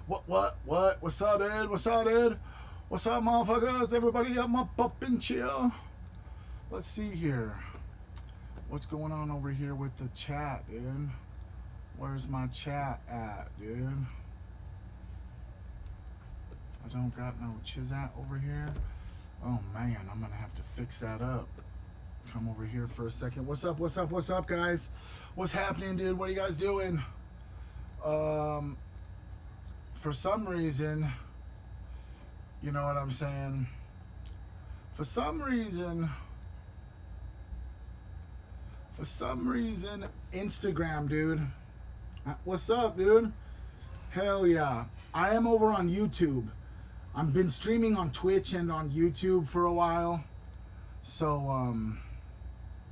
What? What's up, dude? What's up, dude? What's up, motherfuckers? Everybody up and chill. Let's see here. What's going on over here with the chat, dude? Where's my chat at, dude? I don't got no chizat over here. Oh, man, I'm going to have to fix that up. Come over here for a second. What's up, guys? What's happening, dude? What are you guys doing? For some reason, you know what I'm saying? For some reason, Instagram, dude. What's up, dude? Hell yeah. I am over on YouTube. I've been streaming on Twitch and on YouTube for a while. So,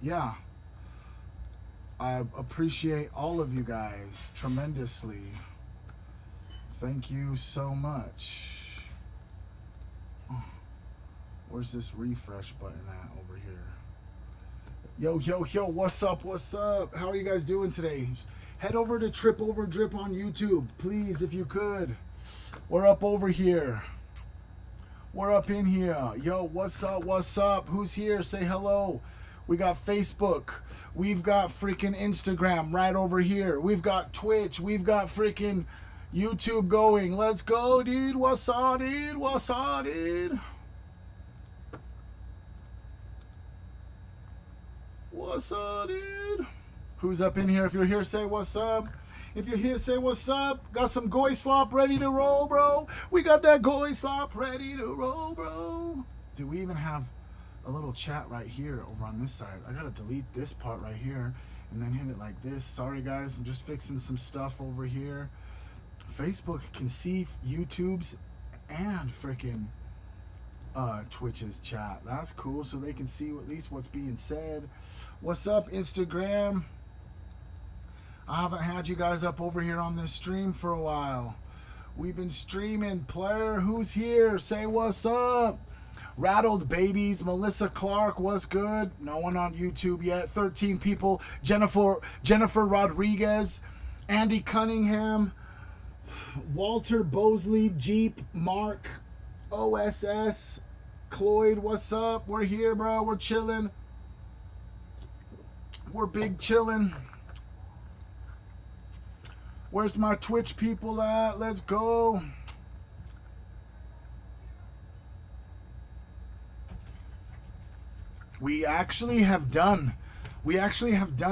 yeah. I appreciate all of you guys tremendously. Thank you so much. Oh, where's this refresh button at over here? Yo, what's up? How are you guys doing today? Head over to Tripoverdrip on YouTube, please, if you could. We're up over here. We're up in here. Yo, what's up? Who's here? Say hello. We got Facebook. We've got freaking Instagram right over here. We've got Twitch. We've got freaking YouTube going. Let's go, dude. What's up, dude? What's up, dude? What's up, dude? Who's up in here? If you're here, say what's up. If you're here, say what's up. Got some goy slop ready to roll, bro. We got that goy slop ready to roll, bro. Do we even have a little chat right here over on this side? I gotta delete this part right here and then hit it like this. Sorry, guys. I'm just fixing some stuff over here. Facebook can see YouTube's and freaking Twitch's chat. That's cool, so they can see at least what's being said. What's up, Instagram? I haven't had you guys up over here on this stream for a while. We've been streaming. Player, who's here? Say what's up. Rattled Babies, Melissa Clark, what's good? No one on YouTube yet. 13 people. Jennifer Rodriguez, Andy Cunningham, Walter Bosley, Jeep, Mark, OSS, Cloyd, what's up? We're here, bro. We're chilling. We're big chilling. Where's my Twitch people at? Let's go. We actually have done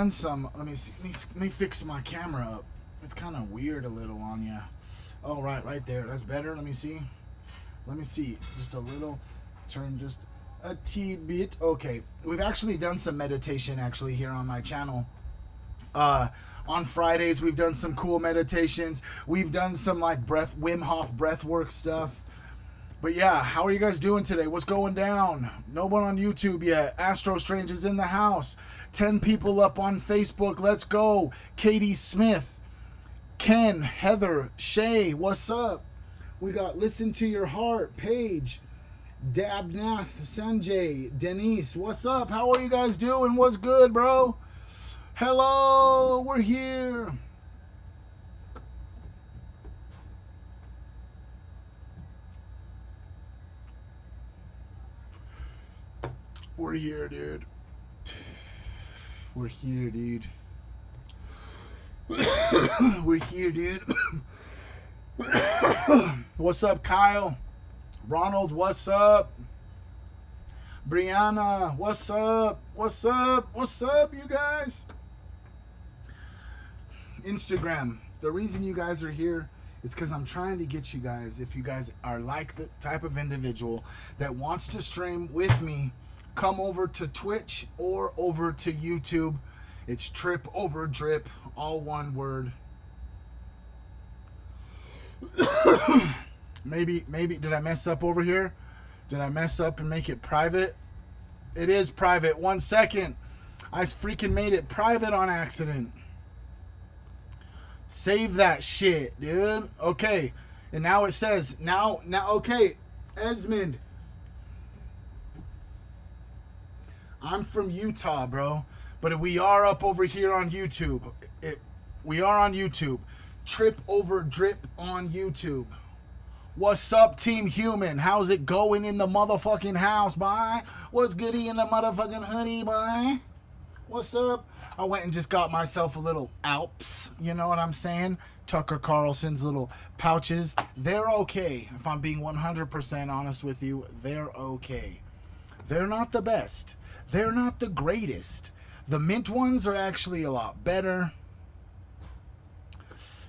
some. Let me see. Let me fix my camera up. It's kind of weird a little on you. Oh, right there. That's better. Let me see. Just a little. Turn just a bit. Okay. We've actually done some meditation actually here on my channel. On Fridays, we've done some cool meditations. We've done some like Wim Hof breathwork stuff. But yeah, how are you guys doing today? What's going down? No one on YouTube yet. Astro Strange is in the house. 10 people up on Facebook. Let's go. Katie Smith, Ken, Heather, Shay, what's up? We got Listen to Your Heart, Paige, Dabnath, Sanjay, Denise, what's up? How are you guys doing? What's good, bro? Hello, we're here. We're here, dude. We're here, dude. We're here, dude. What's up, Kyle? Ronald, what's up? Brianna, what's up? What's up, you guys? Instagram. The reason you guys are here is because I'm trying to get you guys, if you guys are like the type of individual that wants to stream with me, come over to Twitch or over to YouTube. It's Tripoverdrip, all one word. maybe did I mess up over here? Did I mess up and make it private? It is private. 1 second. I freaking made it private on accident. Save that shit, dude. Okay. And now it says, now, okay. Esmond. I'm from Utah, bro. But we are up over here on YouTube. We are on YouTube. Tripoverdrip on YouTube. What's up, Team Human? How's it going in the motherfucking house, boy? What's goody in the motherfucking hoodie, boy? What's up? I went and just got myself a little Alps, you know what I'm saying? Tucker Carlson's little pouches. They're okay. If I'm being 100% honest with you, they're okay. They're not the best. They're not the greatest. The mint ones are actually a lot better.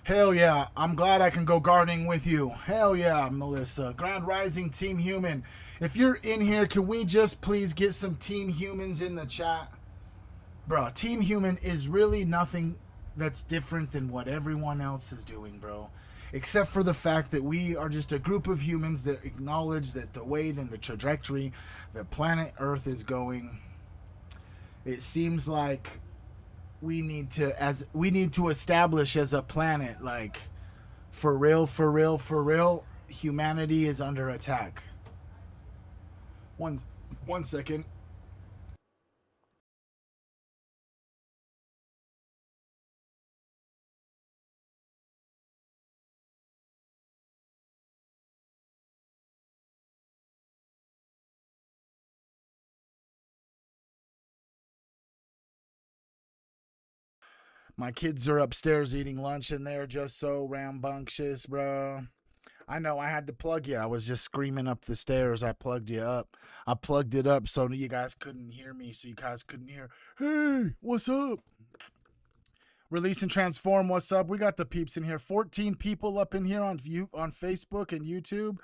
Hell yeah, I'm glad I can go gardening with you. Hell yeah, Melissa. Grand Rising Team Human. If you're in here, can we just please get some Team Humans in the chat? Bro, Team Human is really nothing that's different than what everyone else is doing, bro. Except for the fact that we are just a group of humans that acknowledge that the way and the trajectory that planet Earth is going, it seems like we need to establish as a planet, like, for real, humanity is under attack. One second. My kids are upstairs eating lunch and they're just so rambunctious, bro. I know I had to plug you. I was just screaming up the stairs. I plugged you up. I plugged it up so you guys couldn't hear me, so you guys couldn't hear, hey, what's up? Release and Transform, what's up? We got the peeps in here. 14 people up in here on Facebook and YouTube.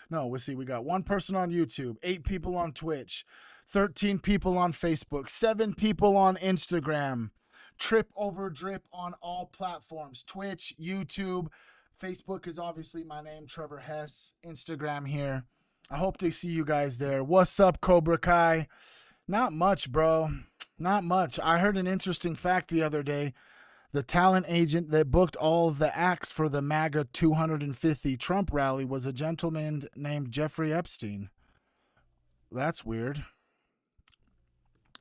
No, we'll see. We got one person on YouTube, 8 people on Twitch, 13 people on Facebook, 7 people on Instagram. Tripoverdrip on all platforms. Twitch, YouTube, Facebook is obviously my name, Trevor Hess. Instagram here. I hope to see you guys there. What's up, Cobra Kai? Not much, bro. Not much. I heard an interesting fact the other day. The talent agent that booked all the acts for the MAGA 250 Trump rally was a gentleman named Jeffrey Epstein. That's weird.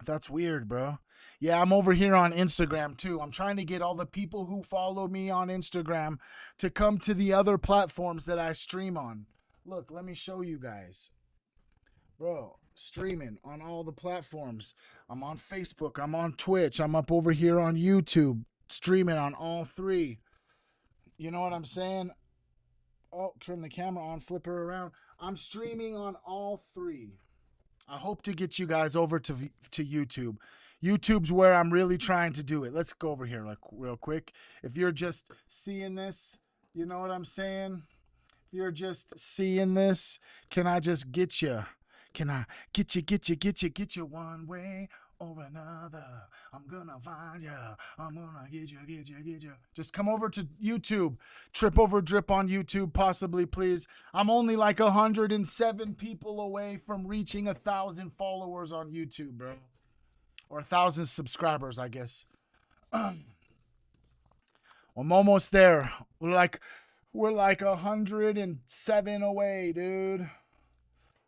That's weird, bro. Yeah, I'm over here on Instagram too. I'm trying to get all the people who follow me on Instagram to come to the other platforms that I stream on. Look, let me show you guys. Bro, streaming on all the platforms. I'm on Facebook, I'm on Twitch, I'm up over here on YouTube, streaming on all 3. You know what I'm saying? Oh, turn the camera on, flip her around. I'm streaming on all 3. I hope to get you guys over to YouTube. YouTube's where I'm really trying to do it. Let's go over here like real quick. If you're just seeing this, you know what I'm saying? If you're just seeing this, can I just get you? Can I get you one way or another? I'm gonna find you. I'm gonna get you. Just come over to YouTube. Tripoverdrip on YouTube, possibly, please. I'm only like 107 people away from reaching 1,000 followers on YouTube, bro. Or 1,000 subscribers, I guess. I'm almost there. We're like 107 away, dude.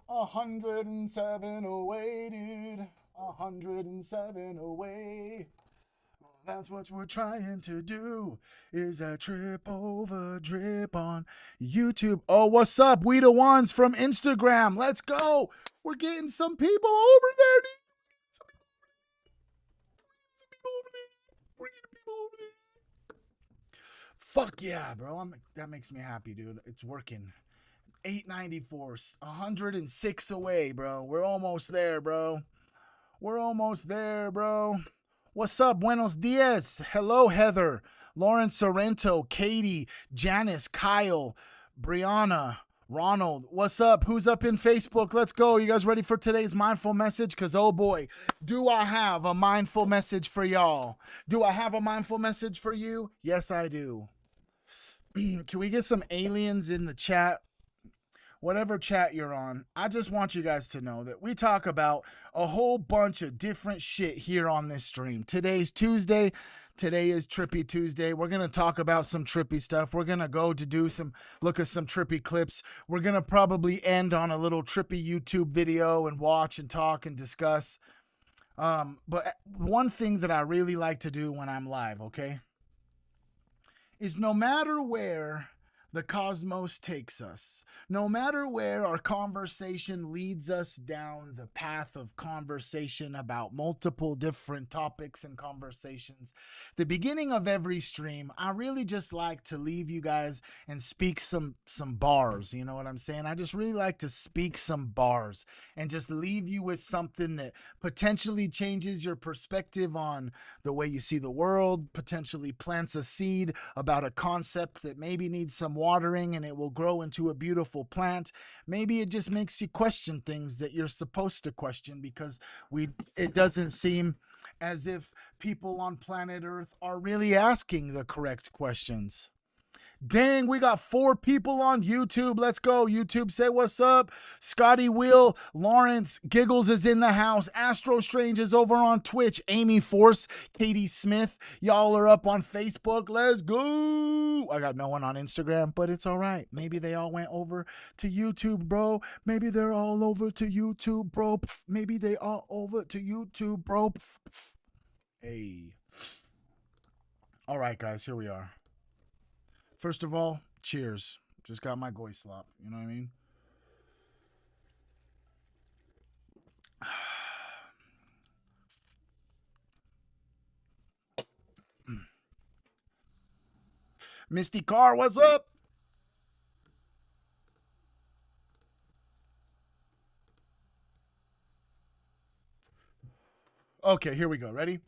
107 away, dude. 107 away. That's what we're trying to do, is a Tripoverdrip on YouTube. Oh, what's up? We the ones from Instagram. Let's go. We're getting some people over there, dude. We're getting people over there. Fuck yeah, bro. That makes me happy, dude. It's working. 894, 106 away, bro. We're almost there, bro. We're almost there, bro. What's up? Buenos dias. Hello, Heather, Lauren Sorrento, Katie, Janice, Kyle, Brianna, Ronald. What's up? Who's up in Facebook? Let's go. You guys ready for today's mindful message? Because, oh boy, do I have a mindful message for y'all. Do I have a mindful message for you? Yes, I do. Can we get some aliens in the chat? Whatever chat you're on, I just want you guys to know that we talk about a whole bunch of different shit here on this stream. Today's Tuesday. Today is Trippy Tuesday. We're going to talk about some trippy stuff. We're going to go to look at some trippy clips. We're going to probably end on a little trippy YouTube video and watch and talk and discuss. But one thing that I really like to do when I'm live, okay, is no matter where the cosmos takes us, no matter where our conversation leads us down the path of conversation about multiple different topics and conversations, the beginning of every stream, I really just like to leave you guys and speak some bars. You know what I'm saying? I just really like to speak some bars and just leave you with something that potentially changes your perspective on the way you see the world, potentially plants a seed about a concept that maybe needs some watering and it will grow into a beautiful plant. Maybe it just makes you question things that you're supposed to question, because it doesn't seem as if people on planet Earth are really asking the correct questions. Dang, we got 4 people on YouTube. Let's go. YouTube, say what's up. Scotty Will, Lawrence, Giggles is in the house. Astro Strange is over on Twitch. Amy Force, Katie Smith, y'all are up on Facebook. Let's go. I got no one on Instagram, but it's all right. Maybe they all went over to YouTube, bro. Maybe they're all over to YouTube, bro. Maybe they are over to YouTube, bro. Hey. All right, guys, here we are. First of all, cheers. Just got my goy slop. You know what I mean? Misty Carr, what's up? Okay, here we go. Ready?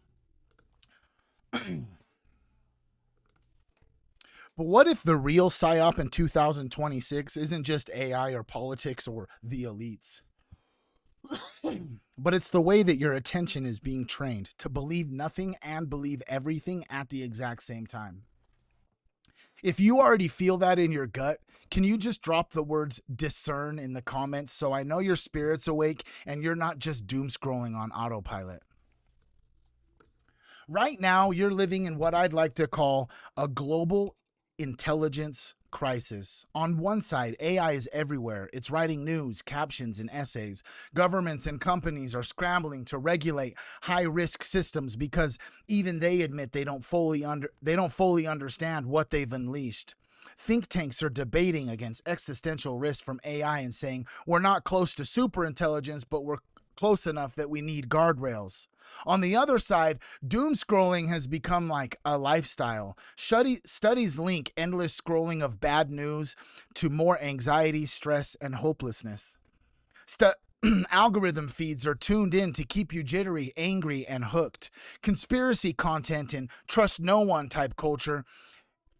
But what if the real PSYOP in 2026 isn't just AI or politics or the elites? But it's the way that your attention is being trained to believe nothing and believe everything at the exact same time. If you already feel that in your gut, can you just drop the words discern in the comments so I know your spirit's awake and you're not just doom scrolling on autopilot? Right now, you're living in what I'd like to call a global intelligence crisis. On one side, AI is everywhere. It's writing news, captions, and essays. Governments and companies are scrambling to regulate high-risk systems because even they admit they don't fully understand what they've unleashed. Think tanks are debating against existential risk from AI and saying we're not close to superintelligence, but we're close enough that we need guardrails. On the other side, doom scrolling has become like a lifestyle. Studies link endless scrolling of bad news to more anxiety, stress, and hopelessness. Algorithm feeds are tuned in to keep you jittery, angry, and hooked. Conspiracy content and trust no one type culture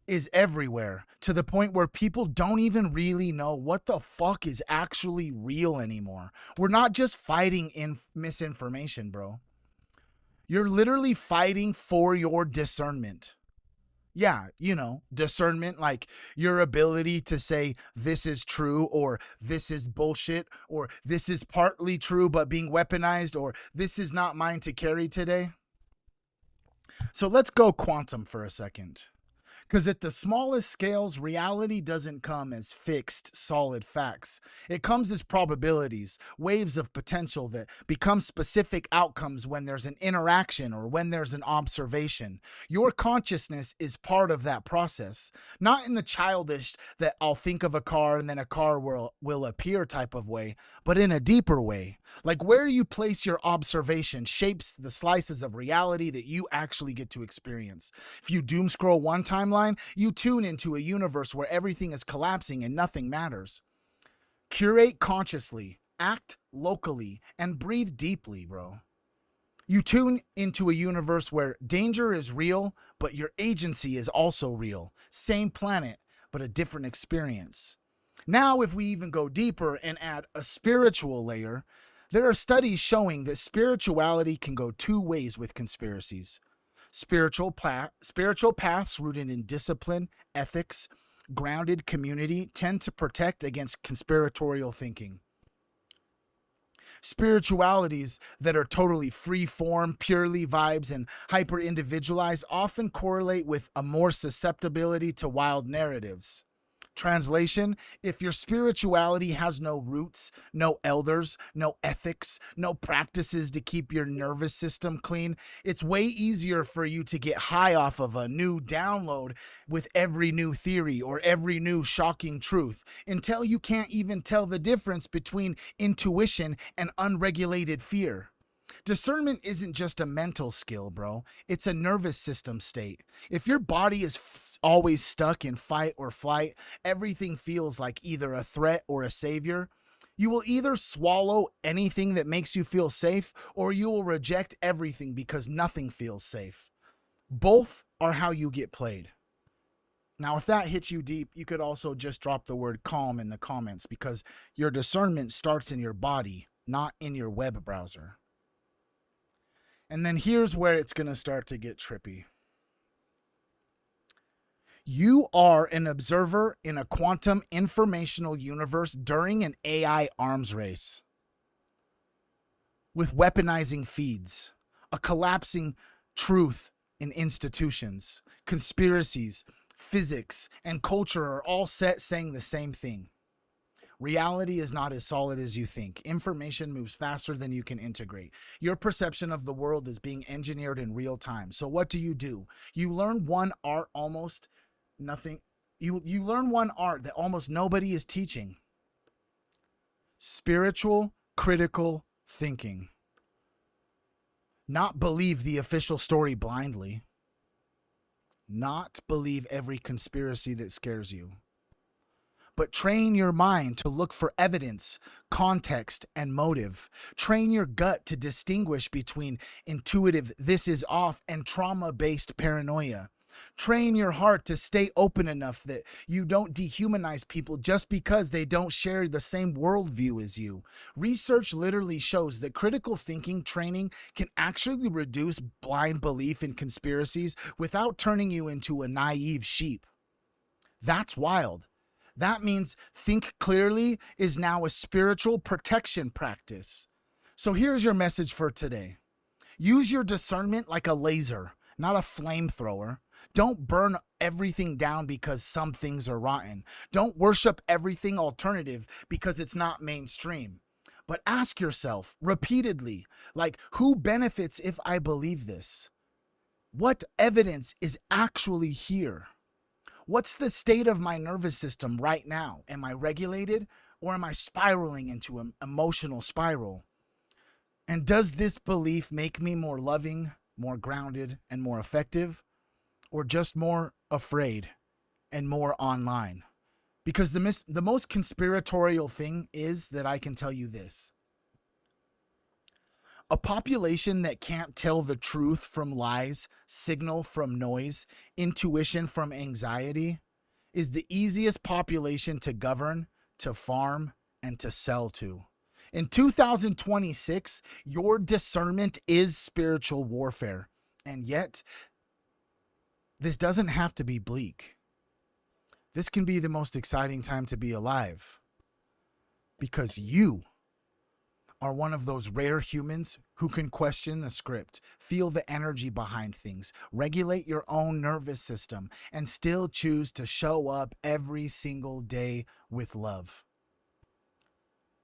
is everywhere, to the point where people don't even really know what the fuck is actually real anymore. We're not just fighting misinformation, bro. You're literally fighting for your discernment. Yeah, you know, discernment, like your ability to say this is true or this is bullshit or this is partly true but being weaponized or this is not mine to carry today. So let's go quantum for a second. Because at the smallest scales, reality doesn't come as fixed, solid facts. It comes as probabilities, waves of potential that become specific outcomes when there's an interaction or when there's an observation. Your consciousness is part of that process. Not in the childish that I'll think of a car and then a car will appear type of way, but in a deeper way. Like where you place your observation shapes the slices of reality that you actually get to experience. If you doom scroll one timeline, you tune into a universe where everything is collapsing and nothing matters. Curate consciously, act locally, and breathe deeply, bro. You tune into a universe where danger is real, but your agency is also real. Same planet, but a different experience. Now, if we even go deeper and add a spiritual layer, there are studies showing that spirituality can go 2 ways with conspiracies. Spiritual paths rooted in discipline, ethics, grounded community tend to protect against conspiratorial thinking. Spiritualities that are totally free form, purely vibes, and hyper individualized often correlate with a more susceptibility to wild narratives. Translation, if your spirituality has no roots, no elders, no ethics, no practices to keep your nervous system clean, it's way easier for you to get high off of a new download with every new theory or every new shocking truth until you can't even tell the difference between intuition and unregulated fear. Discernment isn't just a mental skill, bro. It's a nervous system state. If your body is always stuck in fight or flight, everything feels like either a threat or a savior. You will either swallow anything that makes you feel safe, or you will reject everything because nothing feels safe. Both are how you get played. Now, if that hits you deep, you could also just drop the word calm in the comments, because your discernment starts in your body, not in your web browser. And then here's where it's going to start to get trippy. You are an observer in a quantum informational universe during an AI arms race, with weaponizing feeds, a collapsing truth in institutions, conspiracies, physics, and culture are all set saying the same thing. Reality is not as solid as you think. Information moves faster than you can integrate. Your perception of the world is being engineered in real time. So what do? You learn one art almost nothing. You learn one art that almost nobody is teaching. Spiritual critical thinking. Not believe the official story blindly. Not believe every conspiracy that scares you. But train your mind to look for evidence, context, and motive. Train your gut to distinguish between intuitive "this is off" and trauma-based paranoia. Train your heart to stay open enough that you don't dehumanize people just because they don't share the same worldview as you. Research literally shows that critical thinking training can actually reduce blind belief in conspiracies without turning you into a naive sheep. That's wild. That means think clearly is now a spiritual protection practice. So here's your message for today. Use your discernment like a laser, not a flamethrower. Don't burn everything down because some things are rotten. Don't worship everything alternative because it's not mainstream. But ask yourself repeatedly, like, who benefits if I believe this? What evidence is actually here? What's the state of my nervous system right now? Am I regulated, or am I spiraling into an emotional spiral? And does this belief make me more loving, more grounded, and more effective, or just more afraid and more online? Because the most conspiratorial thing is that I can tell you this. A population that can't tell the truth from lies, signal from noise, intuition from anxiety, is the easiest population to govern, to farm, and to sell to. In 2026, your discernment is spiritual warfare. And yet, this doesn't have to be bleak. This can be the most exciting time to be alive. Because you are one of those rare humans who can question the script, feel the energy behind things, regulate your own nervous system, and still choose to show up every single day with love.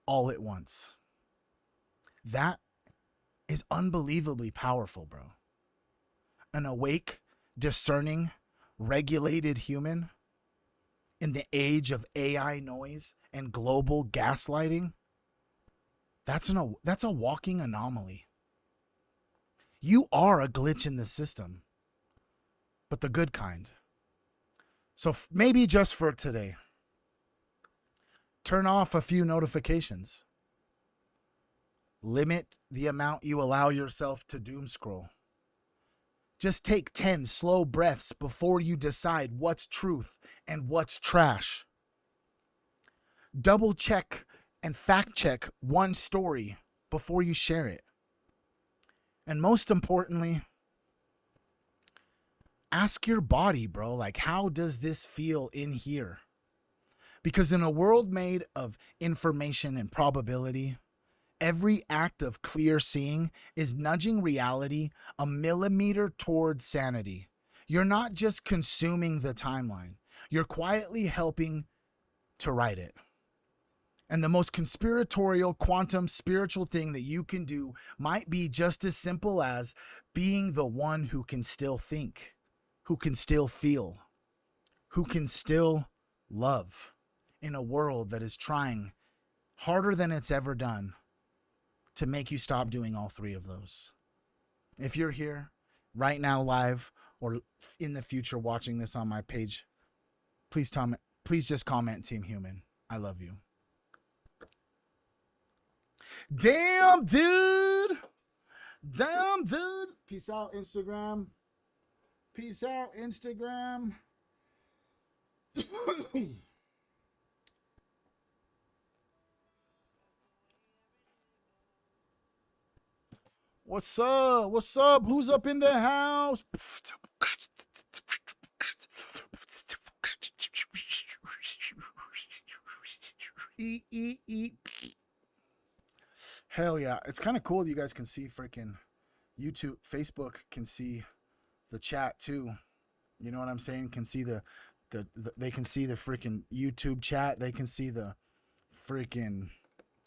All at once. That is unbelievably powerful, bro. An awake, discerning, regulated human in the age of AI noise and global gaslighting. That's a walking anomaly. You are a glitch in the system, but the good kind. So maybe just for today, turn off a few notifications. Limit the amount you allow yourself to doom scroll. Just take 10 slow breaths before you decide what's truth and what's trash. Double check and fact check one story before you share it. And most importantly, ask your body, bro, like, how does this feel in here? Because in a world made of information and probability, every act of clear seeing is nudging reality a millimeter towards sanity. You're not just consuming the timeline. You're quietly helping to write it. And the most conspiratorial, quantum, spiritual thing that you can do might be just as simple as being the one who can still think, who can still feel, who can still love in a world that is trying harder than it's ever done to make you stop doing all three of those. If you're here right now live or in the future watching this on my page, please just comment Team Human. I love you. Damn, dude. Damn, dude. Peace out, Instagram. Peace out, Instagram. What's up? What's up? Who's up in the house? Hell yeah. It's kind of cool that you guys can see freaking YouTube, Facebook can see the chat too. You know what I'm saying? Can see they can see the freaking YouTube chat. They can see the freaking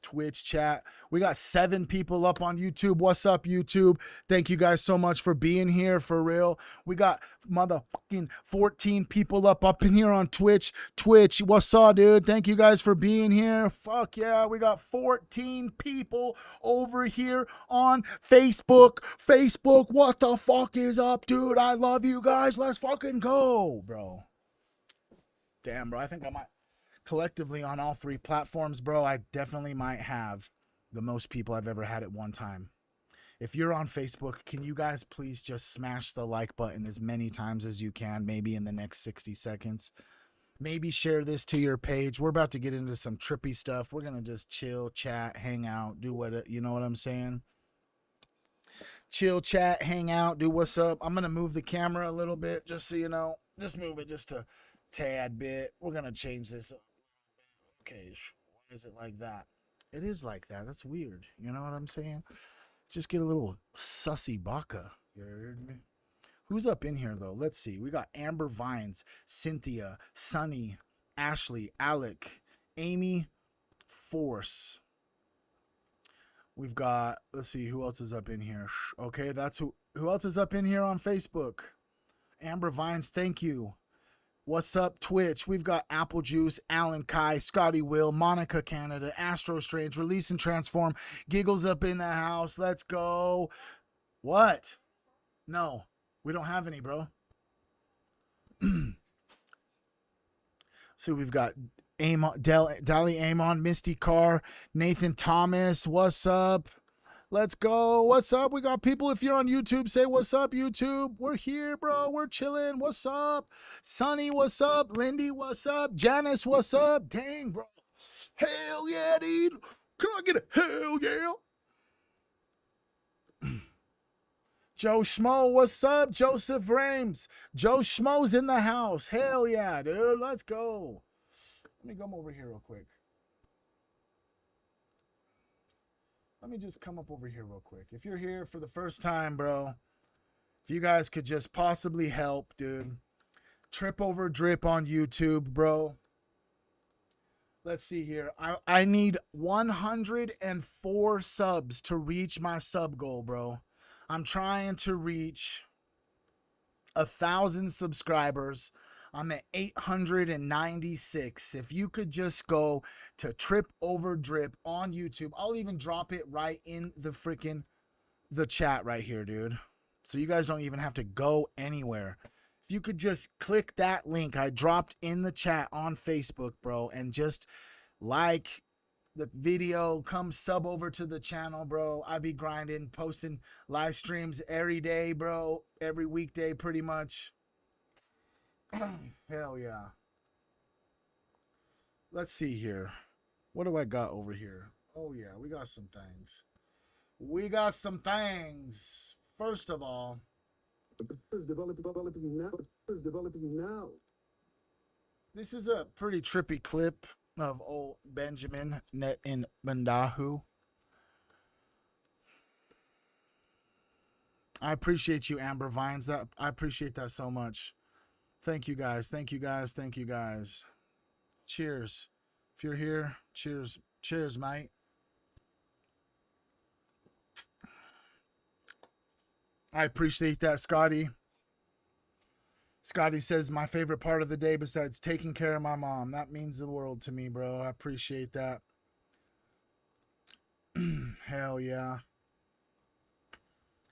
Twitch chat. We got 7 people up on YouTube. What's up, YouTube? Thank you guys so much for being here, for real. We got motherfucking 14 people up in here on Twitch. What's up, dude? Thank you guys for being here. Fuck yeah, we got 14 people over here on Facebook. What the fuck is up, dude? I love you guys. Let's fucking go, bro. Damn, bro. I think I might collectively on all 3 platforms, bro, I definitely might have the most people I've ever had at one time. If you're on Facebook, can you guys please just smash the like button as many times as you can, maybe in the next 60 seconds. Maybe share this to your page. We're about to get into some trippy stuff. We're going to just chill, chat, hang out, do what, you know what I'm saying? Chill, chat, hang out, do what's up. I'm going to move the camera a little bit, just so you know. Just move it just a tad bit. We're going to change this up. Okay, why is it like that? It is like that. That's weird. You know what I'm saying? Just get a little sussy baka. You heard me? Who's up in here, though? Let's see. We got Amber Vines, Cynthia, Sunny, Ashley, Alec, Amy, Force. We've got, let's see, who else is up in here? Okay, that's who else is up in here on Facebook? Amber Vines, thank you. What's up, Twitch? We've got Apple Juice, Alan Kai, Scotty Will, Monica Canada, Astro Strange, Release and Transform, Giggles up in the house. Let's go. What? No, we don't have any, bro. So we've got Amon, Dally Amon, Misty Carr, Nathan Thomas. What's up? Let's go. What's up? We got people. If you're on YouTube, say what's up, YouTube. We're here, bro. We're chilling. What's up? Sunny, what's up? Lindy, what's up? Janice, what's up? Dang, bro. Hell yeah, dude. Can I get a hell yeah? Joe Schmo, what's up? Joseph Rames. Joe Schmo's in the house. Hell yeah, dude. Let's go. Let me come over here real quick. Let me just come up over here real quick. If you're here for the first time, bro, if you guys could just possibly help, dude. Tripoverdrip on YouTube, bro. Let's see here. I need 104 subs to reach my sub goal, bro. I'm trying to reach 1,000 subscribers. I'm at 896. If you could just go to Tripoverdrip on YouTube, I'll even drop it right in the chat right here, dude. So you guys don't even have to go anywhere. If you could just click that link I dropped in the chat on Facebook, bro, and just like the video, come sub over to the channel, bro. I be grinding, posting live streams every day, bro. Every weekday, pretty much. Hell yeah. Let's see here. What do I got over here? Oh yeah, we got some things. We got some things. First of all, is developing now. This is a pretty trippy clip of old Benjamin Net in Bandahu. I appreciate you, Amber Vines. I appreciate that so much. Thank you guys. Thank you guys. Thank you guys. Cheers. If you're here, cheers. Cheers, mate. I appreciate that, Scotty. Scotty says my favorite part of the day besides taking care of my mom. That means the world to me, bro. I appreciate that. Hell yeah.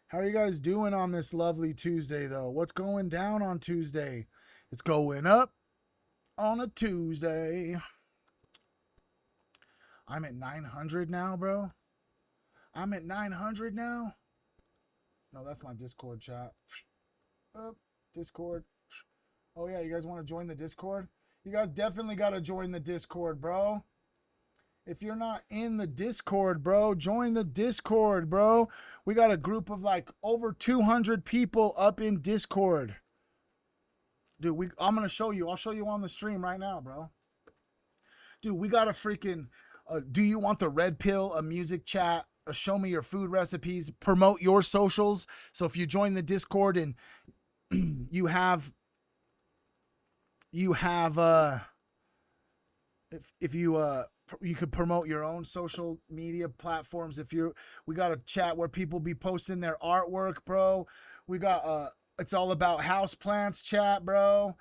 How are you guys doing on this lovely Tuesday, though? What's going down on Tuesday? It's going up on a Tuesday. I'm at 900 now, bro. I'm at 900 now. No, that's my Discord chat. Discord. Oh, yeah, you guys want to join the Discord? You guys definitely got to join the Discord, bro. If you're not in the Discord, bro, join the Discord, bro. We got a group of like over 200 people up in Discord. Dude, I'm going to show you. I'll show you on the stream right now, bro. Dude, we got a freaking, do you want the red pill, a music chat, a show me your food recipes, promote your socials. So if you join the Discord and you have if you could promote your own social media platforms. We got a chat where people be posting their artwork, bro. We got it's all about houseplants chat, bro.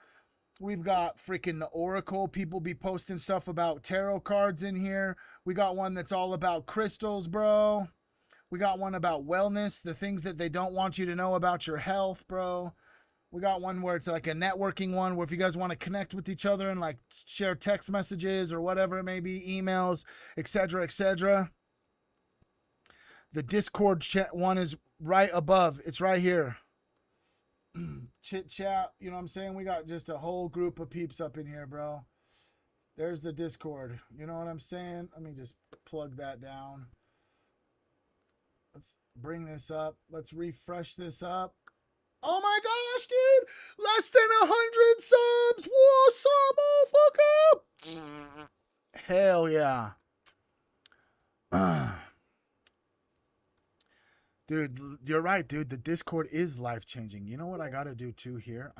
We've got freaking the Oracle. People be posting stuff about tarot cards in here. We got one that's all about crystals, bro. We got one about wellness, the things that they don't want you to know about your health, bro. We got one where it's like a networking one where if you guys want to connect with each other and like share text messages or whatever it may be, emails, etc., etc. The Discord chat one is right above. It's right here. Chit chat, you know what I'm saying? We got just a whole group of peeps up in here, bro. There's the Discord. You know what I'm saying? Let me just plug that down. Let's bring this up. Let's refresh this up. Oh my gosh, dude! Less than 100 subs! What's up, motherfucker? Hell yeah. Dude, you're right, dude. The Discord is life-changing. You know what I gotta do too here?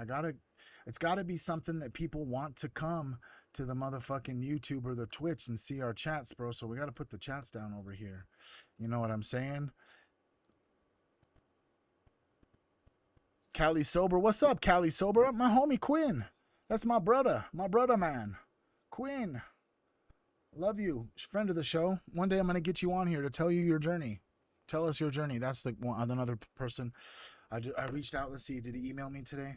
It's gotta be something that people want to come to the motherfucking YouTube or the Twitch and see our chats, bro. So we gotta put the chats down over here. You know what I'm saying? Cali Sober. What's up, Cali Sober? My homie Quinn. That's my brother. My brother, man. Quinn. Love you. Friend of the show. One day I'm going to get you on here to tell you your journey. Tell us your journey. That's the one, another person. I reached out. Let's see. Did he email me today?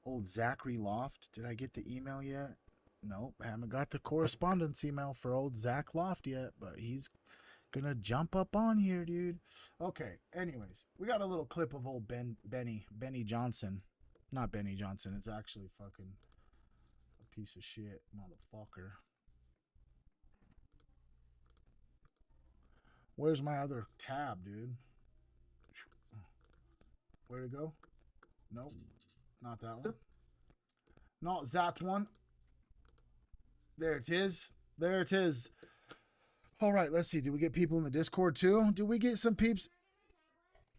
Old Zachary Loft. Did I get the email yet? Nope. I haven't got the correspondence email for old Zach Loft yet, but he's gonna jump up on here, dude. Okay, anyways, we got a little clip of old Benny Johnson. Not Benny Johnson, it's actually fucking a piece of shit motherfucker. Where's my other tab, dude? Where'd it go? Nope, not that one. Not that one. There it is. There it is. All right, let's see. Did we get people in the Discord too? Did we get some peeps?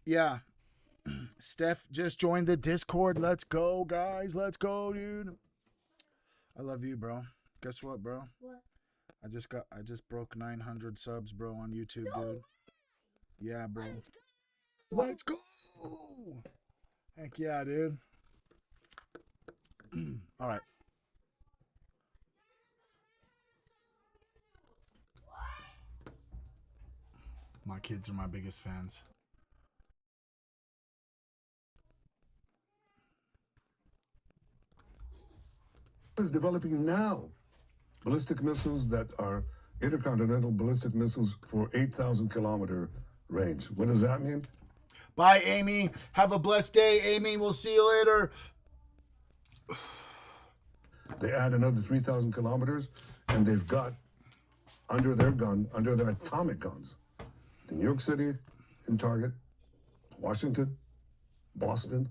Yeah. Steph just joined the Discord. Let's go, guys. Let's go, dude. I love you, bro. Guess what, bro? What? I just broke 900 subs, bro, on YouTube, dude. Yeah, bro. Let's go. Heck yeah, dude. All right. My kids are my biggest fans. Is developing now ballistic missiles that are intercontinental ballistic missiles for 8,000 kilometer range. What does that mean? Bye, Amy. Have a blessed day, Amy. We'll see you later. They add another 3,000 kilometers, and they've got under their atomic guns, New York City in target, Washington, Boston,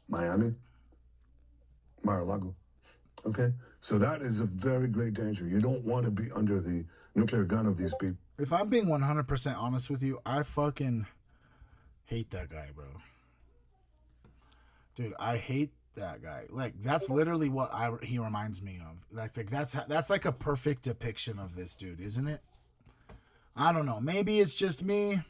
Miami, Mar-a-Lago. Okay? So that is a very great danger. You don't want to be under the nuclear gun of these people. If I'm being 100% honest with you, I fucking hate that guy, bro. Dude, I hate that guy. Like that's literally what he reminds me of. I think that's like a perfect depiction of this dude, isn't it? I don't know. Maybe it's just me,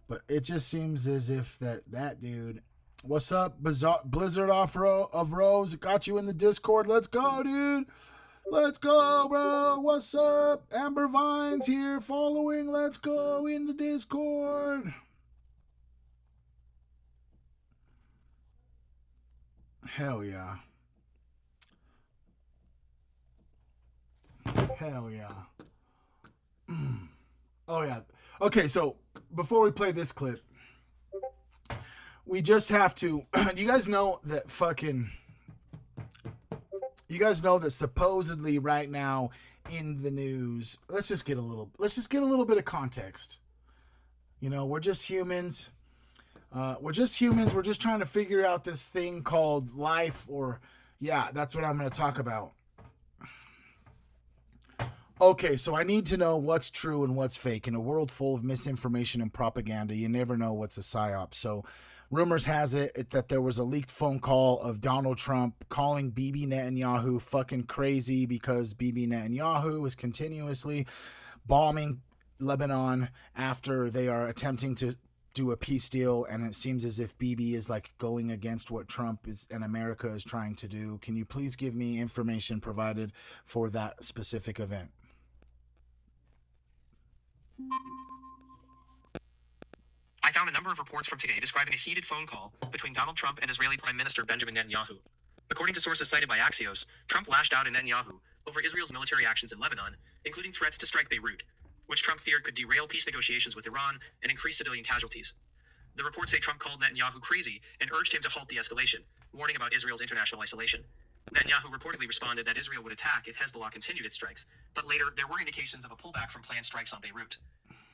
but it just seems as if that dude. What's up, Blizzard of Rose? Got you in the Discord. Let's go, dude. Let's go, bro. What's up? Amber Vines here following. Let's go in the Discord. Hell yeah. Hell yeah. Oh yeah. Okay, so before we play this clip, we just have to. You guys know that fucking. You guys know that supposedly right now in the news. Let's just get a little bit of context. You know, we're just humans. We're just humans. We're just trying to figure out this thing called life, or yeah, that's what I'm going to talk about. Okay, so I need to know what's true and what's fake. In a world full of misinformation and propaganda, you never know what's a psyop. So rumors has it that there was a leaked phone call of Donald Trump calling Bibi Netanyahu fucking crazy because Bibi Netanyahu is continuously bombing Lebanon after they are attempting to do a peace deal, and it seems as if Bibi is like going against what Trump is and America is trying to do. Can you please give me information provided for that specific event? I found a number of reports from today describing a heated phone call between Donald Trump and Israeli Prime Minister Benjamin Netanyahu. According to sources cited by Axios, Trump lashed out at Netanyahu over Israel's military actions in Lebanon, including threats to strike Beirut, which Trump feared could derail peace negotiations with Iran and increase civilian casualties. The reports say Trump called Netanyahu crazy and urged him to halt the escalation, warning about Israel's international isolation. Netanyahu reportedly responded that Israel would attack if Hezbollah continued its strikes, but later there were indications of a pullback from planned strikes on Beirut.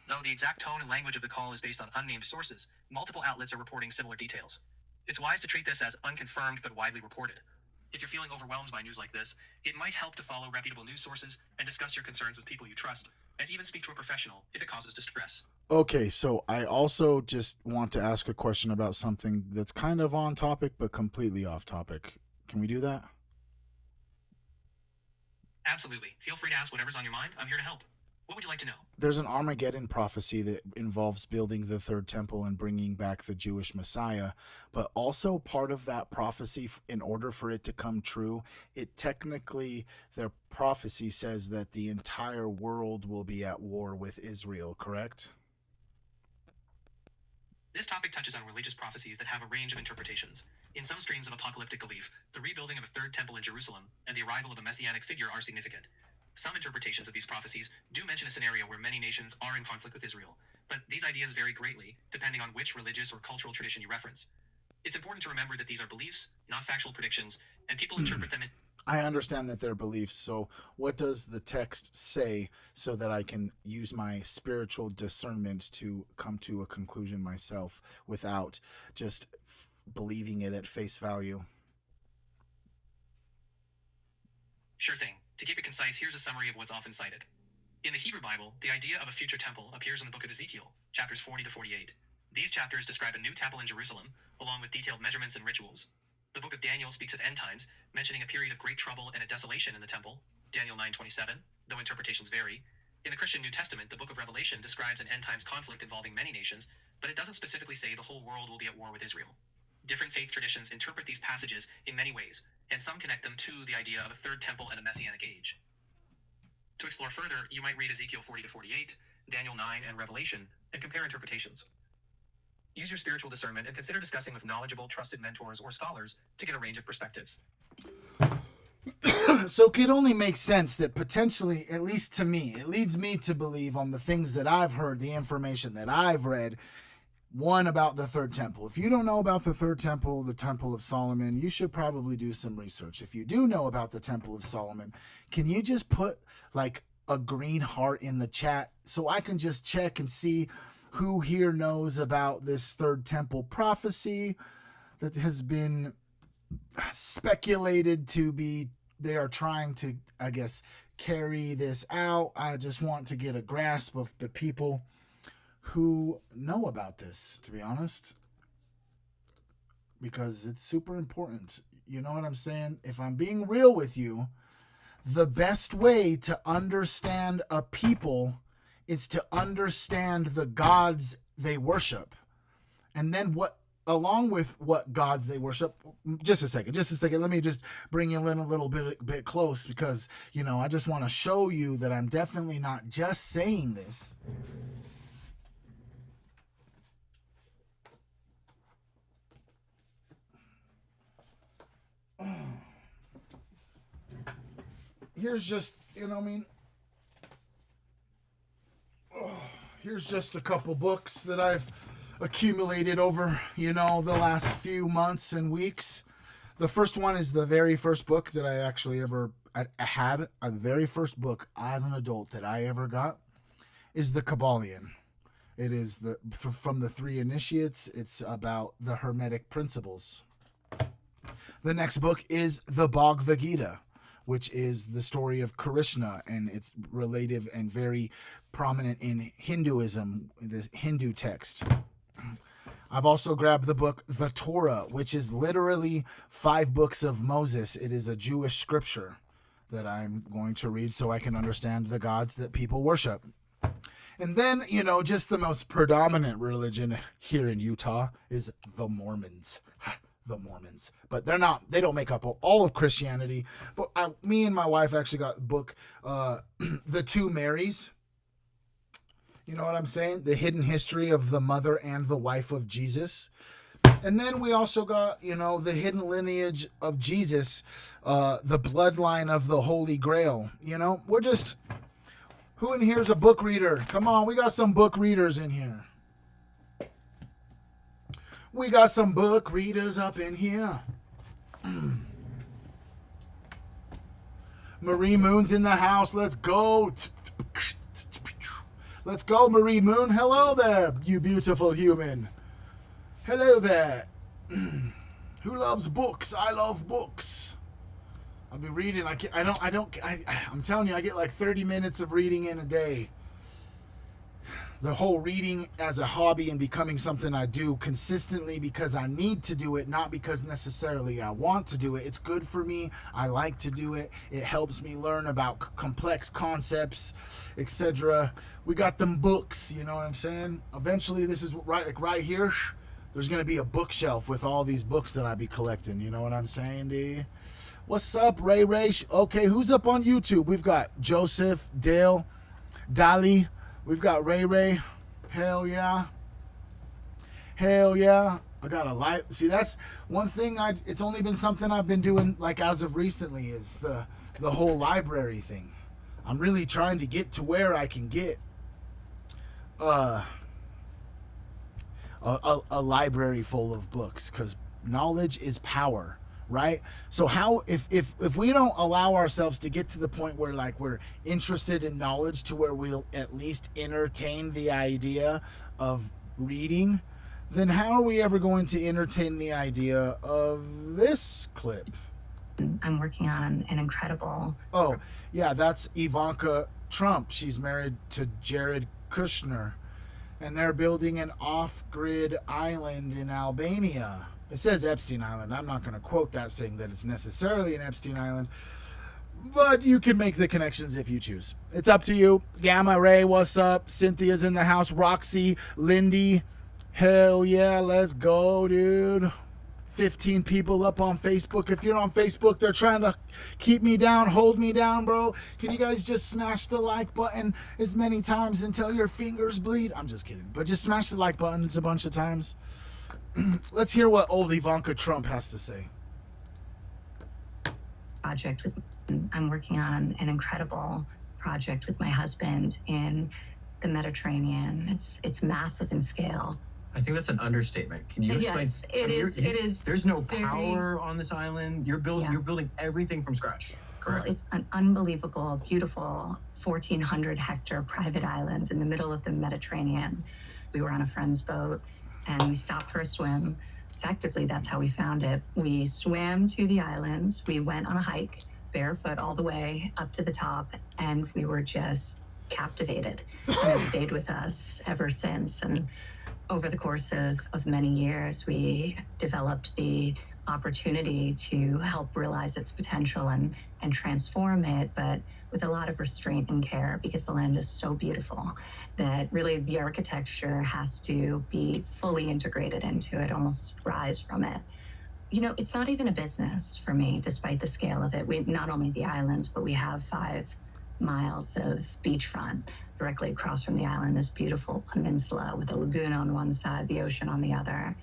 Though the exact tone and language of the call is based on unnamed sources, multiple outlets are reporting similar details. It's wise to treat this as unconfirmed but widely reported. If you're feeling overwhelmed by news like this, it might help to follow reputable news sources and discuss your concerns with people you trust, and even speak to a professional if it causes distress. Okay, so I also just want to ask a question about something that's kind of on topic but completely off topic. Can we do that? Absolutely. Feel free to ask whatever's on your mind. I'm here to help. What would you like to know? There's an Armageddon prophecy that involves building the third temple and bringing back the Jewish Messiah, but also part of that prophecy, in order for it to come true, their prophecy says that the entire world will be at war with Israel, correct? This topic touches on religious prophecies that have a range of interpretations. In some streams of apocalyptic belief, the rebuilding of a third temple in Jerusalem and the arrival of a messianic figure are significant. Some interpretations of these prophecies do mention a scenario where many nations are in conflict with Israel, but these ideas vary greatly depending on which religious or cultural tradition you reference. It's important to remember that these are beliefs, not factual predictions, and people interpret them in... I understand that they're beliefs, so what does the text say so that I can use my spiritual discernment to come to a conclusion myself without just believing it at face value? Sure thing. To keep it concise, here's a summary of what's often cited. In the Hebrew Bible, the idea of a future temple appears in the book of Ezekiel, chapters 40 to 48. These chapters describe a new temple in Jerusalem, along with detailed measurements and rituals. The book of Daniel speaks of end times, mentioning a period of great trouble and a desolation in the temple, Daniel 9:27, though interpretations vary. In the Christian New Testament, the book of Revelation describes an end times conflict involving many nations, but it doesn't specifically say the whole world will be at war with Israel. Different faith traditions interpret these passages in many ways, and some connect them to the idea of a third temple and a messianic age. To explore further, you might read Ezekiel 40 to 48, Daniel 9, and Revelation, and compare interpretations. Use your spiritual discernment and consider discussing with knowledgeable, trusted mentors or scholars to get a range of perspectives. So it could only make sense that potentially, at least to me, it leads me to believe on the things that I've heard, the information that I've read, one, about the third temple. If you don't know about the third temple, the Temple of Solomon, you should probably do some research. If you do know about the Temple of Solomon, can you just put like a green heart in the chat so I can just check and see who here knows about this third temple prophecy that has been speculated to be, they are trying to, I guess, carry this out. I just want to get a grasp of the people who know about this, to be honest, because it's super important. You know what I'm saying? If I'm being real with you, the best way to understand a people is to understand the gods they worship. And then along with what gods they worship, just a second, let me just bring you in a little bit close, because, you know, I just want to show you that I'm definitely not just saying this. Here's just, you know what I mean? Here's just a couple books that I've accumulated over, you know, the last few months and weeks. The first one is the very first book that I actually ever had. A very first book as an adult that I ever got is the Kabbalion. It is from the Three Initiates. It's about the Hermetic principles. The next book is the Bhagavad Gita, which is the story of Krishna, and it's relative and very prominent in Hinduism, the Hindu text. I've also grabbed the book The Torah, which is literally 5 books of Moses. It is a Jewish scripture that I'm going to read so I can understand the gods that people worship. And then, you know, just the most predominant religion here in Utah is the Mormons. The Mormons. But they don't make up all of Christianity. But me and my wife actually got the book, The Two Marys. You know what I'm saying? The hidden history of the mother and the wife of Jesus. And then we also got, you know, the hidden lineage of Jesus, the bloodline of the Holy Grail. You know, we're just, who in here is a book reader? Come on, we got some book readers in here. We got some book readers up in here. Marie Moon's in the house. Let's go. Let's go, Marie Moon. Hello there, you beautiful human. Hello there. Who loves books? I love books. I'll be reading. I'm telling you, I get like 30 minutes of reading in a day. The whole reading as a hobby and becoming something I do consistently because I need to do it, not because necessarily I want to do it. It's good for me. I like to do it. It helps me learn about complex concepts, etc. We got them books, you know what I'm saying? Eventually, this is right here. There's going to be a bookshelf with all these books that I be collecting. You know what I'm saying, D? What's up, Ray Ray? Okay, who's up on YouTube? We've got Joseph, Dale, Dali. We've got Ray Ray. Hell yeah. Hell yeah. I got a light. See, that's one thing it's only been something I've been doing like as of recently is the whole library thing. I'm really trying to get to where I can get a library full of books, because knowledge is power. Right? So how, if we don't allow ourselves to get to the point where like we're interested in knowledge to where we'll at least entertain the idea of reading, then how are we ever going to entertain the idea of this clip? I'm working on an incredible... Oh, yeah, that's Ivanka Trump. She's married to Jared Kushner, and they're building an off-grid island in Albania. It says Epstein Island. I'm not going to quote that saying that it's necessarily an Epstein Island, but you can make the connections if you choose. It's up to you. Gamma Ray, what's up? Cynthia's in the house. Roxy, Lindy, hell yeah, let's go, dude. 15 people up on Facebook. If you're on Facebook, they're trying to keep me down, hold me down, bro. Can you guys just smash the like button as many times until your fingers bleed? I'm just kidding, but just smash the like buttons a bunch of times. Let's hear what old Ivanka Trump has to say. I'm working on an incredible project with my husband in the Mediterranean. It's massive in scale. I think that's an understatement. Can you explain? Yes, it is. There's no power on this island. You're building everything from scratch. Correct. Well, it's an unbelievable, beautiful 1,400 hectare private island in the middle of the Mediterranean. We were on a friend's boat and we stopped for a swim. Effectively, that's how we found it. We swam to the islands. We went on a hike, barefoot all the way up to the top, and we were just captivated. And it stayed with us ever since. And over the course of many years, we developed the opportunity to help realize its potential and transform it, but with a lot of restraint and care, because the land is so beautiful that really the architecture has to be fully integrated into it, almost rise from it. You know, it's not even a business for me, despite the scale of it. We not only the island, but we have 5 miles of beachfront directly across from the island. This beautiful peninsula with a lagoon on one side, the ocean on the other.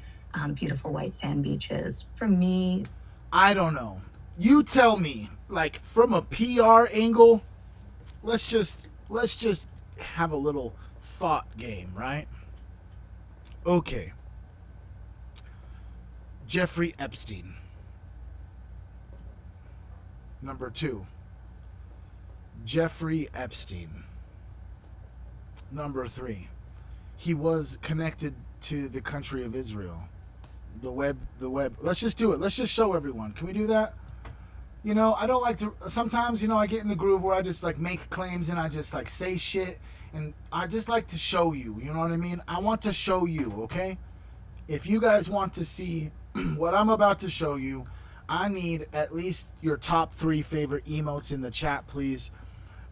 Beautiful white sand beaches. For me, I don't know. You tell me, like from a PR angle, let's just have a little thought game, right? Okay. Jeffrey Epstein. Number 2. Jeffrey Epstein. Number 3. He was connected to the country of Israel. The web. Let's just do it. Let's just show everyone. Can we do that? You know, I don't like to, sometimes, you know, I get in the groove where I just like make claims and I just like say shit, and I just like to show you, you know what I mean? I want to show you, okay? If you guys want to see what I'm about to show you, I need at least your top 3 favorite emotes in the chat, please.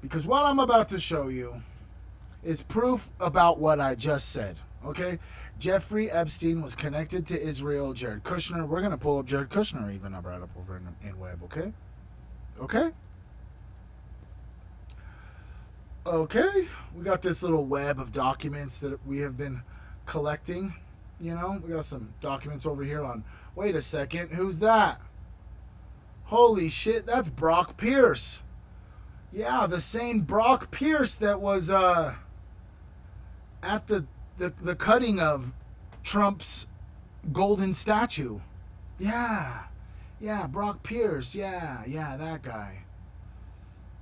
Because what I'm about to show you is proof about what I just said, okay? Jeffrey Epstein was connected to Israel, Jared Kushner. We're going to pull up Jared Kushner even right up over in web, okay? Okay? Okay. We got this little web of documents that we have been collecting. You know, we got some documents over here on, wait a second, who's that? Holy shit, that's Brock Pierce. Yeah, the same Brock Pierce that was at the cutting of Trump's golden statue. Yeah, Brock Pierce. Yeah, that guy.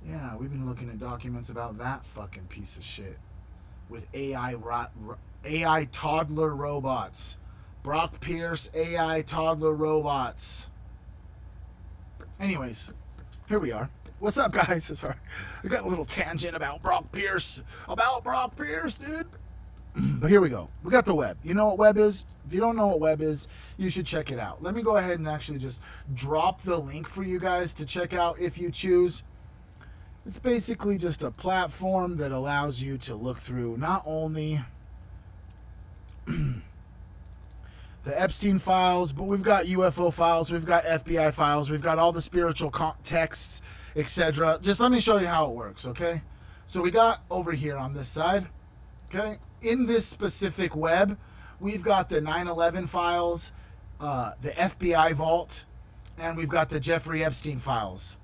Yeah, we've been looking at documents about that fucking piece of shit with AI toddler robots. Brock Pierce AI toddler robots. Anyways, here we are. What's up, guys? Sorry, we got a little tangent about Brock Pierce. Dude. But here we go. We got the web. You know what web is? If you don't know what web is, you should check it out. Let me go ahead and actually just drop the link for you guys to check out if you choose. It's basically just a platform that allows you to look through not only the Epstein files, but we've got UFO files, we've got FBI files, we've got all the spiritual texts, etc. Just let me show you how it works, okay? So we got over here on this side, okay? In this specific web, we've got the 9/11 files, the FBI vault, and we've got the Jeffrey Epstein files.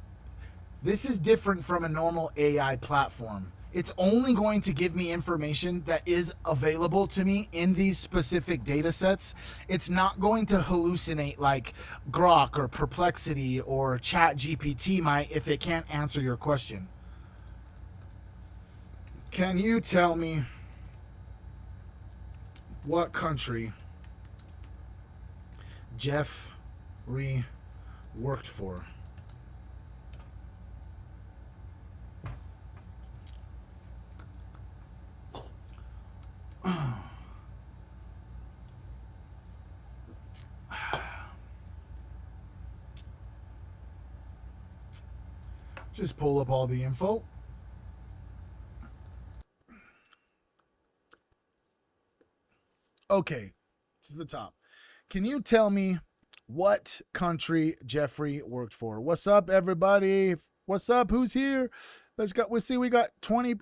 This is different from a normal AI platform. It's only going to give me information that is available to me in these specific data sets. It's not going to hallucinate like Grok or Perplexity or ChatGPT might if it can't answer your question. Can you tell me what country Jeffrey worked for? Just pull up all the info. Okay, to the top. Can you tell me what country Jeffrey worked for? What's up, everybody? What's up? Who's here? We got 20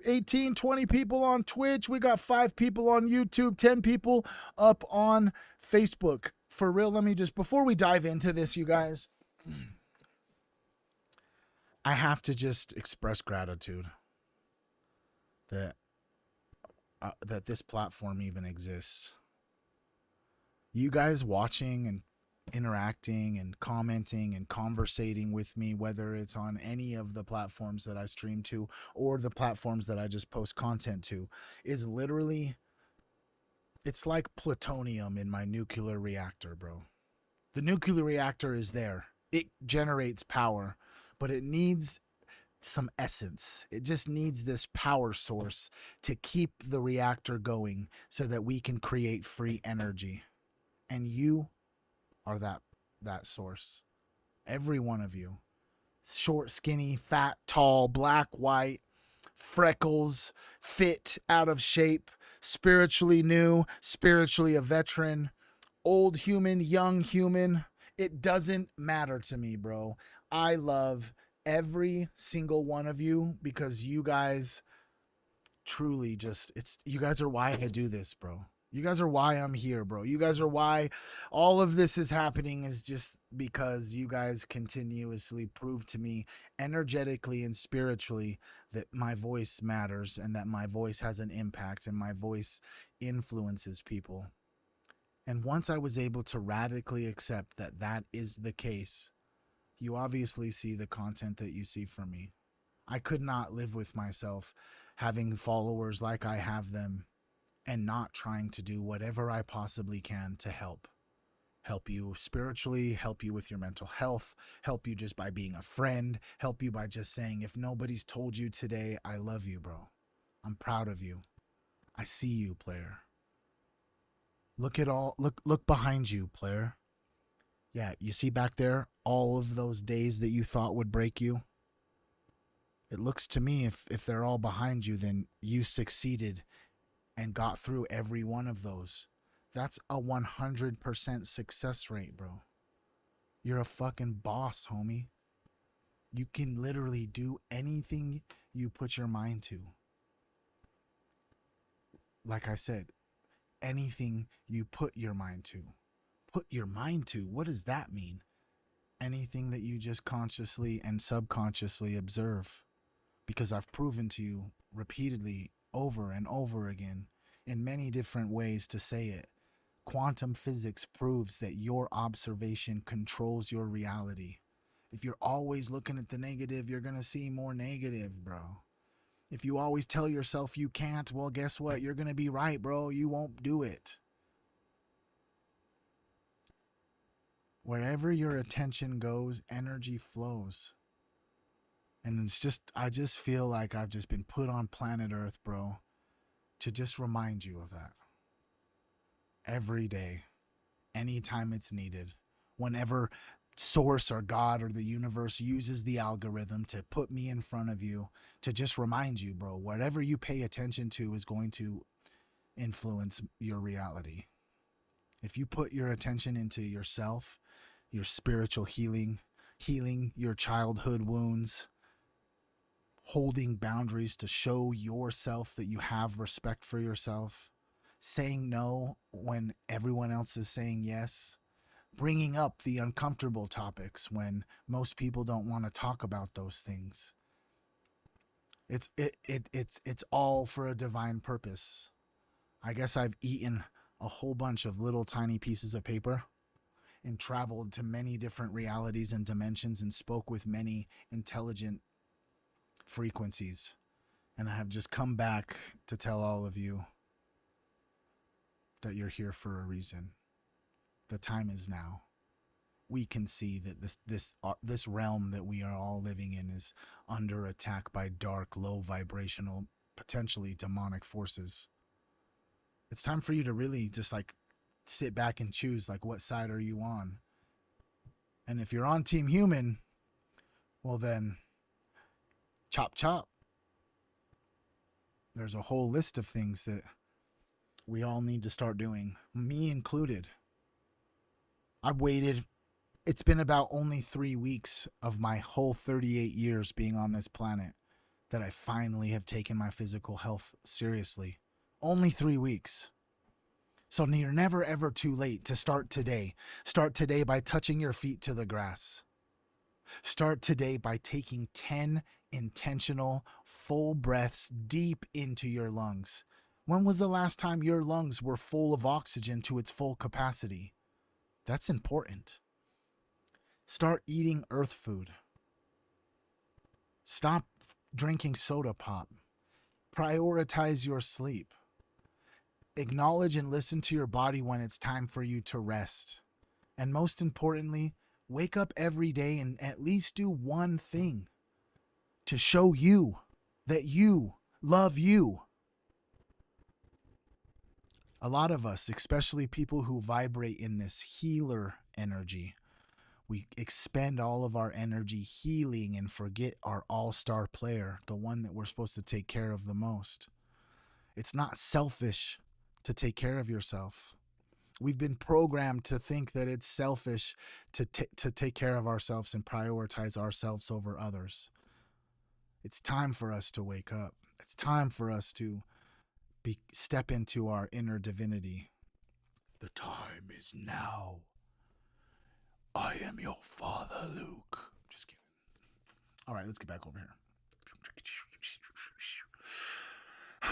people on Twitch. We got 5 people on YouTube, 10 people up on Facebook. For real, let me just, before we dive into this, you guys, I have to just express gratitude that this platform even exists. You guys watching and interacting and commenting and conversating with me, whether it's on any of the platforms that I stream to or the platforms that I just post content to, is literally, it's like plutonium in my nuclear reactor, bro. The nuclear reactor is there. It generates power, but it needs some essence. It just needs this power source to keep the reactor going so that we can create free energy. And you are that that source. Every one of you. Short, skinny, fat, tall, black, white, freckles, fit, out of shape, spiritually new, spiritually a veteran, old human, young human. It doesn't matter to me, bro. I love every single one of you because you guys truly just, you guys are why I do this, bro. You guys are why I'm here, bro. You guys are why all of this is happening, is just because you guys continuously prove to me energetically and spiritually that my voice matters and that my voice has an impact and my voice influences people. And once I was able to radically accept that that is the case, you obviously see the content that you see from me. I could not live with myself having followers like I have them and not trying to do whatever I possibly can to help you spiritually, help you with your mental health, help you just by being a friend, help you by just saying, if nobody's told you today, I love you, bro. I'm proud of you. I see you, player. Look behind you, player. Yeah, you see back there all of those days that you thought would break you? It looks to me, if they're all behind you, then you succeeded and got through every one of those. That's a 100% success rate, bro. You're a fucking boss, homie. You can literally do anything you put your mind to. Like I said, anything you put your mind to. Put your mind to? What does that mean? Anything that you just consciously and subconsciously observe. Because I've proven to you repeatedly, over and over again, in many different ways to say it. Quantum physics proves that your observation controls your reality. If you're always looking at the negative, you're going to see more negative, bro. If you always tell yourself you can't, well, guess what? You're going to be right, bro. You won't do it. Wherever your attention goes, energy flows. And it's just, I just feel like I've just been put on planet Earth, bro, to just remind you of that. Every day, anytime it's needed, whenever source or God or the universe uses the algorithm to put me in front of you, to just remind you, bro, whatever you pay attention to is going to influence your reality. If you put your attention into yourself, your spiritual healing your childhood wounds, holding boundaries to show yourself that you have respect for yourself, saying no when everyone else is saying yes, bringing up the uncomfortable topics when most people don't want to talk about those things. It's all for a divine purpose. I guess I've eaten a whole bunch of little tiny pieces of paper and traveled to many different realities and dimensions and spoke with many intelligent frequencies. And I have just come back to tell all of you that you're here for a reason. The time is now. We can see that this realm that we are all living in is under attack by dark, low vibrational, potentially demonic forces. It's time for you to really just like sit back and choose, like, what side are you on? And if you're on Team Human, well then, chop chop. There's a whole list of things that we all need to start doing, me included. I've waited. It's been about only 3 weeks of my whole 38 years being on this planet that I finally have taken my physical health seriously. Only 3 weeks. So you're never ever too late to start today. Start today by touching your feet to the grass. Start today by taking 10 intentional full breaths deep into your lungs. When was the last time your lungs were full of oxygen to its full capacity? That's important. Start eating earth food. Stop drinking soda pop. Prioritize your sleep. Acknowledge and listen to your body when it's time for you to rest. And most importantly, wake up every day and at least do one thing to show you that you love you. A lot of us, especially people who vibrate in this healer energy, We expend all of our energy healing and forget our all-star player, the one that we're supposed to take care of the most. It's not selfish to take care of yourself. We've been programmed to think that it's selfish to take care of ourselves and prioritize ourselves over others. It's time for us to wake up. It's time for us to step into our inner divinity. The time is now. I am your father, Luke. Just kidding. All right, let's get back over here.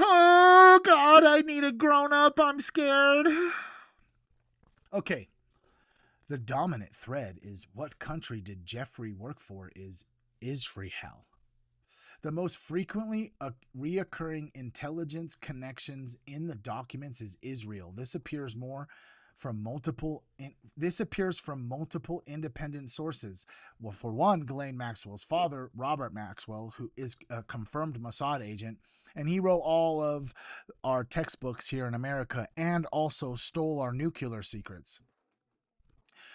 Oh, God, I need a grown-up. I'm scared. Okay. The dominant thread is what country did Jeffrey work for is Israel. The most frequently reoccurring intelligence connections in the documents is Israel. This appears from multiple independent sources. Well, for one, Ghislaine Maxwell's father, Robert Maxwell, who is a confirmed Mossad agent, and he wrote all of our textbooks here in America and also stole our nuclear secrets.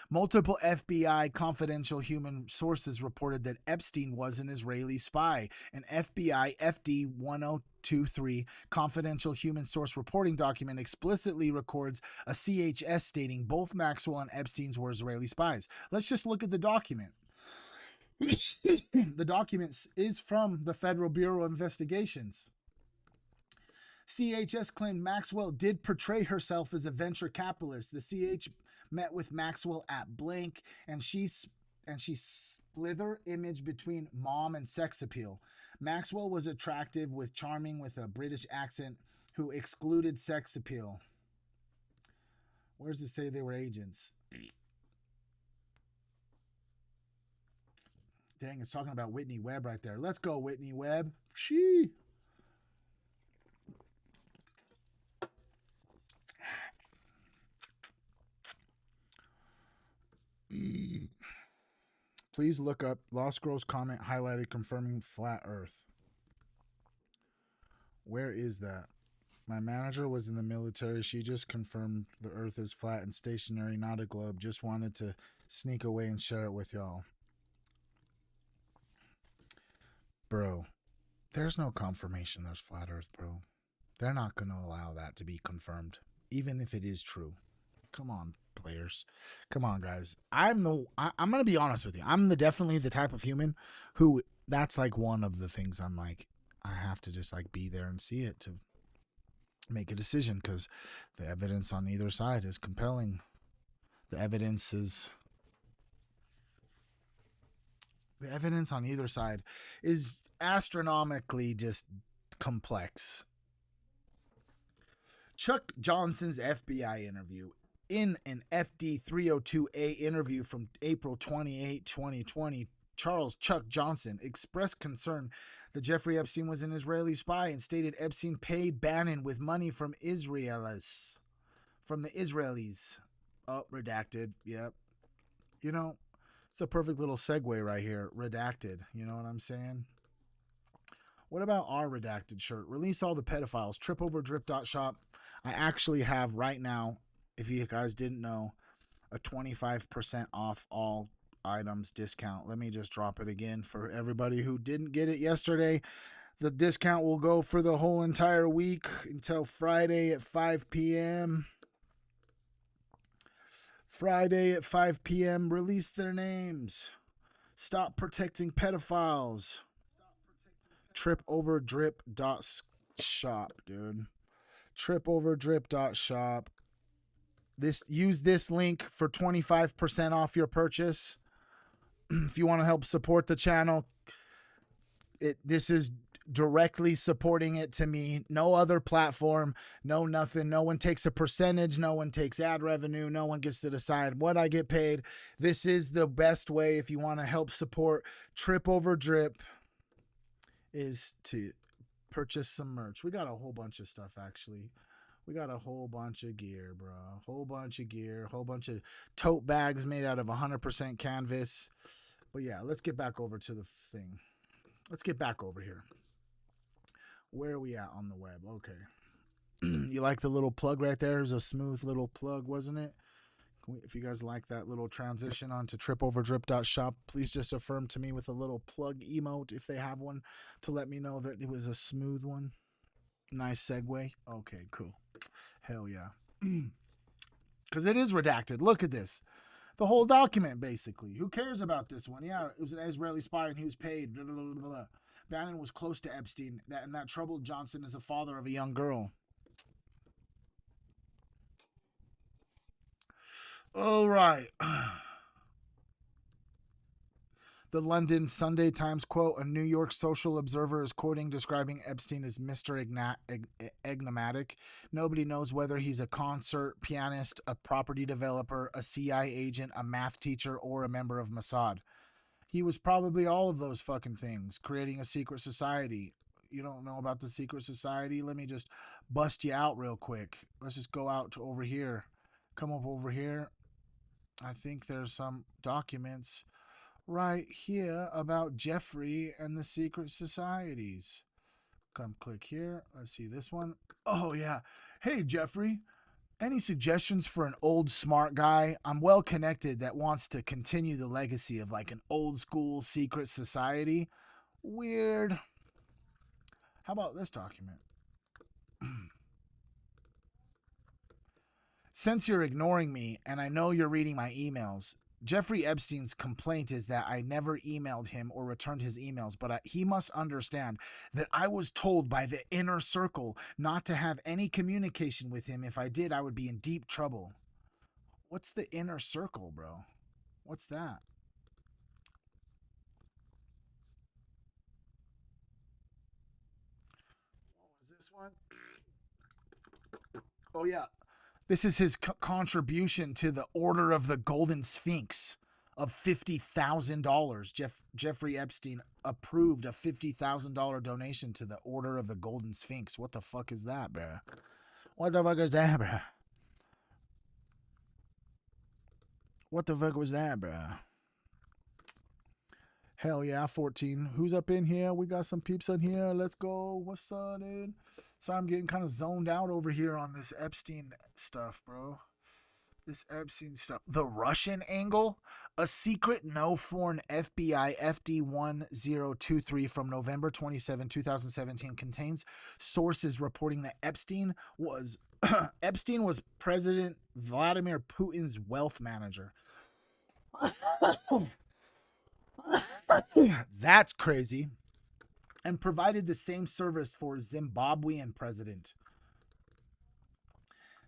Multiple FBI confidential human sources reported that Epstein was an Israeli spy. An FBI FD 1023 confidential human source reporting document explicitly records a CHS stating both Maxwell and Epstein's were Israeli spies. Let's just look at the document. The document is from the Federal Bureau of Investigations. CHS claimed Maxwell did portray herself as a venture capitalist. The CH met with Maxwell at blank, and she split her image between mom and sex appeal. Maxwell was attractive with charming with a British accent who excluded sex appeal. Where does it say they were agents? Dang, it's talking about Whitney Webb right there. Let's go, Whitney Webb. She. Please look up Lost Girls comment highlighted confirming flat earth. Where is that? My manager was in the military. She just confirmed the earth is flat and stationary, not a globe. Just wanted to sneak away and share it with y'all. Bro, there's no confirmation there's flat earth, bro. They're not going to allow that to be confirmed, even if it is true. Come on, players. Come on, guys. I'm going to be honest with you. I'm definitely the type of human who that's like one of the things I'm like, I have to just like be there and see it to make a decision because the evidence on either side is compelling. The evidence on either side is astronomically just complex. Chuck Johnson's FBI interview. In an FD 302A interview from April 28, 2020, Charles Chuck Johnson expressed concern that Jeffrey Epstein was an Israeli spy and stated Epstein paid Bannon with money from the Israelis. Oh, redacted. Yep. You know, it's a perfect little segue right here. Redacted. You know what I'm saying? What about our redacted shirt? Release all the pedophiles. Tripoverdrip.shop. I actually have right now, if you guys didn't know, a 25% off all items discount. Let me just drop it again for everybody who didn't get it yesterday. The discount will go for the whole entire week until Friday at 5 p.m. Friday at 5 p.m. Release their names. Stop protecting pedophiles. Tripoverdrip.shop, dude. Tripoverdrip.shop. Use this link for 25% off your purchase. If you want to help support the channel, this is directly supporting it to me. No other platform, no nothing. No one takes a percentage. No one takes ad revenue. No one gets to decide what I get paid. This is the best way if you want to help support Tripoverdrip is to purchase some merch. We got a whole bunch of stuff actually. We got a whole bunch of gear, bro. A whole bunch of gear. A whole bunch of tote bags made out of 100% canvas. But yeah, let's get back over to the thing. Let's get back over here. Where are we at on the web? Okay. You like the little plug right there? It was a smooth little plug, wasn't it? If you guys like that little transition onto tripoverdrip.shop, please just affirm to me with a little plug emote if they have one to let me know that it was a smooth one. Nice segue. Okay, cool. Hell yeah. Because it is redacted. Look at this. The whole document, basically. Who cares about this one? Yeah, it was an Israeli spy and he was paid. Blah, blah, blah, blah, blah. Bannon was close to Epstein, and that troubled Johnson as a father of a young girl. All right. The London Sunday Times quote, a New York social observer is quoting describing Epstein as Mr. Enigmatic. Nobody knows whether he's a concert pianist, a property developer, a CIA agent, a math teacher, or a member of Mossad. He was probably all of those fucking things, creating a secret society. You don't know about the secret society? Let me just bust you out real quick. Let's just go out to over here. Come up over here. I think there's some documents right here about Jeffrey and the secret societies. Come click here. Let's see this one. Oh, yeah. Hey, Jeffrey. Any suggestions for an old smart guy? I'm well connected that wants to continue the legacy of like an old school secret society. Weird. How about this document? Since you're ignoring me and I know you're reading my emails, Jeffrey Epstein's complaint is that I never emailed him or returned his emails, but he must understand that I was told by the inner circle not to have any communication with him. If I did, I would be in deep trouble. What's the inner circle, bro? What's that? What was this one? Oh, yeah. This is his contribution to the Order of the Golden Sphinx of $50,000. Jeffrey Epstein approved a $50,000 donation to the Order of the Golden Sphinx. What the fuck is that, bro? What the fuck is that, bro? What the fuck was that, bro? Hell yeah, 14. Who's up in here? We got some peeps in here. Let's go. What's up, dude? Sorry, I'm getting kind of zoned out over here on this Epstein stuff, bro. This Epstein stuff. The Russian angle? A secret no foreign FBI FD1023 from November 27, 2017 contains sources reporting that Epstein was President Vladimir Putin's wealth manager. That's crazy. And provided the same service for Zimbabwean president.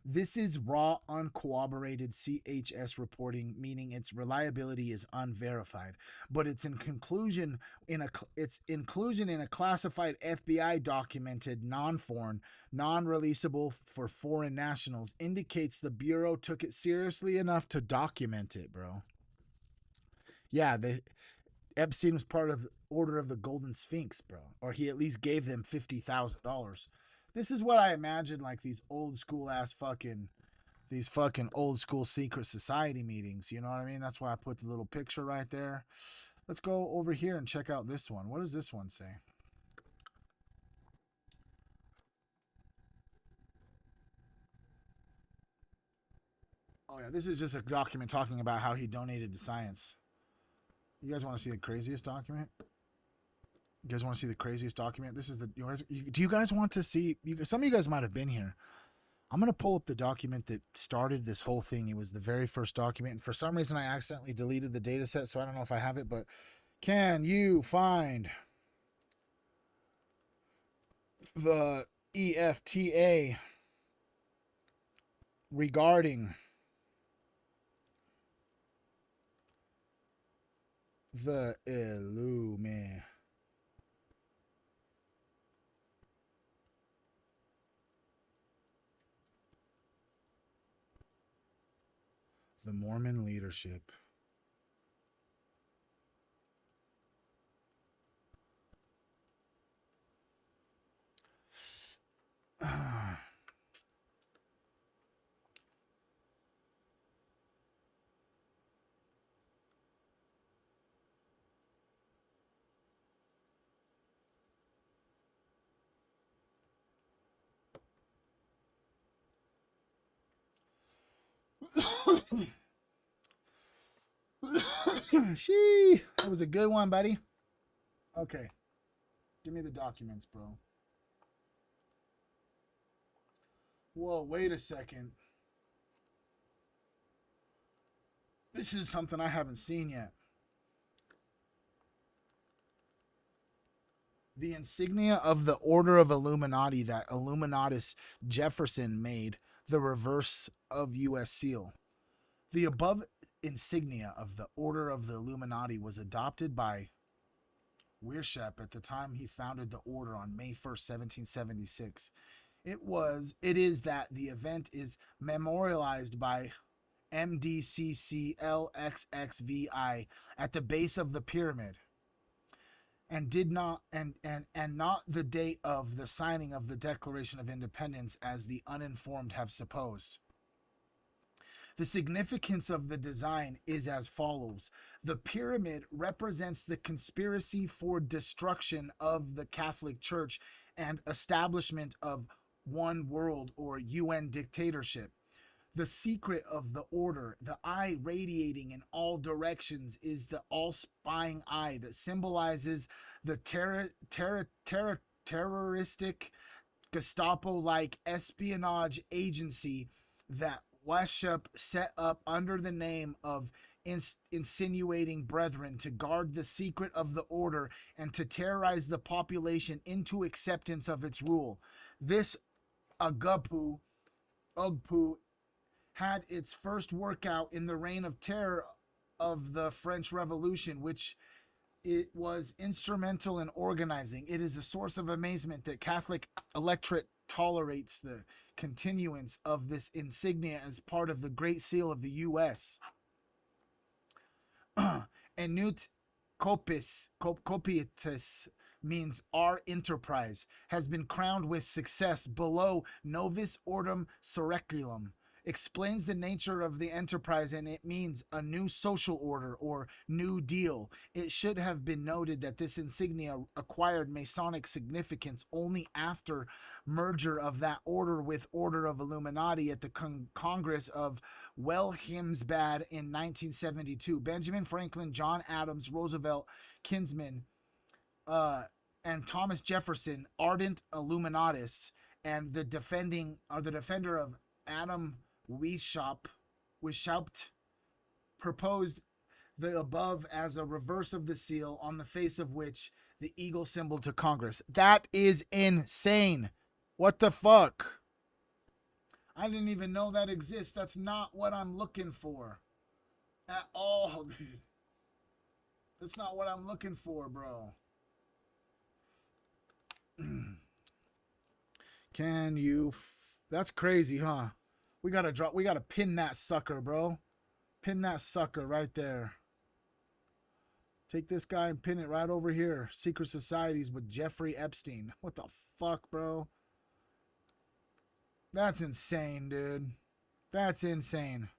This is raw, uncorroborated CHS reporting, meaning its reliability is unverified. But its inclusion in a classified FBI documented non-foreign, non-releasable for foreign nationals indicates the Bureau took it seriously enough to document it, bro. Yeah, Epstein was part of the Order of the Golden Sphinx, bro. Or he at least gave them $50,000. This is what I imagine like these old school old school secret society meetings. You know what I mean? That's why I put the little picture right there. Let's go over here and check out this one. What does this one say? Oh yeah, this is just a document talking about how he donated to science. You guys want to see the craziest document? You guys want to see the craziest document? This is the. Do you guys want to see? Some of you guys might have been here. I'm gonna pull up the document that started this whole thing. It was the very first document, and for some reason, I accidentally deleted the data set, so I don't know if I have it. But can you find the EFTA regarding the Illuminati? The Mormon leadership. She. That was a good one, buddy. Okay. Give me the documents, bro. Whoa, wait a second. This is something I haven't seen yet. The insignia of the Order of Illuminati that Illuminatus Jefferson made the reverse of U.S. seal. The above insignia of the Order of the Illuminati was adopted by Weirshep at the time he founded the order on May 1st, 1776. It is that the event is memorialized by MDCCLXXVI at the base of the pyramid, and did not and not the date of the signing of the Declaration of Independence as the uninformed have supposed. The significance of the design is as follows. The pyramid represents the conspiracy for destruction of the Catholic Church and establishment of one world or UN dictatorship. The secret of the order, the eye radiating in all directions, is the all-spying eye that symbolizes the terroristic Gestapo-like espionage agency that Weishaupt set up under the name of insinuating brethren to guard the secret of the order and to terrorize the population into acceptance of its rule. This Ugpu had its first workout in the reign of terror of the French Revolution, which it was instrumental in organizing. It is a source of amazement that Catholic electorate tolerates the continuance of this insignia as part of the Great Seal of the U.S. Enut Copietus means our enterprise has been crowned with success below Novus Ordo Seclorum. Explains the nature of the enterprise, and it means a new social order or New Deal. It should have been noted that this insignia acquired Masonic significance only after merger of that order with Order of Illuminati at the Congress of Wilhelmsbad in 1972. Benjamin Franklin, John Adams, Roosevelt, Kinsman, and Thomas Jefferson, ardent Illuminatus, and the defender of Adam Weishaupt proposed the above as a reverse of the seal, on the face of which the eagle symbol to Congress. That is insane. What the fuck? I didn't even know that exists. That's not what I'm looking for at all, dude. That's not what I'm looking for, bro. Can you... That's crazy, huh? We gotta pin that sucker, bro. Pin that sucker right there. Take this guy and pin it right over here. Secret Societies with Jeffrey Epstein. What the fuck, bro? That's insane, dude. That's insane.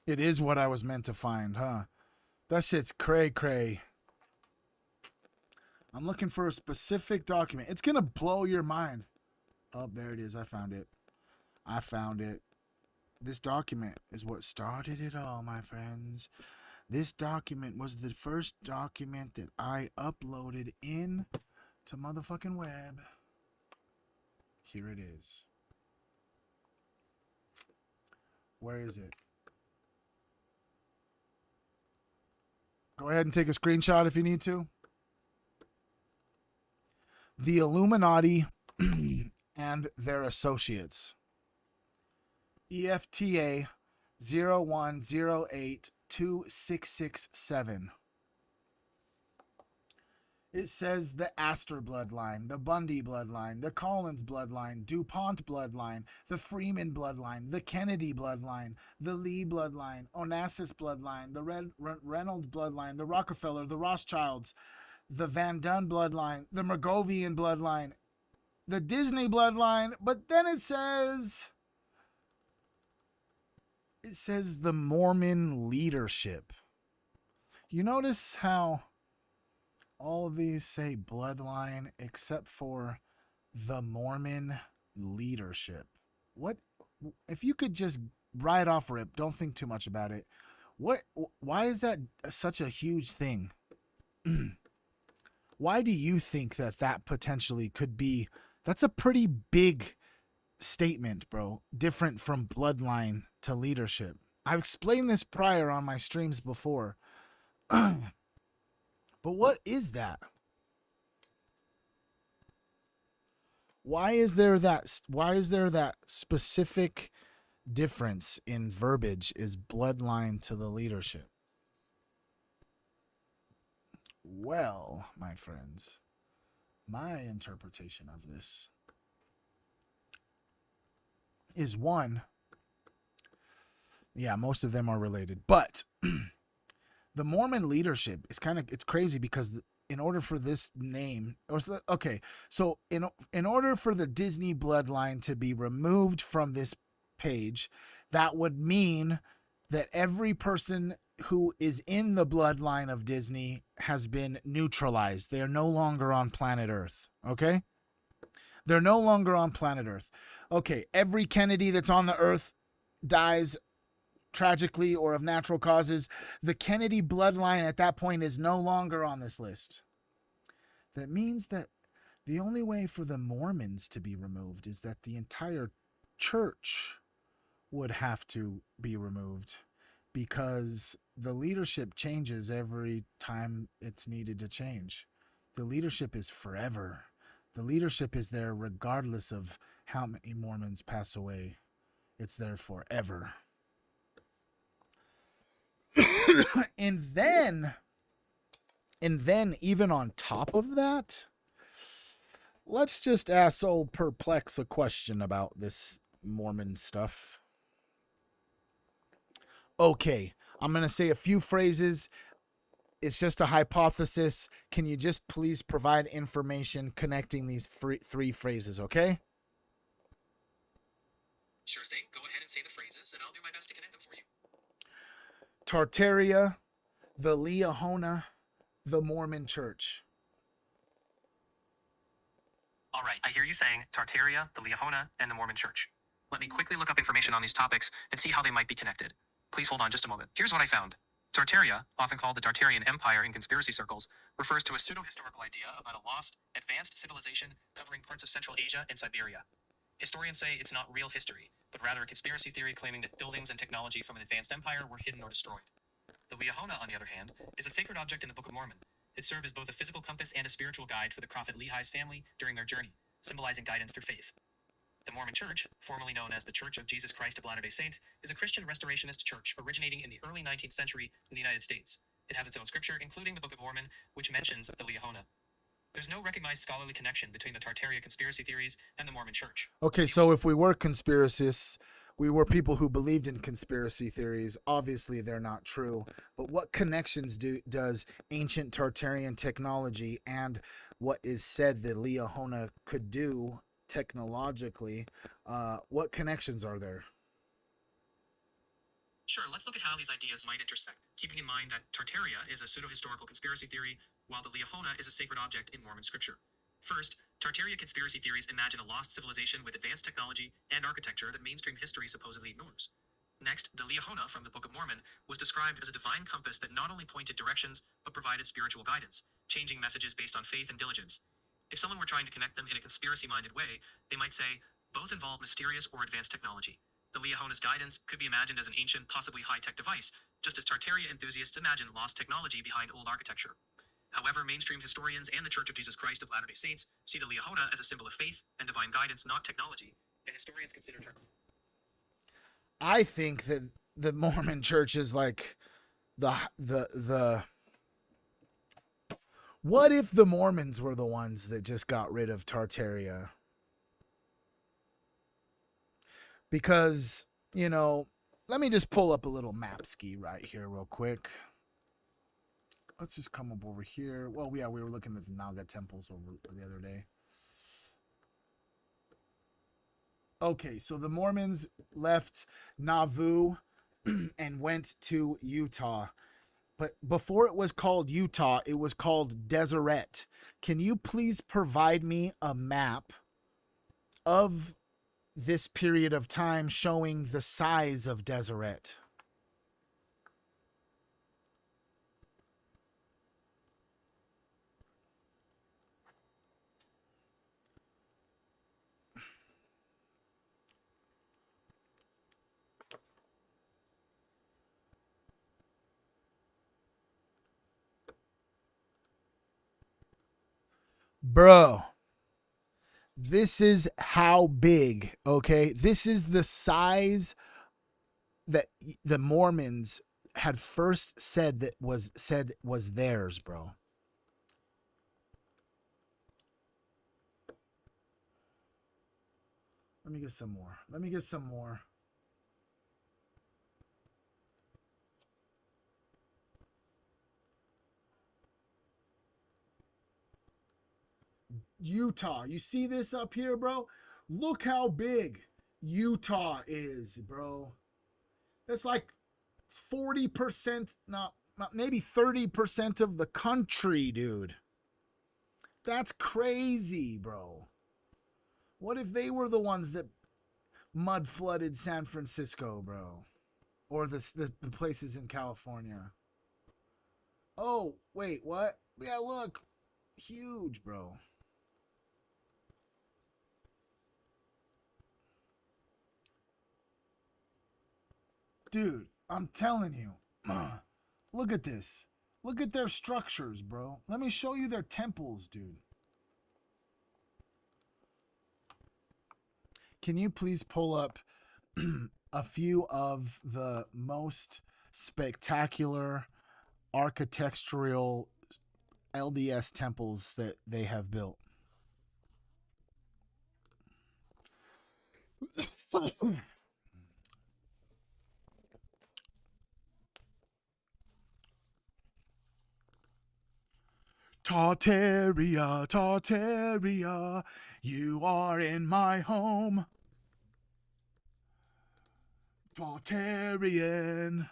It is what I was meant to find, huh? That shit's cray-cray. I'm looking for a specific document. It's gonna blow your mind. Oh, there it is. I found it. I found it. This document is what started it all, my friends. This document was the first document that I uploaded in to motherfucking web. Here it is. Where is it? Go ahead and take a screenshot if you need to. The Illuminati and their associates. EFTA 010826667. It says the Astor bloodline, the Bundy bloodline, the Collins bloodline, DuPont bloodline, the Freeman bloodline, the Kennedy bloodline, the Lee bloodline, Onassis bloodline, the Reynolds bloodline, the Rockefeller, the Rothschilds, the Van Dunn bloodline, the Mergovian bloodline, the Disney bloodline. But then it says the Mormon leadership. You notice how all of these say bloodline except for the Mormon leadership. What if you could just right off rip, don't think too much about it. Why is that such a huge thing? Why do you think that potentially could be? That's a pretty big statement, bro. Different from bloodline to leadership. I've explained this prior on my streams before. But what is that? Why is there that specific difference in verbiage is bloodline to the leadership? Well, my friends, my interpretation of this is one, yeah, most of them are related, but the Mormon leadership is it's crazy because in order for this name, so in order for the Disney bloodline to be removed from this page, that would mean that every person who is in the bloodline of Disney has been neutralized. They are no longer on planet Earth, okay? They're no longer on planet Earth. Okay, every Kennedy that's on the Earth dies tragically or of natural causes. The Kennedy bloodline at that point is no longer on this list. That means that the only way for the Mormons to be removed is that the entire church would have to be removed, because the leadership changes every time it's needed to change. The leadership is forever. The leadership is there regardless of how many Mormons pass away. It's there forever. and then even on top of that, let's just ask old Perplex a question about this Mormon stuff. Okay, I'm going to say a few phrases. It's just a hypothesis. Can you just please provide information connecting these three phrases, okay? Sure thing. Go ahead and say the phrases, and I'll do my best to connect them for you. Tartaria, the Liahona, the Mormon Church. All right, I hear you saying Tartaria, the Liahona, and the Mormon Church. Let me quickly look up information on these topics and see how they might be connected. Please hold on just a moment. Here's what I found. Tartaria, often called the Tartarian Empire in conspiracy circles, refers to a pseudo-historical idea about a lost, advanced civilization covering parts of Central Asia and Siberia. Historians say it's not real history, but rather a conspiracy theory claiming that buildings and technology from an advanced empire were hidden or destroyed. The Liahona, on the other hand, is a sacred object in the Book of Mormon. It served as both a physical compass and a spiritual guide for the prophet Lehi's family during their journey, symbolizing guidance through faith. The Mormon Church, formerly known as the Church of Jesus Christ of Latter-day Saints, is a Christian restorationist church originating in the early 19th century in the United States. It has its own scripture, including the Book of Mormon, which mentions the Liahona. There's no recognized scholarly connection between the Tartaria conspiracy theories and the Mormon Church. Okay, so if we were conspiracists, we were people who believed in conspiracy theories. Obviously, they're not true. But what connections does ancient Tartarian technology and what is said the Liahona could do technologically, what connections are there? Sure, let's look at how these ideas might intersect, keeping in mind that Tartaria is a pseudo-historical conspiracy theory, while the Liahona is a sacred object in Mormon scripture. First, Tartaria conspiracy theories imagine a lost civilization with advanced technology and architecture that mainstream history supposedly ignores. Next, the Liahona from the Book of Mormon was described as a divine compass that not only pointed directions, but provided spiritual guidance, changing messages based on faith and diligence. If someone were trying to connect them in a conspiracy-minded way, they might say, both involve mysterious or advanced technology. The Liahona's guidance could be imagined as an ancient, possibly high-tech device, just as Tartaria enthusiasts imagine lost technology behind old architecture. However, mainstream historians and the Church of Jesus Christ of Latter-day Saints see the Liahona as a symbol of faith and divine guidance, not technology, and historians consider I think that the Mormon Church is like the What if the Mormons were the ones that just got rid of Tartaria? Because, you know, let me just pull up a little map ski right here real quick. Let's just come up over here. Well, yeah, we were looking at the Naga temples over the other day. Okay, so the Mormons left Nauvoo and went to Utah. But before it was called Utah, it was called Deseret. Can you please provide me a map of this period of time showing the size of Deseret? Bro, this is how big, okay? This is the size that the Mormons had first said was theirs, bro. Let me get some more. Let me get some more. Utah. You see this up here, bro? Look how big Utah is, bro. That's like 40%, not maybe 30% of the country, dude. That's crazy, bro. What if they were the ones that mud flooded San Francisco, bro? Or the places in California? Oh, wait, what? Yeah, look. Huge, bro. Dude, I'm telling you. Look at this. Look at their structures, bro. Let me show you their temples, dude. Can you please pull up a few of the most spectacular architectural LDS temples that they have built? Tartaria, Tartaria, you are in my home. Tartarian,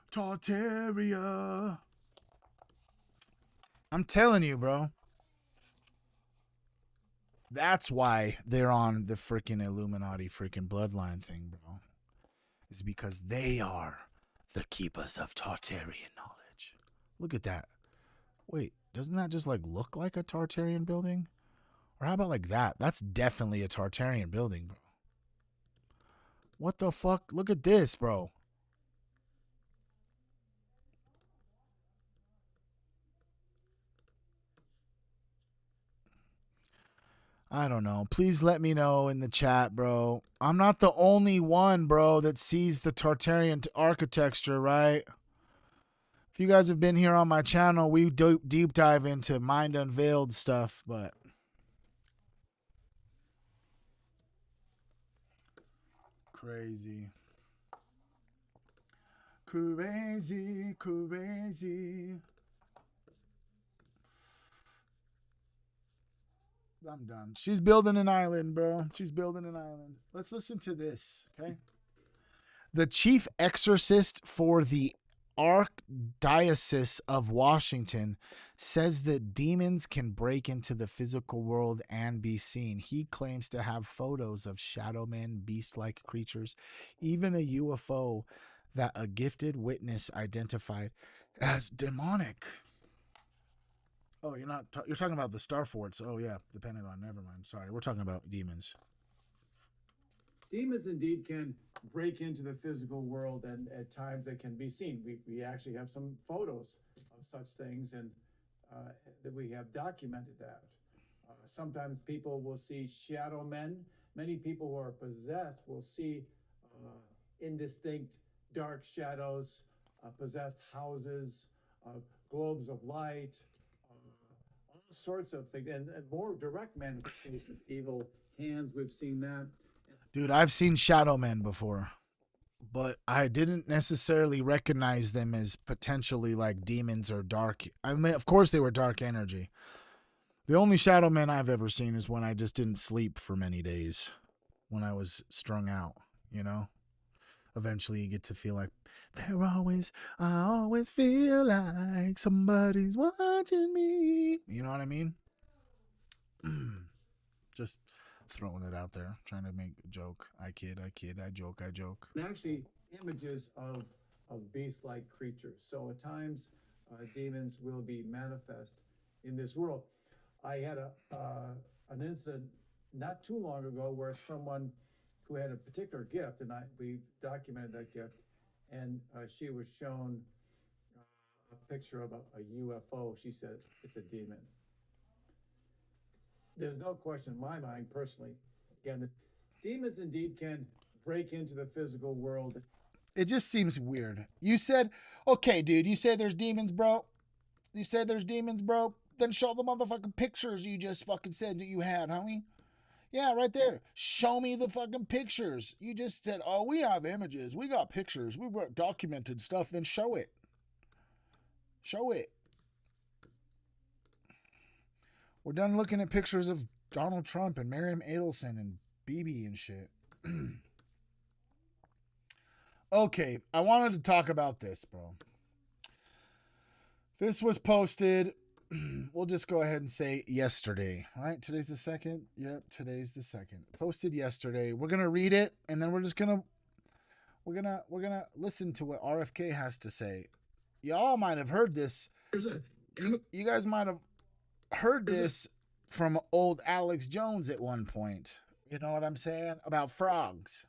Tartaria. I'm telling you, bro. That's why they're on the freaking Illuminati freaking bloodline thing, bro. Is because they are the keepers of Tartarian knowledge. Look at that. Wait, doesn't that just like look like a Tartarian building? Or how about like that? That's definitely a Tartarian building, bro. What the fuck? Look at this, bro. I don't know. Please let me know in the chat, bro. I'm not the only one, bro, that sees the Tartarian architecture, right? If you guys have been here on my channel, we deep dive into Mind Unveiled stuff, but crazy. Crazy, crazy. I'm done. She's building an island, bro. She's building an island. Let's listen to this, okay? The chief exorcist for the Archdiocese of Washington says that demons can break into the physical world and be seen. He claims to have photos of shadow men, beast-like creatures, even a UFO that a gifted witness identified as demonic. Oh, you're talking about the Star Forts. Oh yeah, the Pentagon. Never mind. Sorry, we're talking about demons. Demons indeed can break into the physical world, and at times they can be seen. We actually have some photos of such things, and that we have documented that. Sometimes people will see shadow men. Many people who are possessed will see indistinct dark shadows, possessed houses, globes of light, all sorts of things, and more direct manifestations, evil hands. We've seen that. Dude, I've seen shadow men before, but I didn't necessarily recognize them as potentially like demons or dark. I mean, of course they were dark energy. The only shadow men I've ever seen is when I just didn't sleep for many days, when I was strung out, you know? Eventually you get to feel like, I always feel like somebody's watching me. You know what I mean? Just throwing it out there, trying to make a joke. I kid, I joke. And actually images of beast-like creatures. So at times, demons will be manifest in this world. I had an incident not too long ago where someone who had a particular gift, and we documented that gift, and she was shown a picture of a UFO. She said it's a demon. There's no question in my mind, personally, again, that demons indeed can break into the physical world. It just seems weird. You said, okay, dude, you said there's demons, bro. You said there's demons, bro. Then show the motherfucking pictures you just fucking said that you had, homie. Yeah, right there. Show me the fucking pictures. You just said, oh, we have images. We got pictures. We got documented stuff. Then show it. Show it. We're done looking at pictures of Donald Trump and Miriam Adelson and BB and shit. Okay, I wanted to talk about this, bro. This was posted, we'll just go ahead and say yesterday, right? Today's the 2nd? Yep, today's the 2nd. Posted yesterday. We're going to read it, and then we're gonna listen to what RFK has to say. Y'all might have heard this. You guys might have heard this from old Alex Jones at one point. You know what I'm saying? About frogs.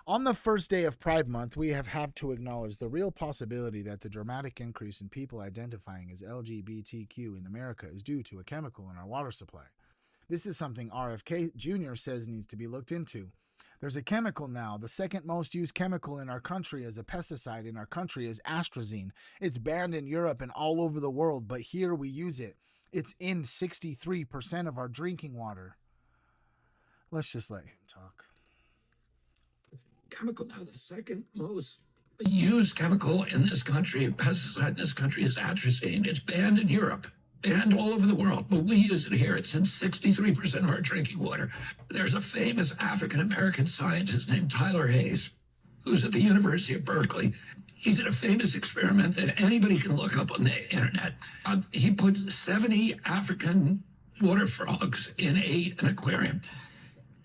On the first day of Pride Month, we have had to acknowledge the real possibility that the dramatic increase in people identifying as LGBTQ in America is due to a chemical in our water supply. This is something RFK Jr. says needs to be looked into. There's a chemical now. The second most used chemical in our country as a pesticide in our country is atrazine. It's banned in Europe and all over the world, but here we use it. It's in 63% of our drinking water. Let's just let him talk. Chemical now, the second most used chemical in this country, pesticide in this country, is atrazine. It's banned in Europe, banned all over the world, but we use it here. It's in 63% of our drinking water. There's a famous African-American scientist named Tyler Hayes, who's at the University of Berkeley. He did a famous experiment that anybody can look up on the internet. He put 70 African water frogs in an aquarium.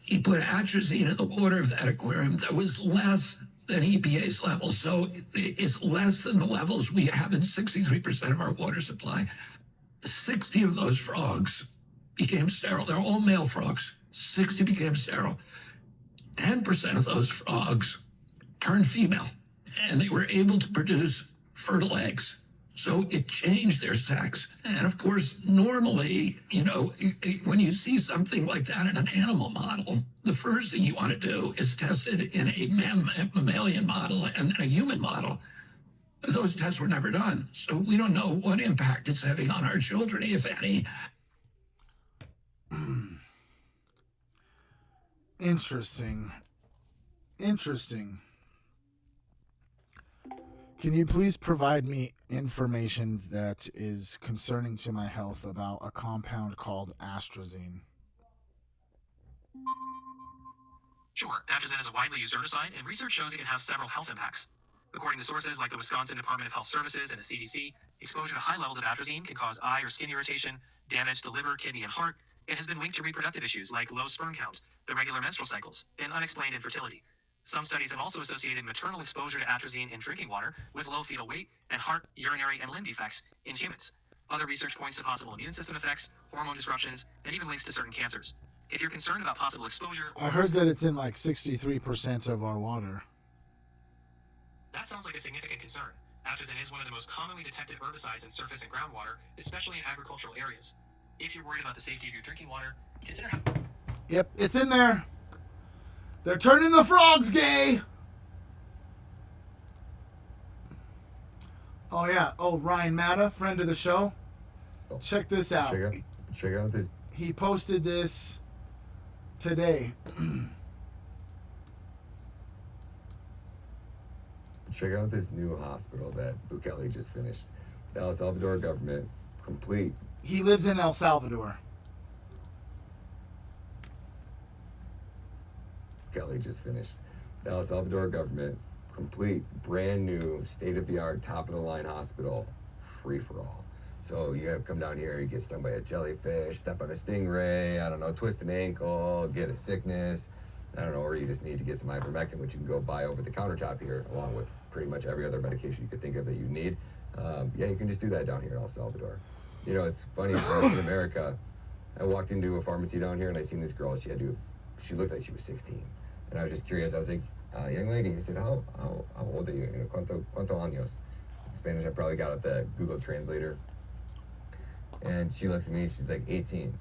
He put atrazine in the water of that aquarium that was less than EPA's level. So it's less than the levels we have in 63% of our water supply. 60 of those frogs became sterile. They're all male frogs. 60 became sterile. 10% of those frogs turned female, and they were able to produce fertile eggs. So it changed their sex. And of course, normally, when you see something like that in an animal model, the first thing you want to do is test it in a mammalian model and then a human model. Those tests were never done. So we don't know what impact it's having on our children, if any. Interesting. Can you please provide me information that is concerning to my health about a compound called atrazine? Sure, atrazine is a widely used herbicide, and research shows it can have several health impacts. According to sources like the Wisconsin Department of Health Services and the CDC, exposure to high levels of atrazine can cause eye or skin irritation, damage to liver, kidney, and heart, and has been linked to reproductive issues like low sperm count, irregular menstrual cycles, and unexplained infertility. Some studies have also associated maternal exposure to atrazine in drinking water with low fetal weight and heart, urinary, and limb defects in humans. Other research points to possible immune system effects, hormone disruptions, and even links to certain cancers. If you're concerned about possible exposure... I heard that it's in like 63% of our water. That sounds like a significant concern. Atrazine is one of the most commonly detected herbicides in surface and groundwater, especially in agricultural areas. If you're worried about the safety of your drinking water, consider how... Yep, it's in there. They're turning the frogs gay. Oh yeah. Oh, Ryan Matta, friend of the show. Check this out. Check out this. He posted this today. Check out this new hospital that Bukele just finished. The El Salvador government, complete. He lives in El Salvador. Bukele just finished. The El Salvador government, complete, brand new, state-of-the-art, top-of-the-line hospital, free for all. So you gotta come down here, you get stung by a jellyfish, step on a stingray, I don't know, twist an ankle, get a sickness, I don't know, or you just need to get some ivermectin, which you can go buy over the countertop here, along with pretty much every other medication you could think of that you need. Yeah, you can just do that down here in El Salvador. You know, it's funny, in America, I walked into a pharmacy down here and I seen this girl, she looked like she was 16. And I was just curious, I was like, young lady, I said, how old are you? You know, cuánto años? In Spanish, I probably got out the Google Translator. And she looks at me, she's like 18.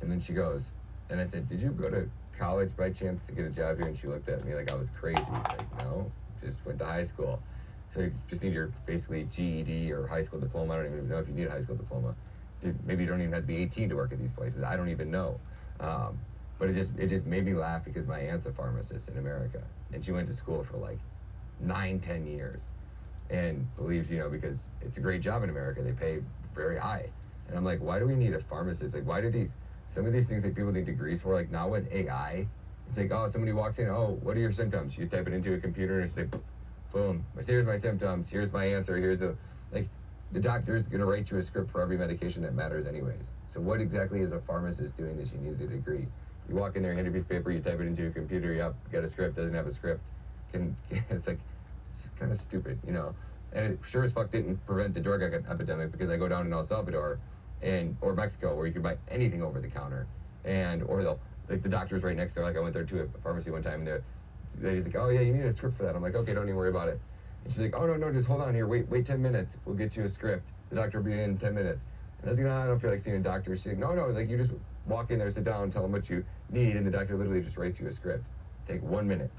And then she goes, and I said, did you go to college by chance to get a job here? And she looked at me like I was crazy. Like, no, just went to high school. So you just need your basically GED or high school diploma. I don't even know if you need a high school diploma. Maybe you don't even have to be 18 to work at these places. I don't even know. But it just made me laugh because my aunt's a pharmacist in America. And she went to school for like 9-10 years. And believes, you know, because it's a great job in America, they pay very high. And I'm like, why do we need a pharmacist? Like, why do some of these things that people need degrees for, like now with AI, it's like, oh, somebody walks in, oh, what are your symptoms? You type it into a computer and it's like, boom, here's my symptoms, here's my answer, like, the doctor's gonna write you a script for every medication that matters anyways. So what exactly is a pharmacist doing that she needs a degree? You walk in there, hand a piece of paper, you type it into a computer, you get a script, doesn't have a script. It's like, it's kind of stupid, you know? And it sure as fuck didn't prevent the drug epidemic, because I go down in El Salvador or Mexico where you can buy anything over the counter, like the doctor's right next door. Like I went there to a pharmacy one time and the lady's like, oh yeah, you need a script for that. I'm like, okay, don't even worry about it. And she's like, oh no, just hold on here, wait 10 minutes, we'll get you a script. The doctor will be in 10 minutes. And I was like, no, I don't feel like seeing a doctor. She's like, no, like you just walk in there, sit down, tell them what you need, and the doctor literally just writes you a script. Take 1 minute.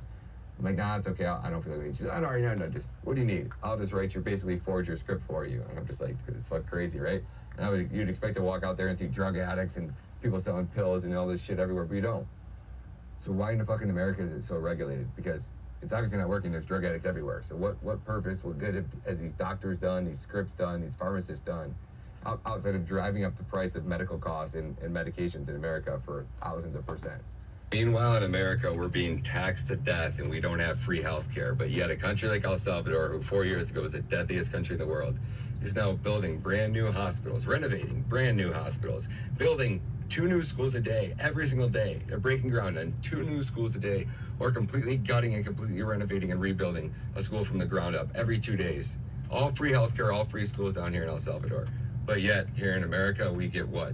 I'm like, nah, it's okay, I don't feel like it. She's like, no, just, what do you need? I'll just basically forge your script for you. And I'm just like, it's fuck crazy, right? And you'd expect to walk out there and see drug addicts and people selling pills and all this shit everywhere, but you don't. So why in the fucking America is it so regulated? Because it's obviously not working, there's drug addicts everywhere. So what purpose, what good has these doctors done, these scripts done, these pharmacists done, outside of driving up the price of medical costs and medications in America for thousands of %? Meanwhile, in America, we're being taxed to death and we don't have free health care. But yet a country like El Salvador, who 4 years ago was the deadliest country in the world, is now building brand new hospitals, renovating brand new hospitals, building 2 new schools a day, every single day. They're breaking ground on 2 new schools a day, or completely gutting and completely renovating and rebuilding a school from the ground up every 2 days. All free healthcare, all free schools down here in El Salvador. But yet, here in America, we get what?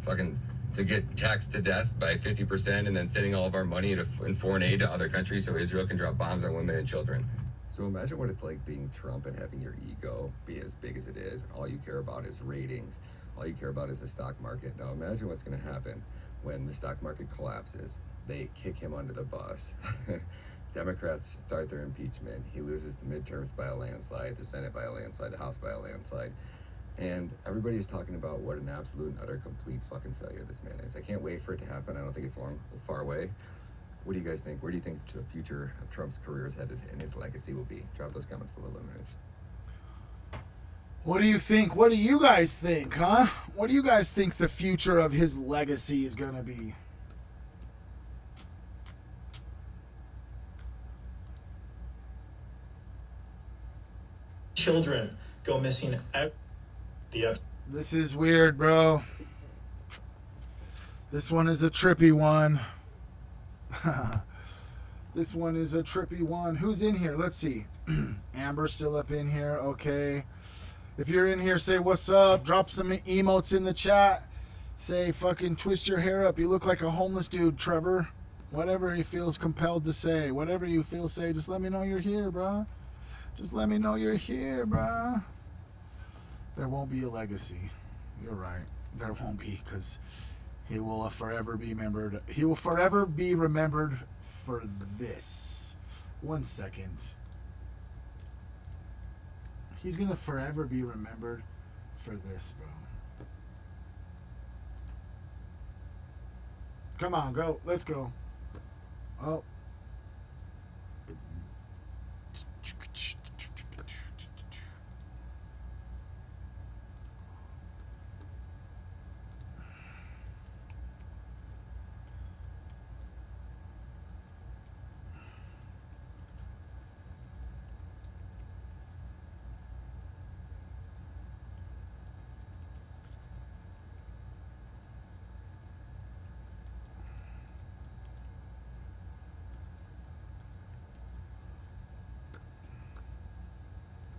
Fucking to get taxed to death by 50% and then sending all of our money in foreign aid to other countries so Israel can drop bombs on women and children. So imagine what it's like being Trump and having your ego be as big as it is, and all you care about is ratings. All you care about is the stock market. Now imagine what's going to happen when the stock market collapses. They kick him under the bus. Democrats start their impeachment. He loses the midterms by a landslide, the Senate by a landslide, the House by a landslide. And everybody's talking about what an absolute and utter complete fucking failure this man is. I can't wait for it to happen. I don't think it's far away. What do you guys think? Where do you think the future of Trump's career is headed and his legacy will be? Drop those comments below. Let me know. What do you think? What do you guys think, huh? What do you guys think the future of his legacy is going to be? Children go missing. This is weird, bro. This one is a trippy one. This one is a trippy one. Who's in here? Let's see. Amber's still up in here. Okay. If you're in here, say what's up. Drop some emotes in the chat. Say fucking twist your hair up. You look like a homeless dude, Trevor. Whatever he feels compelled to say. Whatever you feel say. Just let me know you're here, bro. Just let me know you're here, bro. There won't be a legacy. You're right. There won't be, because he will forever be remembered. He will forever be remembered for this. 1 second. He's gonna forever be remembered for this, bro. Come on, go. Let's go. Oh.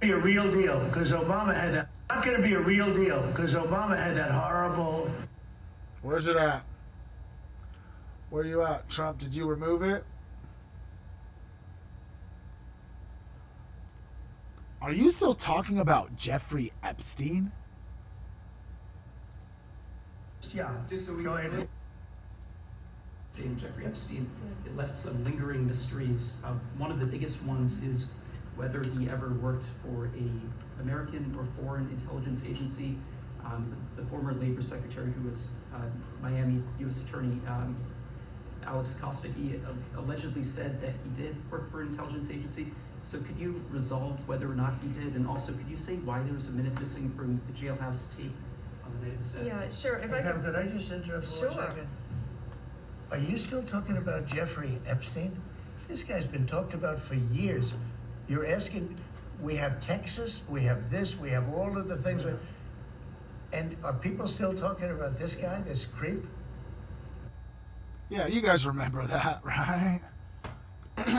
Be a real deal because Obama had that. Not going to be a real deal because Obama had that horrible. Where's it at? Where are you at, Trump? Did you remove it? Are you still talking about Jeffrey Epstein? Yeah. Just so we go ahead. Jeffrey Epstein, it left some lingering mysteries. One of the biggest ones is whether he ever worked for a American or foreign intelligence agency. The former labor secretary who was Miami U.S. Attorney Alex Costa, he allegedly said that he did work for an intelligence agency. So could you resolve whether or not he did? And also, could you say why there was a minute missing from the jailhouse tape on the night of the set? Yeah, sure. If could I just interrupt for 1 second? Are you still talking about Jeffrey Epstein? This guy's been talked about for years. You're asking, we have Texas, we have this, we have all of the things. And are people still talking about this guy, this creep? Yeah, you guys remember that, right?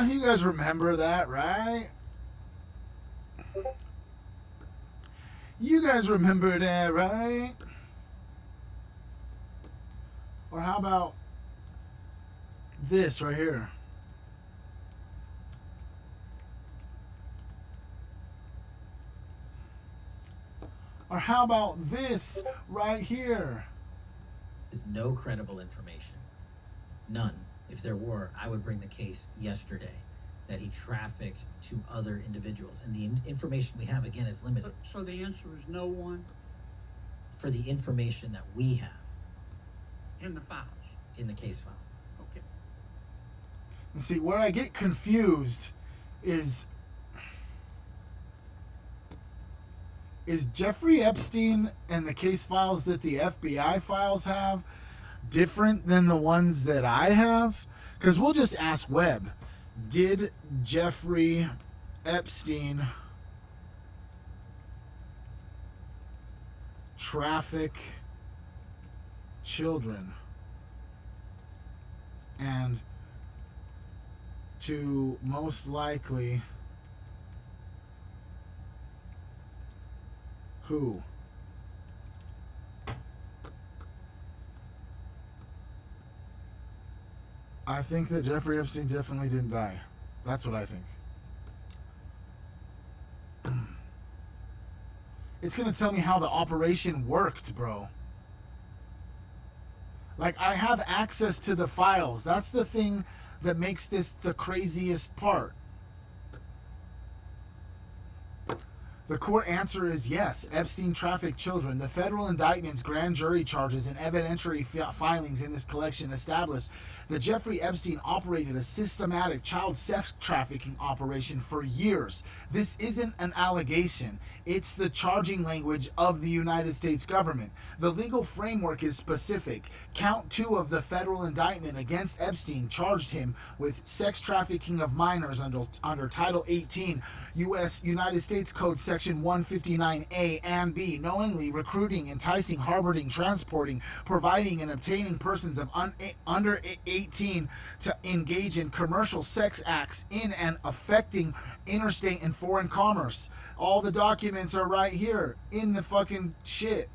You guys remember that, right? You guys remember that, right? Or how about this right here? Or how about this right here? There's no credible information. None. If there were, I would bring the case yesterday that he trafficked to other individuals. And the information we have, again, is limited. So the answer is no one? For the information that we have. In the files? In the case file. Okay. And see, where I get confused is Jeffrey Epstein and the case files that the FBI files have different than the ones that I have? Because we'll just ask Webb. Did Jeffrey Epstein traffic children? And to most likely who? I think that Jeffrey Epstein definitely didn't die. That's what I think. It's going to tell me how the operation worked, bro. Like, I have access to the files. That's the thing that makes this the craziest part. The court answer is yes. Epstein trafficked children. The federal indictments, grand jury charges, and evidentiary filings in this collection established that Jeffrey Epstein operated a systematic child sex trafficking operation for years. This isn't an allegation. It's the charging language of the United States government. The legal framework is specific. Count 2 of the federal indictment against Epstein charged him with sex trafficking of minors under Title 18 U.S. United States Code Section 159A and B, knowingly recruiting, enticing, harboring, transporting, providing, and obtaining persons of under 18 to engage in commercial sex acts in and affecting interstate and foreign commerce. All the documents are right here in the fucking shit.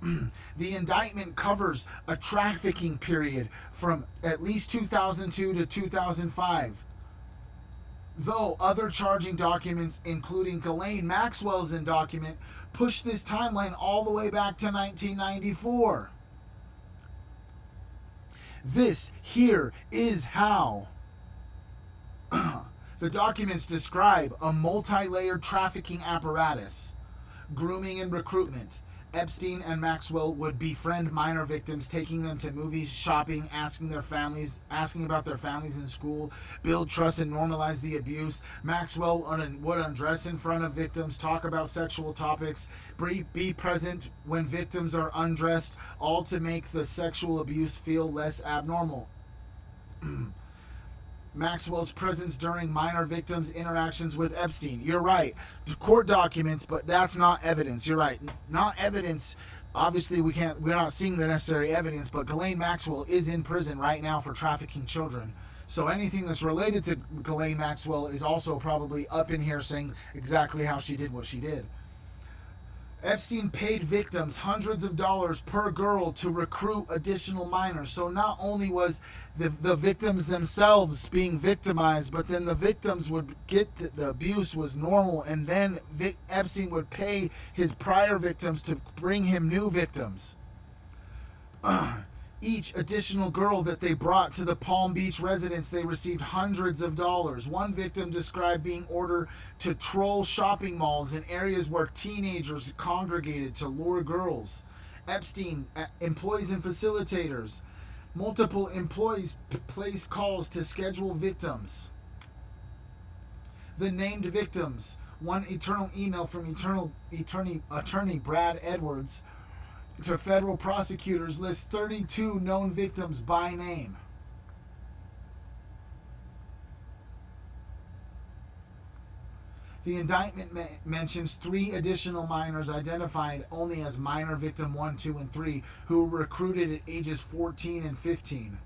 The indictment covers a trafficking period from at least 2002 to 2005. Though other charging documents, including Ghislaine Maxwell's document, push this timeline all the way back to 1994. This here is how The documents describe a multi-layered trafficking apparatus, grooming and recruitment. Epstein and Maxwell would befriend minor victims, taking them to movies, shopping, asking about their families in school, build trust and normalize the abuse. Maxwell would undress in front of victims, talk about sexual topics, be present when victims are undressed, all to make the sexual abuse feel less abnormal. Maxwell's presence during minor victims' interactions with Epstein. You're right. Court documents, but that's not evidence. You're right. Not evidence. Obviously, we're not seeing the necessary evidence, but Ghislaine Maxwell is in prison right now for trafficking children. So anything that's related to Ghislaine Maxwell is also probably up in here saying exactly how she did what she did. Epstein paid victims hundreds of dollars per girl to recruit additional minors. So not only was the victims themselves being victimized, but then the victims would get the abuse was normal, and then Epstein would pay his prior victims to bring him new victims. Each additional girl that they brought to the Palm Beach residence, they received hundreds of dollars. One victim described being ordered to troll shopping malls in areas where teenagers congregated to lure girls. Epstein, employees and facilitators. Multiple employees placed calls to schedule victims. The named victims. One eternal email from attorney Brad Edwards to federal prosecutors lists 32 known victims by name. The indictment mentions 3 additional minors identified only as minor victim 1, 2, and 3 who were recruited at ages 14 and 15.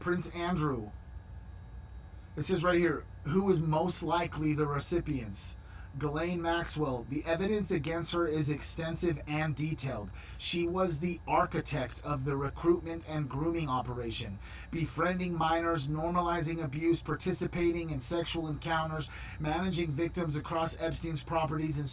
Prince Andrew. It says right here, who is most likely the recipients? Ghislaine Maxwell. The evidence against her is extensive and detailed. She was the architect of the recruitment and grooming operation, befriending minors, normalizing abuse, participating in sexual encounters, managing victims across Epstein's properties, and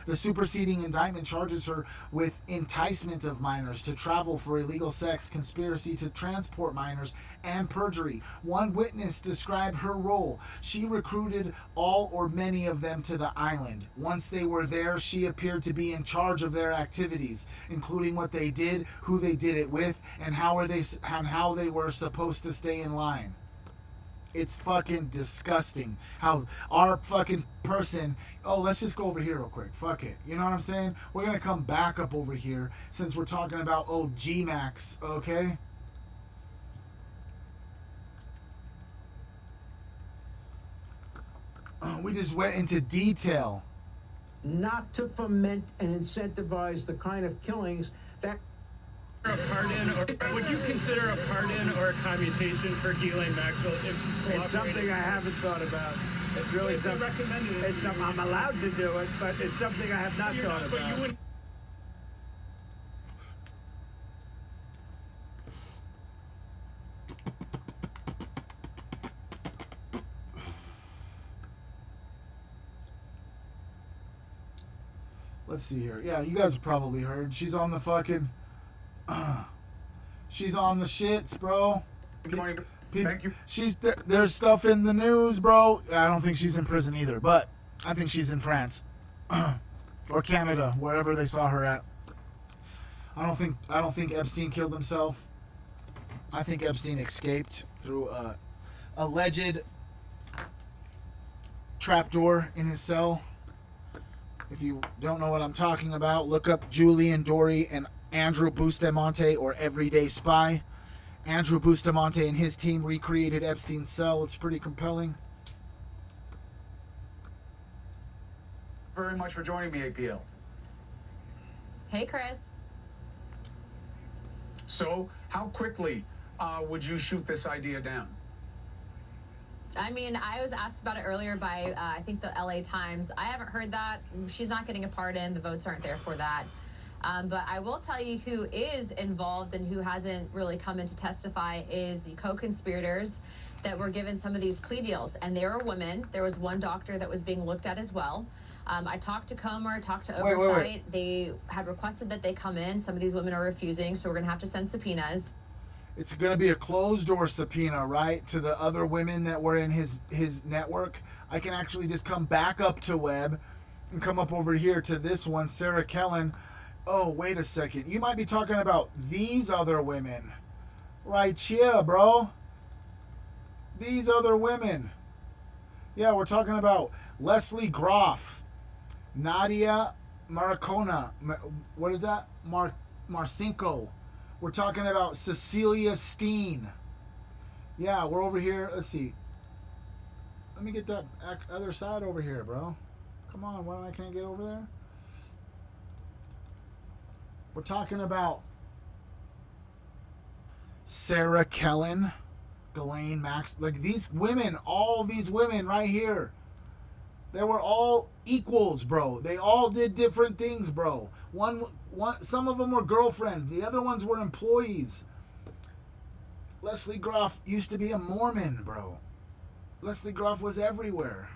the superseding indictment charges her with enticement of minors to travel for illegal sex, conspiracy to transport minors, and perjury. One witness described her role. She recruited all or many of them to the island. Once they were there, she appeared to be in charge of their activities, including what they did, who they did it with, and how they were supposed to stay in line. It's fucking disgusting how our fucking person, let's just go over here real quick. Fuck it. You know what I'm saying? We're going to come back up over here since we're talking about G-Max, okay? We just went into detail. Not to foment and incentivize the kind of killings that... A pardon, or would you consider a pardon or a commutation for Ghislaine Maxwell if it's something I haven't thought about. It's really something recommended. It's something I'm allowed to do it, but it's something I have not thought about. But you wouldn't. Let's see here. Yeah, you guys have probably heard. She's on the fucking... she's on the shits, bro. Good morning. Thank you. There's stuff in the news, bro. I don't think she's in prison either, but I think she's in France. Or Canada, wherever they saw her at. I don't think Epstein killed himself. I think Epstein escaped through a alleged trapdoor in his cell. If you don't know what I'm talking about, look up Julian Dory and Andrew Bustamante or Everyday Spy. Andrew Bustamante and his team recreated Epstein's cell. It's pretty compelling. Very much for joining me, APL. Hey, Chris. So, how quickly would you shoot this idea down? I mean, I was asked about it earlier by, I think, the LA Times. I haven't heard that. She's not getting a pardon. The votes aren't there for that. But I will tell you who is involved and who hasn't really come in to testify is the co-conspirators that were given some of these plea deals. And they were women. There was one doctor that was being looked at as well. I talked to Comer, talked to Oversight. They had requested that they come in. Some of these women are refusing, so we're going to have to send subpoenas. It's going to be a closed door subpoena, right? To the other women that were in his network. I can actually just come back up to Webb and come up over here to this one, Sarah Kellen. Oh, wait a second. You might be talking about these other women. Right here, bro. These other women. Yeah, we're talking about Leslie Groff, Nadia Marcona. What is that? Marcinko. We're talking about Cecilia Steen. Yeah, we're over here. Let's see. Let me get that other side over here, bro. Come on, why I can't get over there? We're talking about Sarah Kellen, Ghislaine Max. Like these women, all these women right here. They were all equals, bro. They all did different things, bro. Some of them were girlfriends. The other ones were employees. Leslie Groff used to be a Mormon, bro. Leslie Groff was everywhere.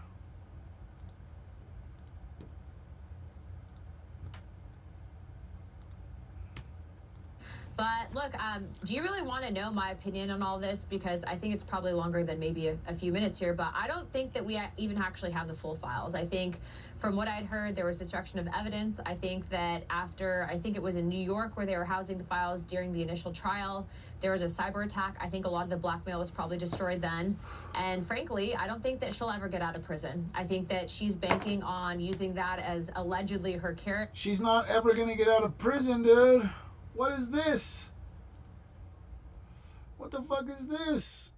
But look, do you really want to know my opinion on all this? Because I think it's probably longer than maybe a few minutes here, but I don't think that we even actually have the full files. I think from what I'd heard, there was destruction of evidence. I think that after, I think it was in New York where they were housing the files during the initial trial, there was a cyber attack. I think a lot of the blackmail was probably destroyed then. And frankly, I don't think that she'll ever get out of prison. I think that she's banking on using that as allegedly her character. She's not ever going to get out of prison, dude. What is this? What the fuck is this?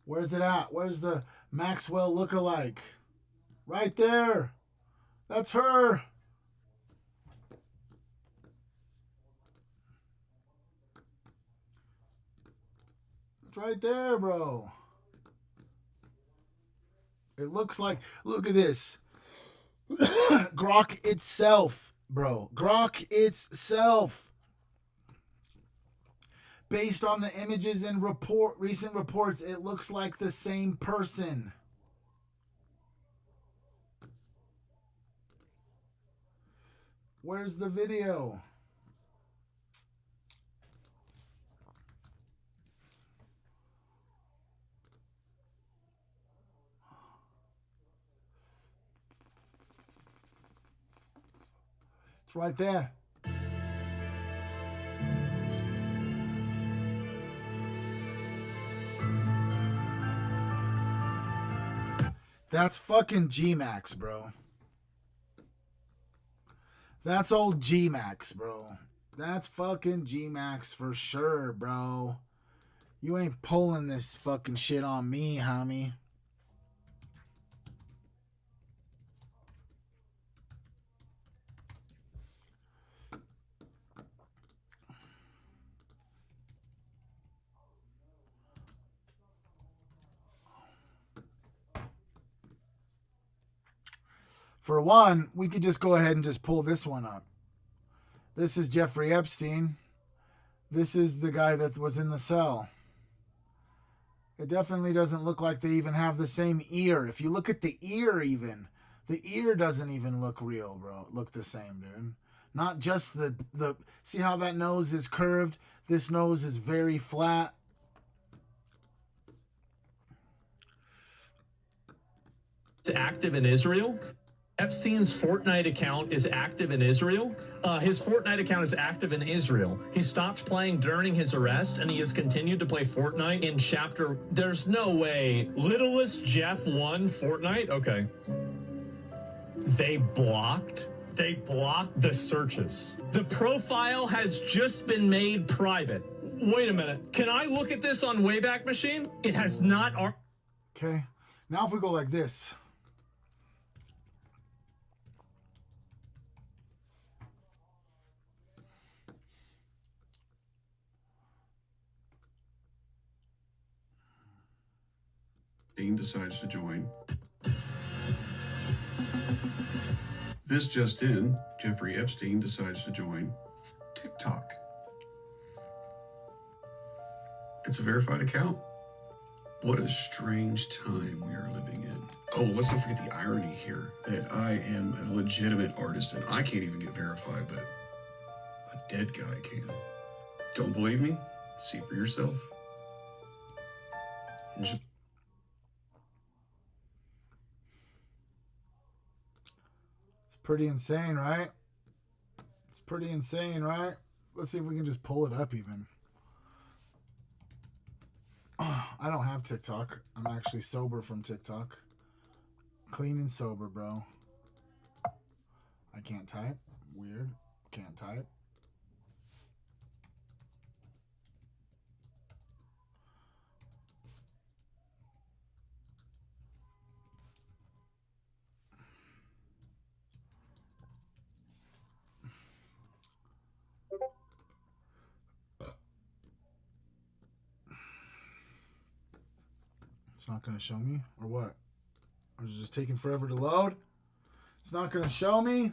Where's it at? Where's the Maxwell lookalike? Right there. That's her. It's right there, bro. It looks like, look at this. Grok itself, bro. Grok itself. Based on the images and recent reports, it looks like the same person. Where's the video? It's right there. That's fucking G-Max, bro. That's old G-Max, bro. That's fucking G-Max for sure, bro. You ain't pulling this fucking shit on me, homie. For one, we could just go ahead and just pull this one up. This is Jeffrey Epstein. This is the guy that was in the cell. It definitely doesn't look like they even have the same ear. If you look at the ear even, the ear doesn't even look real, bro. Look the same, dude. Not just the see how that nose is curved? This nose is very flat. It's active in Israel. Epstein's Fortnite account is active in Israel. His Fortnite account is active in Israel. He stopped playing during his arrest, and he has continued to play Fortnite in chapter... There's no way. Littlest Jeff won Fortnite? Okay. They blocked the searches. The profile has just been made private. Wait a minute. Can I look at this on Wayback Machine? It has not... Okay. Now if we go like this... Dean decides to join. This just in, Jeffrey Epstein decides to join TikTok. It's a verified account. What a strange time we are living in. Oh, let's not forget the irony here that I am a legitimate artist and I can't even get verified, but a dead guy can. Don't believe me? See for yourself. It's pretty insane, right? It's pretty insane, right? Let's see if we can just pull it up even. I don't have TikTok. I'm actually sober from TikTok. Clean and sober, bro. I can't type. Weird. Can't type. It's not going to show me? Or what? Or is it just taking forever to load? It's not going to show me?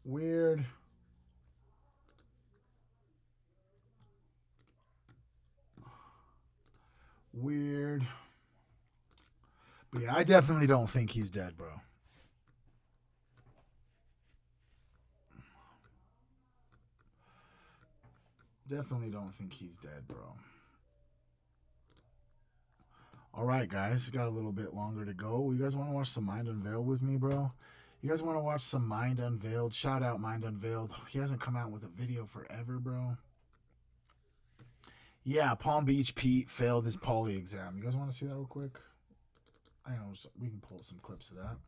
Weird. Weird. But yeah, I definitely don't think he's dead, bro. Definitely don't think he's dead, bro. All right, guys. Got a little bit longer to go. You guys want to watch some Mind Unveiled with me, bro? You guys want to watch some Mind Unveiled? Shout out Mind Unveiled. He hasn't come out with a video forever, bro. Yeah, Palm Beach Pete failed his poly exam. You guys want to see that real quick? I know we can pull some clips of that.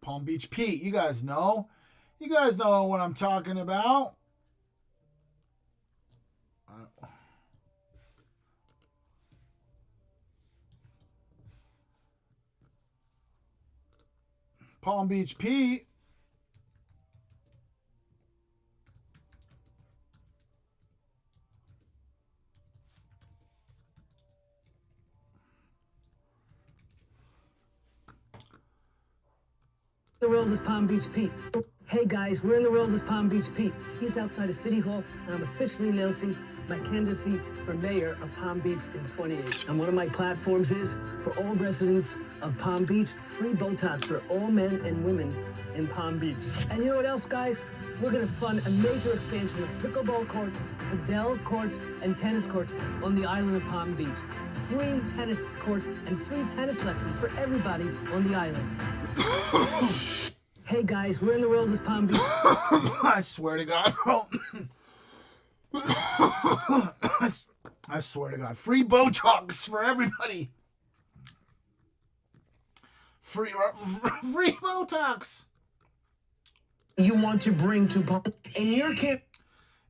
Palm Beach Pete, you guys know. You guys know what I'm talking about. Palm Beach Pete. The Rolls is Palm Beach Pete. Hey guys, we're in the Rolls is Palm Beach Pete. He's outside of City Hall, and I'm officially announcing my candidacy for mayor of Palm Beach in 28. And one of my platforms is for all residents of Palm Beach, free Botox for all men and women in Palm Beach. And you know what else, guys? We're gonna fund a major expansion of pickleball courts, padel courts, and tennis courts on the island of Palm Beach. Free tennis courts and free tennis lessons for everybody on the island. Hey guys, we're in the Rolls of Palm Beach. I swear to God, bro. I swear to God. Free Botox for everybody. Free Botox. You want to bring to Palm, and your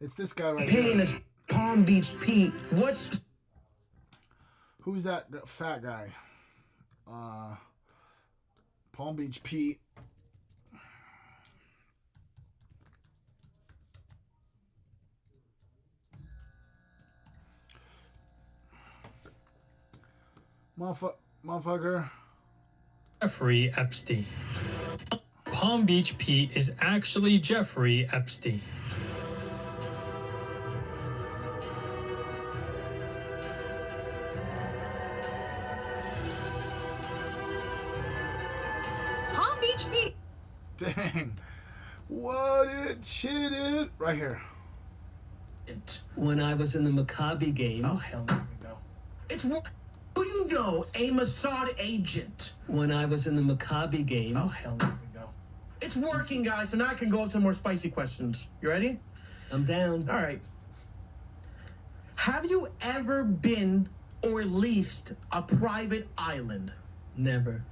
It's this guy right campaign here. is Palm Beach Pete. What's Who's that fat guy? Palm Beach Pete. Motherfucker. Jeffrey Epstein. Palm Beach Pete is actually Jeffrey Epstein. Palm Beach Pete? Dang. What it shit it right here. When I was in the Maccabi games. Oh, hell no. It's what? Who you know, a Mossad agent. When I was in the Maccabi games. Oh, hell no. It's working, guys, so now I can go to more spicy questions. You ready? I'm down. All right. Have you ever been or leased a private island? Never.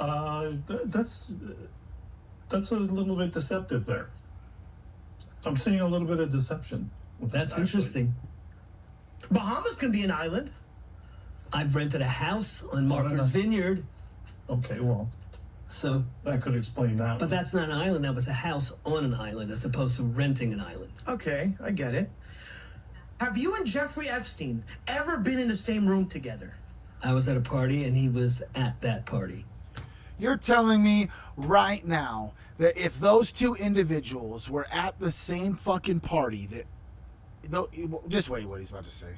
That's a little bit deceptive there. I'm seeing a little bit of deception. That's interesting. Bahamas can be an island. I've rented a house on Martha's Vineyard. Okay, well, so that could explain that. But that's not an island. That was a house on an island as opposed to renting an island. Okay, I get it. Have you and Jeffrey Epstein ever been in the same room together? I was at a party and he was at that party. You're telling me right now that if those two individuals were at the same fucking party, just wait what he's about to say.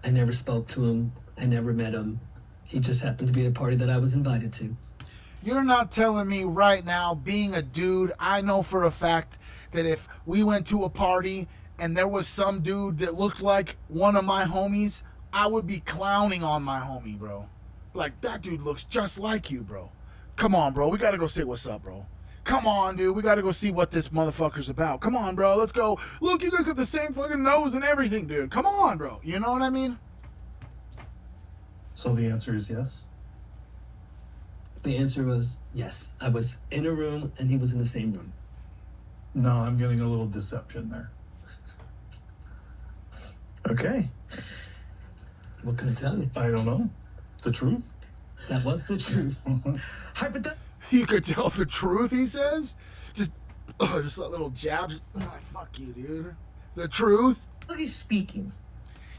I never spoke to him. I never met him. He just happened to be at a party that I was invited to. You're not telling me right now, being a dude, I know for a fact that if we went to a party and there was some dude that looked like one of my homies, I would be clowning on my homie, bro. Like, that dude looks just like you, bro. Come on, bro. We got to go say what's up, bro. Come on, dude. We got to go see what this motherfucker's about. Come on, bro. Let's go. Look, you guys got the same fucking nose and everything, dude. Come on, bro. You know what I mean? So the answer is yes? The answer was yes. I was in a room and he was in the same room. No, I'm getting a little deception there. Okay. What can I tell you? I don't know. The truth? That was the truth. You could tell the truth, he says? Just that little jab. Just, fuck you, dude. The truth? He's speaking.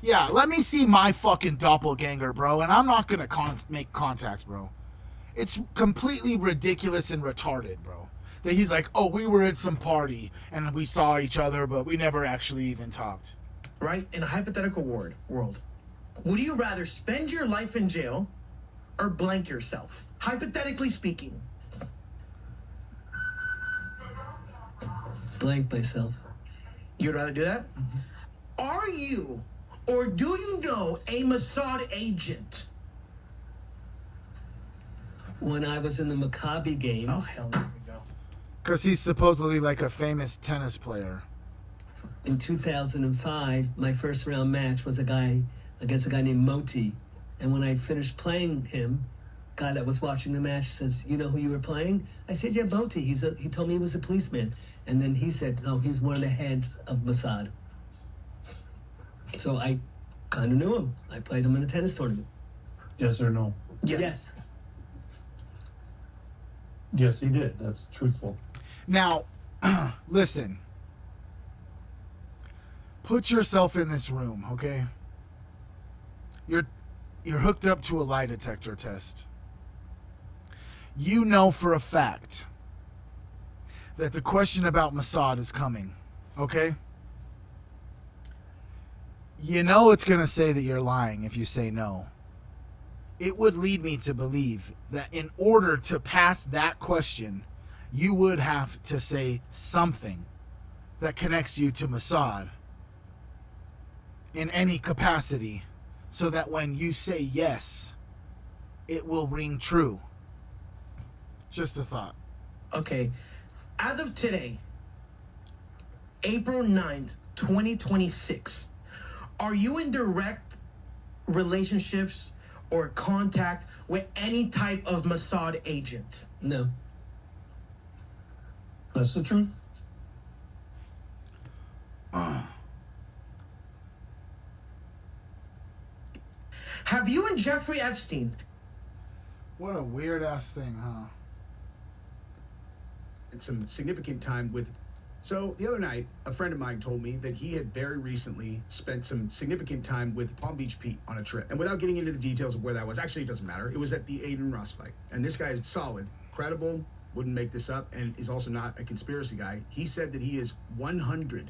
Yeah, let me see my fucking doppelganger, bro, and I'm not gonna make contact, bro. It's completely ridiculous and retarded, bro. That he's like, oh, we were at some party and we saw each other, but we never actually even talked. Right? In a hypothetical world, would you rather spend your life in jail or blank yourself? Hypothetically speaking. Blank myself. You'd rather do that? Mm-hmm. Are you or do you know a Mossad agent? When I was in the Maccabi games. Oh, hell, there we go. Because he's supposedly like a famous tennis player. In 2005, my first round match was against a guy named Moti. And when I finished playing him, guy that was watching the match says, you know who you were playing? I said, yeah, Moti. He told me he was a policeman. And then he said, no, he's one of the heads of Mossad. So I kind of knew him. I played him in a tennis tournament. Yes or no? Yes. Yes, he did. That's truthful. Now, listen. Put yourself in this room, okay? You're hooked up to a lie detector test. You know for a fact that the question about Mossad is coming, okay? You know it's going to say that you're lying if you say no. It would lead me to believe that in order to pass that question, you would have to say something that connects you to Mossad in any capacity, so that when you say yes, it will ring true. Just a thought. Okay. As of today, April 9th, 2026, are you in direct relationships or contact with any type of Mossad agent? No. That's the truth. Have you and Jeffrey Epstein? What a weird ass thing, huh? And some significant time with. So the other night, a friend of mine told me that he had very recently spent some significant time with Palm Beach Pete on a trip. And without getting into the details of where that was, actually it doesn't matter. It was at the Aiden Ross fight. And this guy is solid, credible, wouldn't make this up, and is also not a conspiracy guy. He said that he is 100%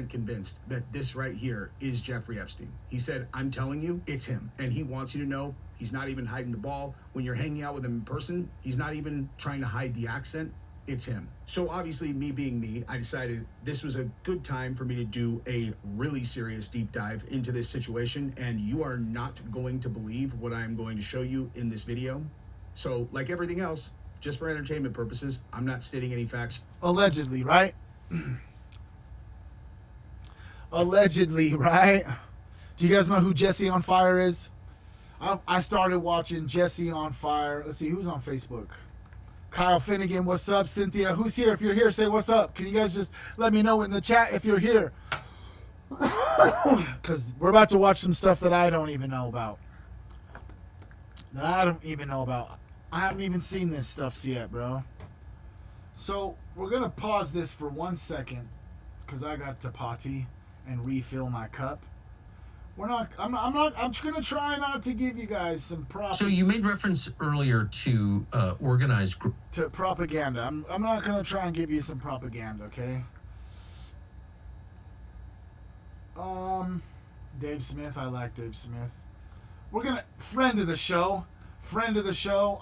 convinced that this right here is Jeffrey Epstein. He said, I'm telling you, it's him. And he wants you to know he's not even hiding the ball. When you're hanging out with him in person, he's not even trying to hide the accent. It's him. So obviously, me being me, I decided this was a good time for me to do a really serious deep dive into this situation, and you are not going to believe what I'm going to show you in this video. So like everything else, just for entertainment purposes, I'm not stating any facts. Allegedly, right? Allegedly, right? Do you guys know who Jesse on Fire is? I started watching Jesse on Fire. Let's see, who's on Facebook? Kyle Finnegan, what's up? Cynthia, who's here? If you're here, say what's up. Can you guys just let me know in the chat if you're here? Because we're about to watch some stuff that I don't even know about. I haven't even seen this stuff yet, bro. So we're gonna pause this for 1 second because I got to potty and refill my cup. I'm just gonna try not to give you guys some proper. So you made reference earlier to organized group. To propaganda. I'm not gonna try and give you some propaganda, okay? Dave Smith, I like Dave Smith. We're gonna friend of the show.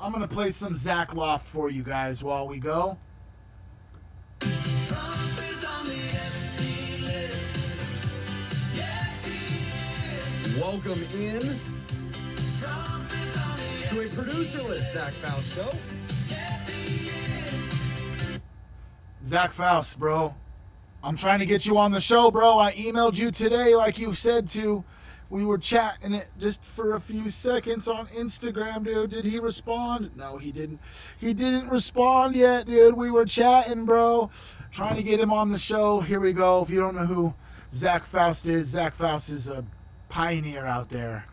I'm gonna play some Zach Loft for you guys while we go. Welcome in to a producer-less Zach Faust show. Zach Faust, bro. I'm trying to get you on the show, bro. I emailed you today like you said to. We were chatting it just for a few seconds on Instagram, dude. Did he respond? No, he didn't. He didn't respond yet, dude. We were chatting, bro. Trying to get him on the show. Here we go. If you don't know who Zach Faust is a pioneer out there.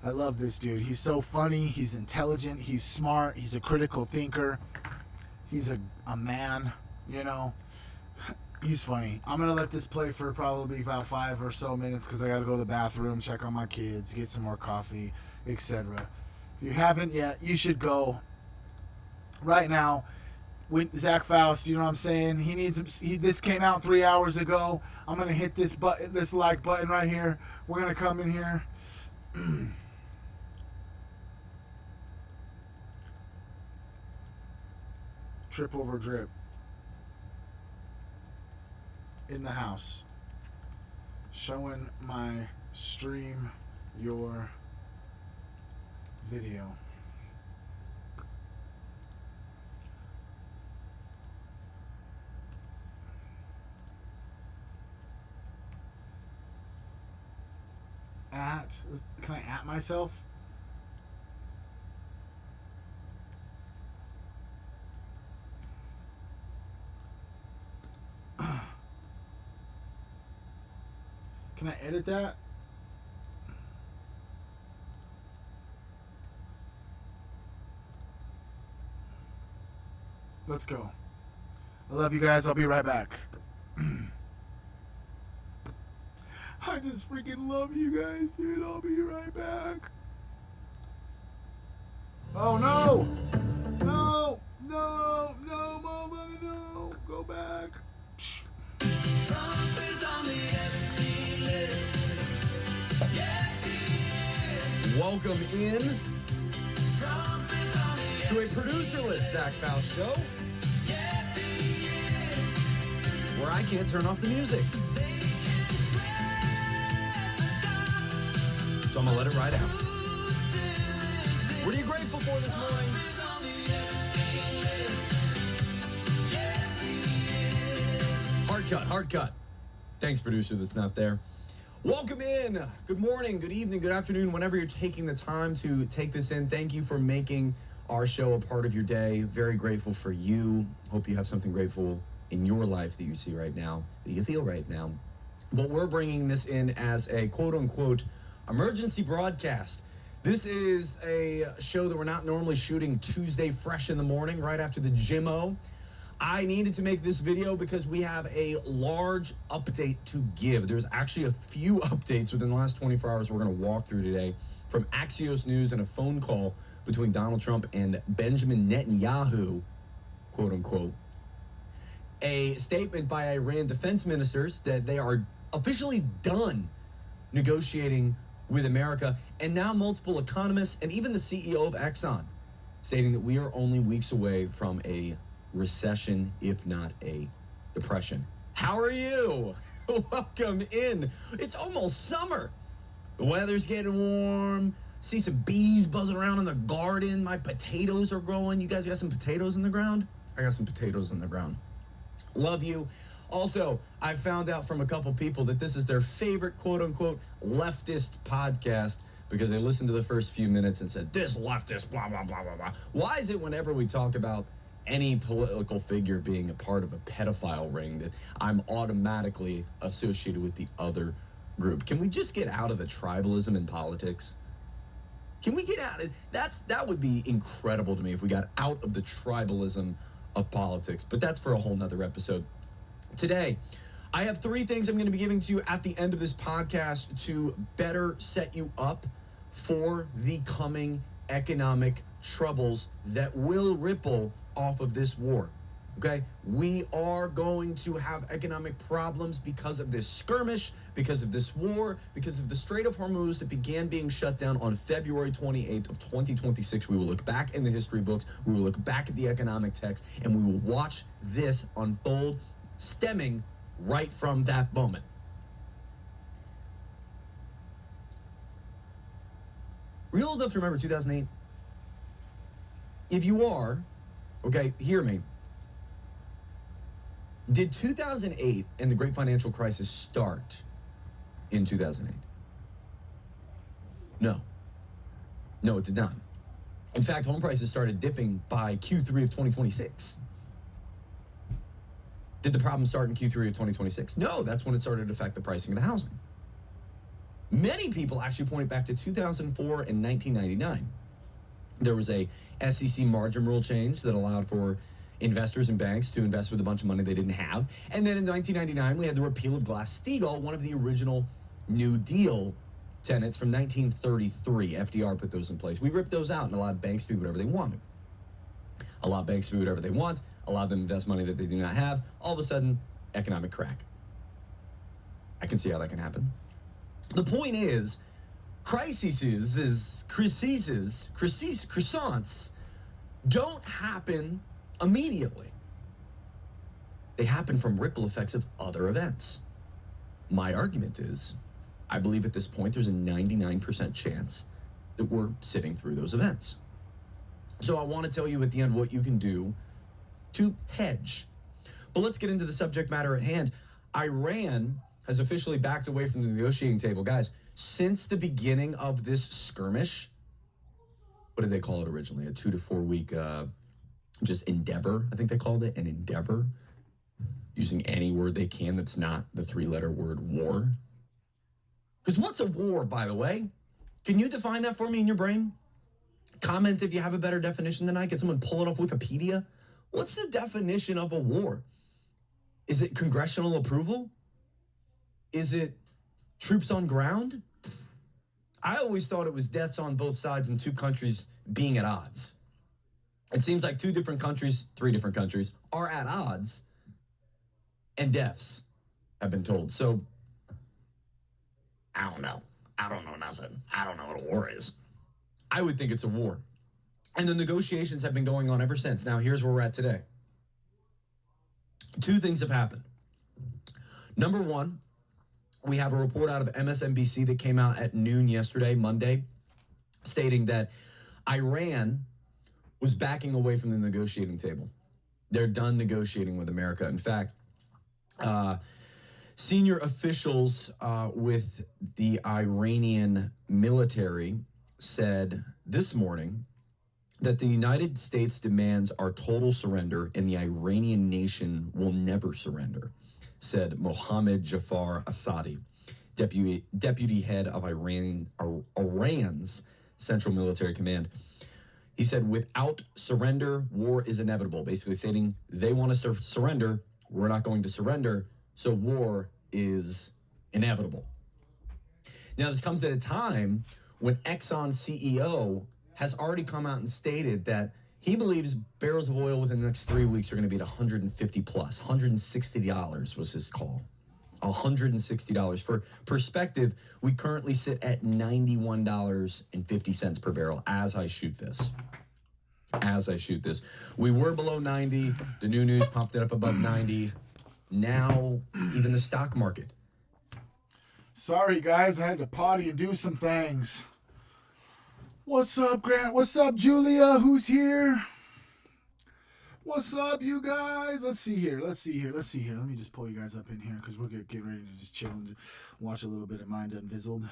I love this dude. He's so funny. He's intelligent. He's smart. He's a critical thinker. He's a man, you know. He's funny. I'm going to let this play for probably about 5 or so minutes because I got to go to the bathroom, check on my kids, get some more coffee, etc. If you haven't yet, you should go right now with Zach Faust. You know what I'm saying? This came out 3 hours ago. I'm going to hit this button, this like button right here. We're going to come in here. Tripoverdrip. In the house, showing my stream your video. Can I at myself? Can I edit that? Let's go. I love you guys. I'll be right back. I just freaking love you guys, dude. I'll be right back. Oh, no. No. No. No, mama, no. Go back. Trump is on the Epstein list. Yes, he is. Welcome in to a producer-less Zach Faust show. Yes, he is. Where I can't turn off the music. So I'm going to let it ride out. What are you grateful for this morning? Hard cut. Thanks, producer that's not there. Welcome in. Good morning, good evening, good afternoon, whenever you're taking the time to take this in. Thank you for making our show a part of your day. Very grateful for you. Hope you have something grateful in your life that you see right now, that you feel right now. But we're bringing this in as a quote-unquote emergency broadcast. This is a show that we're not normally shooting Tuesday fresh in the morning, right after the gym-o. I needed to make this video because we have a large update to give. There's actually a few updates within the last 24 hours we're going to walk through today, from Axios News and a phone call between Donald Trump and Benjamin Netanyahu, quote unquote. A statement by Iran defense ministers that they are officially done negotiating with America, and now multiple economists and even the CEO of Exxon stating that we are only weeks away from a recession, if not a depression. How are you? Welcome in. It's almost summer. The weather's getting warm. See some bees buzzing around in the garden. My potatoes are growing. You guys got some potatoes in the ground? I got some potatoes in the ground. Love you. Also, I found out from a couple people that this is their favorite quote-unquote leftist podcast because they listened to the first few minutes and said, this leftist, blah, blah, blah, blah, blah. Why is it whenever we talk about any political figure being a part of a pedophile ring that I'm automatically associated with the other group. Can we just get out of the tribalism in politics? Can we get out of that would be incredible to me if we got out of the tribalism of politics, but that's for a whole nother episode. Today, I have 3 things I'm going to be giving to you at the end of this podcast to better set you up for the coming economic troubles that will ripple off of this war. Okay? We are going to have economic problems because of this skirmish, because of this war, because of the Strait of Hormuz that began being shut down on February 28th of 2026. We will look back in the history books, we will look back at the economic text, and we will watch this unfold, stemming right from that moment. Were you old enough to remember 2008? If you are, okay, hear me. Did 2008 and the Great Financial Crisis start in 2008? No. No, it did not. In fact, home prices started dipping by Q3 of 2026. Did the problem start in Q3 of 2026? No, that's when it started to affect the pricing of the housing. Many people actually point back to 2004 and 1999. There was a SEC margin rule change that allowed for investors and banks to invest with a bunch of money they didn't have. And then in 1999, we had the repeal of Glass-Steagall, one of the original New Deal tenets from 1933. FDR put those in place. We ripped those out and allowed banks to do whatever they wanted. Allowed banks to do whatever they want, allowed them to invest money that they do not have. All of a sudden, economic crack. I can see how that can happen. The point is, croissants don't happen immediately. They happen from ripple effects of other events. My argument is, I believe at this point there's a 99% chance that we're sitting through those events. So I want to tell you at the end what you can do to hedge. But let's get into the subject matter at hand. Iran has officially backed away from the negotiating table. Guys, since the beginning of this skirmish, what did they call it originally? A 2 to 4 week just endeavor, I think they called it, an endeavor. Using any word they can that's not the 3-letter word war. Because what's a war, by the way? Can you define that for me in your brain? Comment if you have a better definition than I. Can someone pull it off Wikipedia? What's the definition of a war? Is it congressional approval? Is it troops on ground? I always thought it was deaths on both sides and 2 countries being at odds. It seems like 3 different countries are at odds and deaths have been told. So, I don't know. I don't know nothing. I don't know what a war is. I would think it's a war. And the negotiations have been going on ever since. Now, here's where we're at today. 2 things have happened. Number 1, we have a report out of MSNBC that came out at noon yesterday, Monday, stating that Iran was backing away from the negotiating table. They're done negotiating with America. In fact, senior officials with the Iranian military said this morning that the United States demands our total surrender and the Iranian nation will never surrender, said Mohammad Jafar Assadi, deputy head of Iran's Central Military Command. He said, without surrender, war is inevitable, basically stating they want us to surrender, we're not going to surrender, so war is inevitable. Now, this comes at a time when Exxon's CEO has already come out and stated that he believes barrels of oil within the next 3 weeks are going to be at 150 plus. $160 was his call. $160. For perspective, we currently sit at $91.50 per barrel as I shoot this. We were below 90. The new news popped it up above 90. Now, even the stock market. Sorry, guys. I had to potty and do some things. What's up, Grant? What's up, Julia? Who's here? What's up, you guys? Let's see here. Let me just pull you guys up in here because we're going to get ready to just chill and watch a little bit of Mind Unvizzled.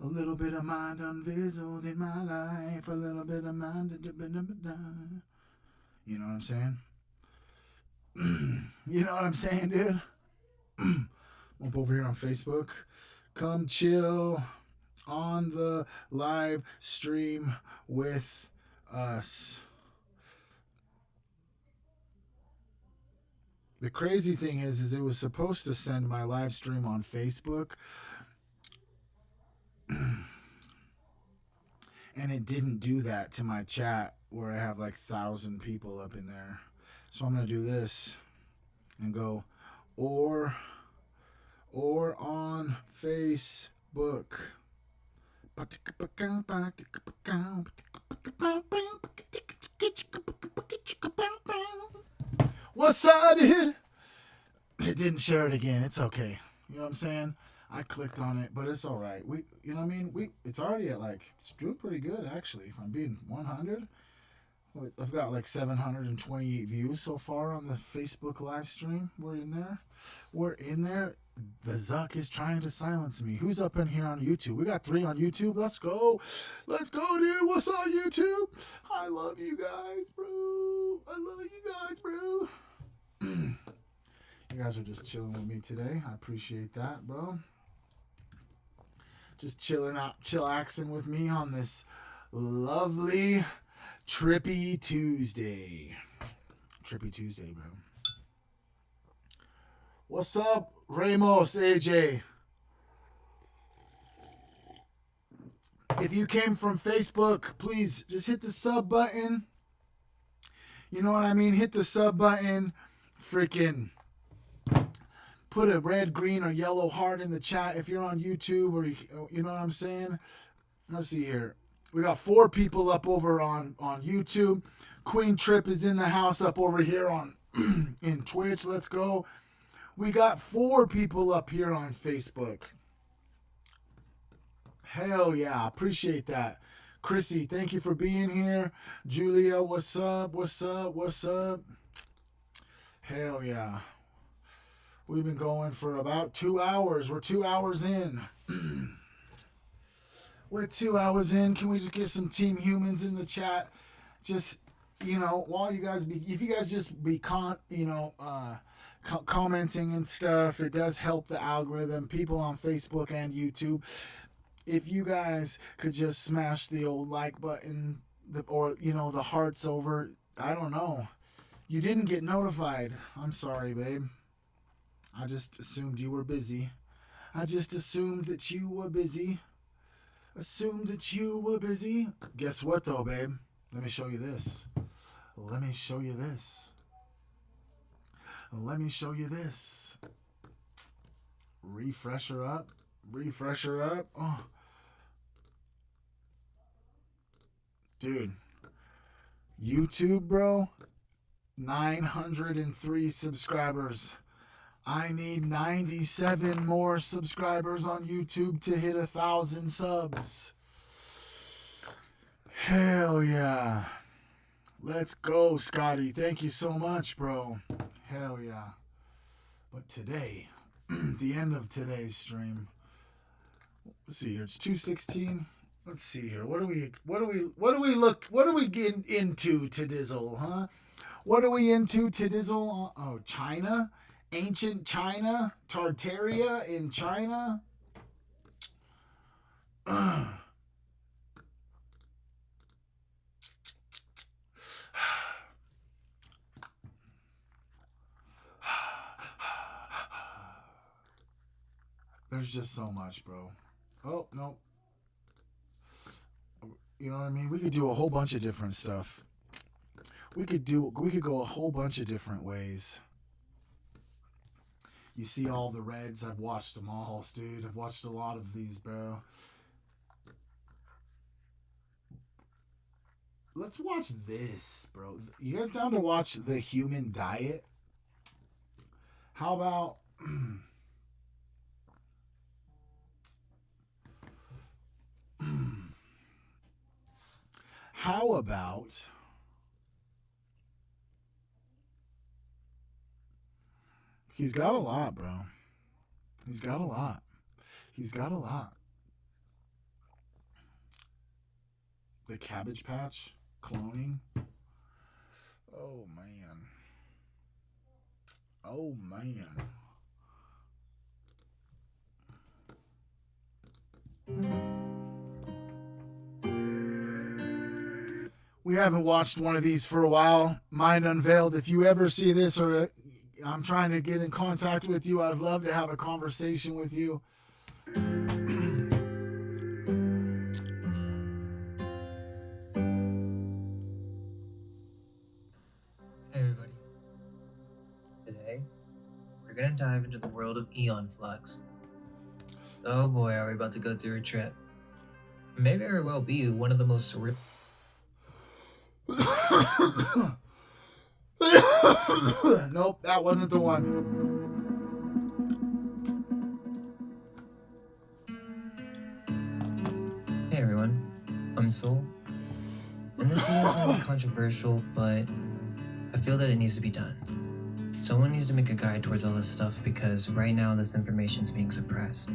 A little bit of Mind Unvizzled in my life. A little bit of Mind. You know what I'm saying? You know what I'm saying, dude? Up over here on Facebook. Come chill on the live stream with us. The crazy thing is it was supposed to send my live stream on Facebook, and it didn't do that to my chat where I have like 1,000 people up in there. So I'm gonna do this and go or on Facebook. What's up, dude? It didn't share it again. It's okay. You know what I'm saying? I clicked on it, but it's all right. You know what I mean? It's already at it's doing pretty good actually. If I'm being 100, I've got like 728 views so far on the Facebook live stream. We're in there. The Zuck is trying to silence me. Who's up in here on YouTube? We got 3 on YouTube. Let's go, dude. What's on YouTube? I love you guys, bro. You guys are just chilling with me today. I appreciate that, bro. Just chilling out, chillaxing with me on this lovely Trippy Tuesday. Trippy Tuesday, bro. What's up, Ramos, AJ? If you came from Facebook, please just hit the sub button. You know what I mean? Hit the sub button. Freaking put a red, green, or yellow heart in the chat if you're on YouTube, or you know what I'm saying? Let's see here. We got 4 people up over on YouTube. Queen Trip is in the house up over here on in Twitch. Let's go. We got 4 people up here on Facebook. Hell yeah. Appreciate that. Chrissy, thank you for being here. Julia, what's up? Hell yeah. We've been going for about 2 hours. We're 2 hours in. We're 2 hours in. Can we just get some Team Humans in the chat? Just, while you guys if you guys just be commenting and stuff, it does help the algorithm. People on Facebook and YouTube, if you guys could just smash the old like button, or the hearts over. I don't know. You didn't get notified. I'm sorry, babe. I just assumed you were busy. Assumed that you were busy. Guess what, though, babe? Let me show you this. Refresh her up. Oh. Dude. YouTube, bro. 903 subscribers. I need 97 more subscribers on YouTube to hit 1,000 subs. Hell yeah. Let's go, Scotty. Thank you so much, bro. Hell yeah. But today, the end of today's stream. Let's see here. It's 2:16. Let's see here. What do we get into to Dizzle, huh? What are we into to Dizzle? Oh, China? Ancient China? Tartaria in China? There's just so much, bro. Oh, no. You know what I mean? We could do a whole bunch of different stuff. We could go a whole bunch of different ways. You see all the Reds. I've watched them all, dude. I've watched a lot of these, bro. Let's watch this, bro. You guys down to watch The Human Diet? How about... How about... He's got a lot, bro. He's got a lot. The Cabbage Patch cloning. Oh, man. Oh, man. We haven't watched one of these for a while. Mind Unveiled. If you ever see this or I'm trying to get in contact with you, I'd love to have a conversation with you. Hey everybody. Today, we're gonna dive into the world of Eon Flux. Oh boy, are we about to go through a trip. It may very well be one of the most surreal... Nope, that wasn't the one. Hey everyone, I'm Soul. And this video is gonna be controversial, but I feel that it needs to be done. Someone needs to make a guide towards all this stuff because right now this information is being suppressed.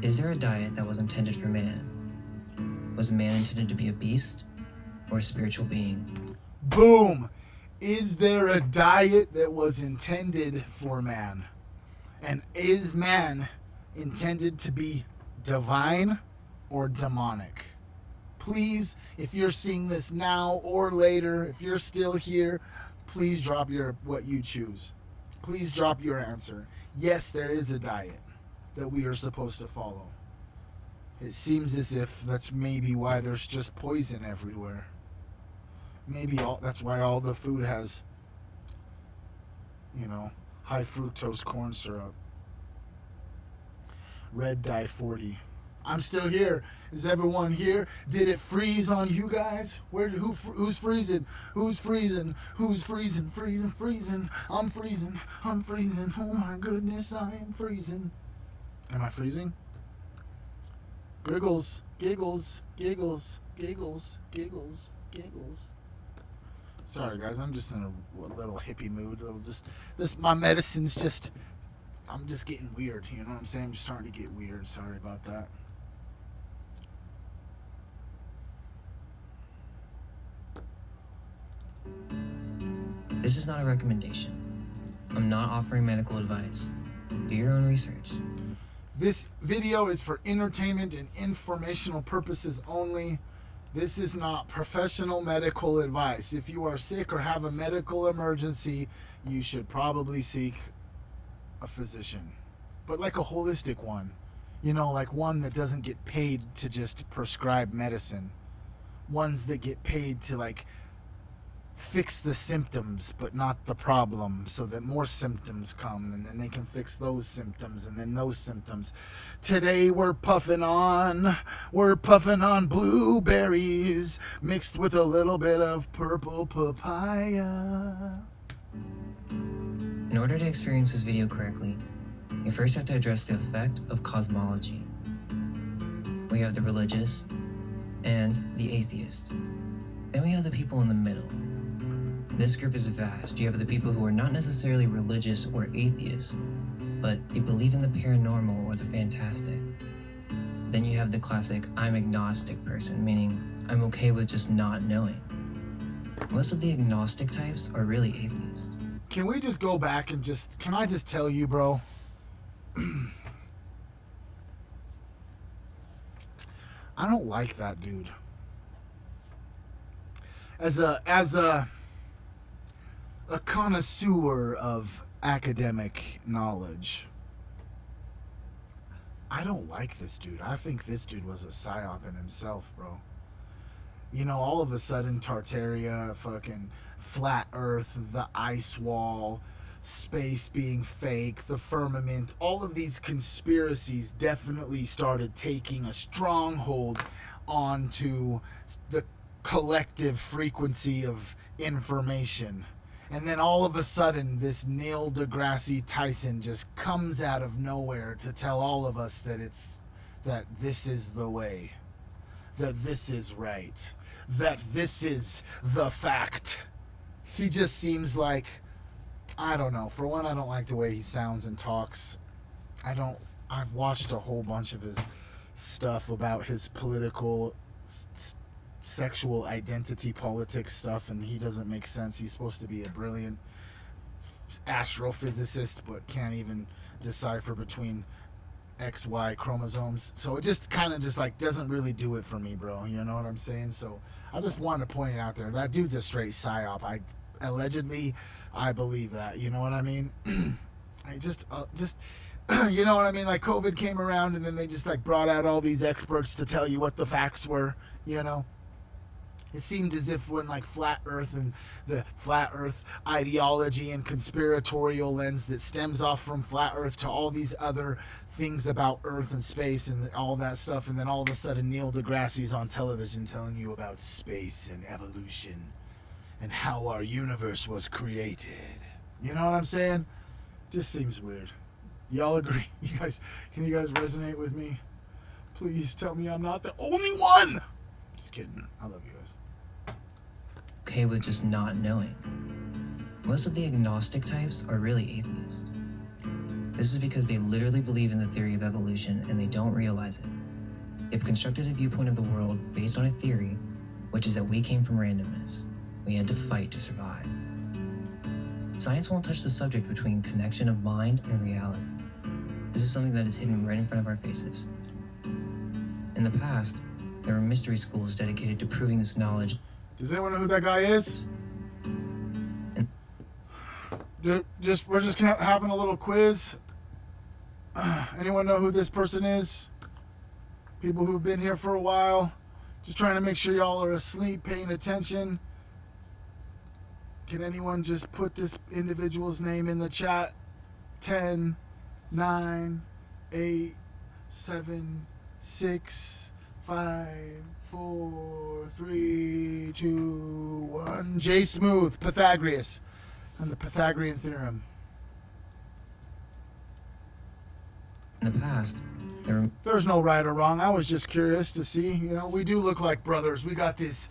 Is there a diet that was intended for man? Was man intended to be a beast or a spiritual being? Boom! Is there a diet that was intended for man? And is man intended to be divine or demonic? Please, if you're seeing this now or later, if you're still here, please drop what you choose. Please drop your answer. Yes, there is a diet that we are supposed to follow. It seems as if that's maybe why there's just poison everywhere. Maybe that's why all the food has, high fructose corn syrup. Red dye 40. I'm still here. Is everyone here? Did it freeze on you guys? Who's freezing? Who's freezing? Who's freezing? Freezing. I'm freezing. Oh my goodness, I am freezing. Am I freezing? Giggles. Sorry guys, I'm just in a little hippie mood. My medicine's just, I'm just getting weird, you know what I'm saying? I'm just starting to get weird. Sorry about that. This is not a recommendation. I'm not offering medical advice. Do your own research. This video is for entertainment and informational purposes only. This is not professional medical advice. If you are sick or have a medical emergency, you should probably seek a physician. But like a holistic one. Like one that doesn't get paid to just prescribe medicine. Ones that get paid to fix the symptoms but not the problem, so that more symptoms come and then they can fix those symptoms and then those symptoms. Today we're puffing on blueberries mixed with a little bit of purple papaya. In order to experience this video correctly, you first have to address the effect of cosmology. We have the religious and the atheist. Then we have the people in the middle. This group is vast. You have the people who are not necessarily religious or atheists, but they believe in the paranormal or the fantastic. Then you have the classic I'm agnostic person, meaning I'm okay with just not knowing. Most of the agnostic types are really atheists. Can we just go back and can I just tell you, bro? I don't like that dude. As a connoisseur of academic knowledge, I don't like this dude. I think this dude was a psyop in himself, bro. All of a sudden, Tartaria, fucking flat earth, the ice wall, space being fake, the firmament, all of these conspiracies definitely started taking a stronghold onto the collective frequency of information. And then all of a sudden, this Neil deGrasse Tyson just comes out of nowhere to tell all of us that this is the way, that this is right, that this is the fact. He just seems like, I don't know. For one, I don't like the way he sounds and talks. I've watched a whole bunch of his stuff about his political sexual identity politics stuff, and he doesn't make sense. He's supposed to be a brilliant astrophysicist, but can't even decipher between XY chromosomes. So it just kind of just like doesn't really do it for me, bro. You know what I'm saying? So I just want to point it out there. That dude's a straight psyop. Allegedly, I believe that. You know what I mean? I just you know what I mean? Like COVID came around and then they just like brought out all these experts to tell you what the facts were, you know? It seemed as if when like flat earth and the flat earth ideology and conspiratorial lens that stems off from flat earth to all these other things about earth and space and all that stuff, and then all of a sudden Neil deGrasse's on television telling you about space and evolution and how our universe was created. You know what I'm saying? Just seems weird. Y'all agree? Can you guys resonate with me? Please tell me I'm not the only one. Just kidding. I love you guys. Okay with just not knowing. Most of the agnostic types are really atheists. This is because they literally believe in the theory of evolution and they don't realize it. They've constructed a viewpoint of the world based on a theory, which is that we came from randomness. We had to fight to survive. Science won't touch the subject between connection of mind and reality. This is something that is hidden right in front of our faces. In the past, there were mystery schools dedicated to proving this knowledge. Does anyone know who that guy is? We're just having a little quiz. Anyone know who this person is? People who've been here for a while. Just trying to make sure y'all are asleep, paying attention. Can anyone just put this individual's name in the chat? 10, 9, 8, 7, 6, 5, 4, 3, 2, 1. J. Smooth, Pythagoras, and the Pythagorean theorem. In the past, there's no right or wrong. I was just curious to see. You know, we do look like brothers. We got this.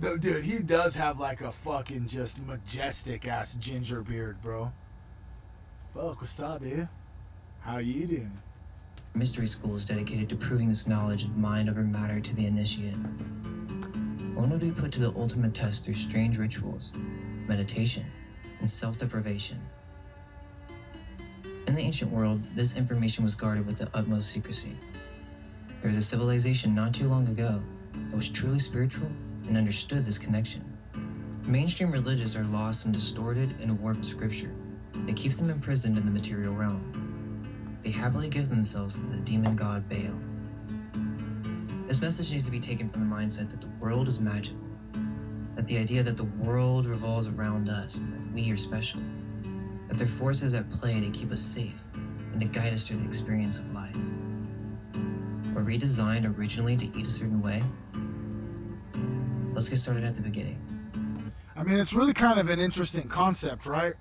Dude, he does have like a fucking just majestic ass ginger beard, bro. Fuck, what's up, dude? How you doing? Mystery schools dedicated to proving this knowledge of mind over matter to the initiate. One would be put to the ultimate test through strange rituals, meditation, and self-deprivation. In the ancient world, this information was guarded with the utmost secrecy. There was a civilization not too long ago that was truly spiritual and understood this connection. Mainstream religions are lost and distorted in a warped scripture that keeps them imprisoned in the material realm. They happily give themselves to the demon god Baal. This message needs to be taken from the mindset that the world is magical, that the idea that the world revolves around us, that we are special, that there are forces at play to keep us safe and to guide us through the experience of life. Were we designed originally to eat a certain way? Let's get started at the beginning. I mean, it's really kind of an interesting concept, right?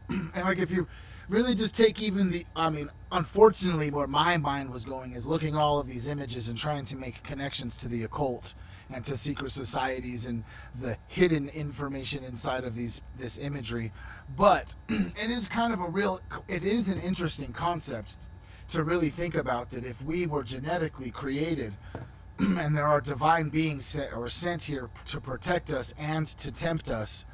And like if you really just take even the, I mean, unfortunately where my mind was going is looking all of these images and trying to make connections to the occult and to secret societies and the hidden information inside of this imagery. But it is kind of it is an interesting concept to really think about, that if we were genetically created and there are divine beings sent here to protect us and to tempt us,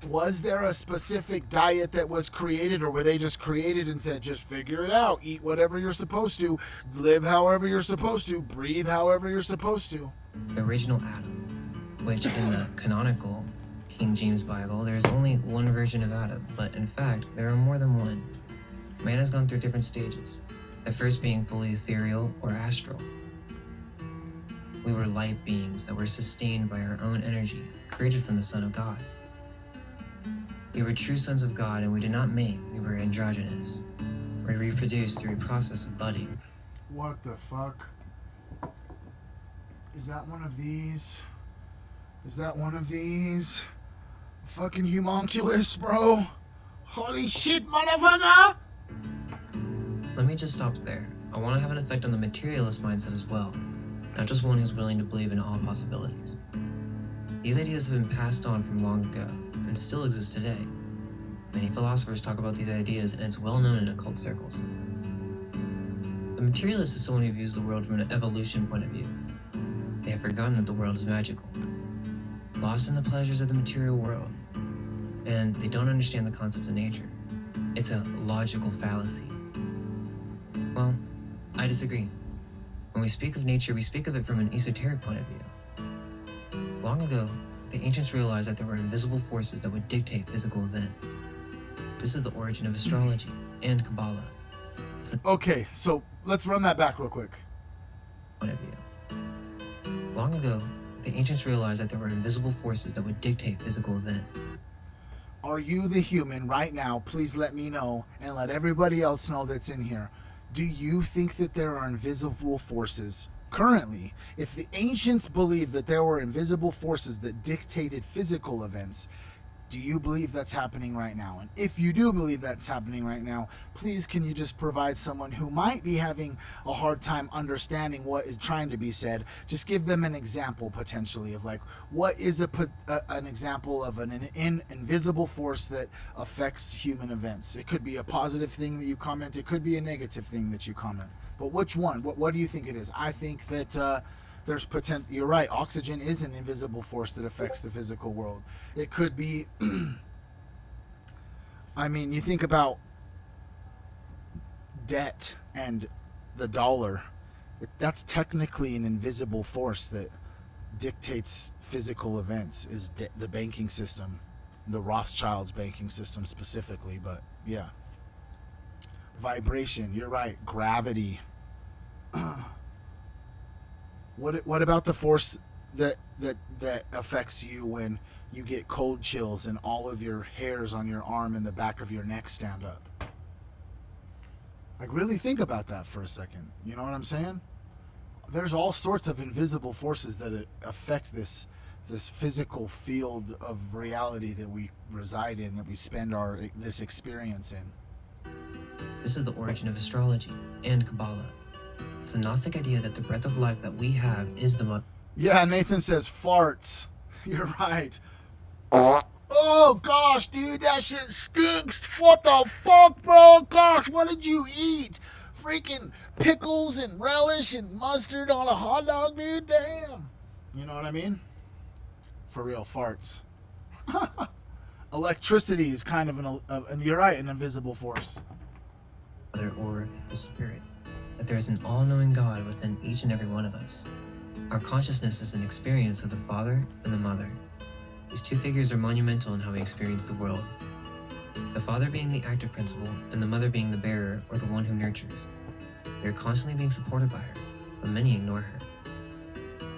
was there a specific diet that was created, or were they just created and said, just figure it out, eat whatever you're supposed to, live however you're supposed to, breathe however you're supposed to? The original Adam, which in the canonical King James Bible, there's only one version of Adam, but in fact, there are more than one. Man has gone through different stages, the first being fully ethereal or astral. We were light beings that were sustained by our own energy, created from the Son of God. We were true sons of God, and we did not mate, we were androgynous. We reproduced through a process of budding. What the fuck? Is that one of these? Is that one of these? Fucking homunculus, bro. Holy shit, motherfucker! Let me just stop there. I want to have an effect on the materialist mindset as well, not just one who's willing to believe in all possibilities. These ideas have been passed on from long ago, and still exist today. Many philosophers talk about these ideas, and it's well known in occult circles. The materialist is someone who views the world from an evolution point of view. They have have forgotten that the world is magical, lost in the pleasures of the material world, and they don't understand the concepts of nature. It's a logical fallacy. Well, I disagree. When we speak of nature, we speak of it from an esoteric point of view. Long ago, the ancients realized that there were invisible forces that would dictate physical events. This is the origin of astrology and Kabbalah. Okay, so let's run that back real quick. Point of view. Long ago, the ancients realized that there were invisible forces that would dictate physical events. Are you the human right now? Please let me know and let everybody else know that's in here. Do you think that there are invisible forces currently? If the ancients believed that there were invisible forces that dictated physical events, do you believe that's happening right now? And if you do believe that's happening right now, please can you just provide someone who might be having a hard time understanding what is trying to be said, just give them an example potentially of like, what is an example of an invisible force that affects human events? It could be a positive thing that you comment, it could be a negative thing that you comment. But which one? What do you think it is? I think that there's potential. You're right. Oxygen is an invisible force that affects the physical world. It could be. I mean, you think about debt and the dollar. That's technically an invisible force that dictates physical events. Is the banking system, the Rothschilds banking system specifically? But yeah, vibration. You're right. Gravity. What about the force that affects you when you get cold chills and all of your hairs on your arm and the back of your neck stand up? Like, really think about that for a second. You know what I'm saying? There's all sorts of invisible forces that affect this physical field of reality that we reside in, that we spend this experience in. This is the origin of astrology and Kabbalah. It's the Gnostic idea that the breath of life that we have is the mother. Yeah, Nathan says farts. You're right. Oh gosh, dude, that shit stinks. What the fuck, bro? Gosh, what did you eat? Freaking pickles and relish and mustard on a hot dog, dude? Damn. You know what I mean? For real, farts. Electricity is kind of and you're right, an invisible force. Or the spirit. That there is an all-knowing God within each and every one of us. Our consciousness is an experience of the Father and the Mother. These two figures are monumental in how we experience the world. The Father being the active principle, and the Mother being the bearer, or the one who nurtures. They are constantly being supported by her, but many ignore her.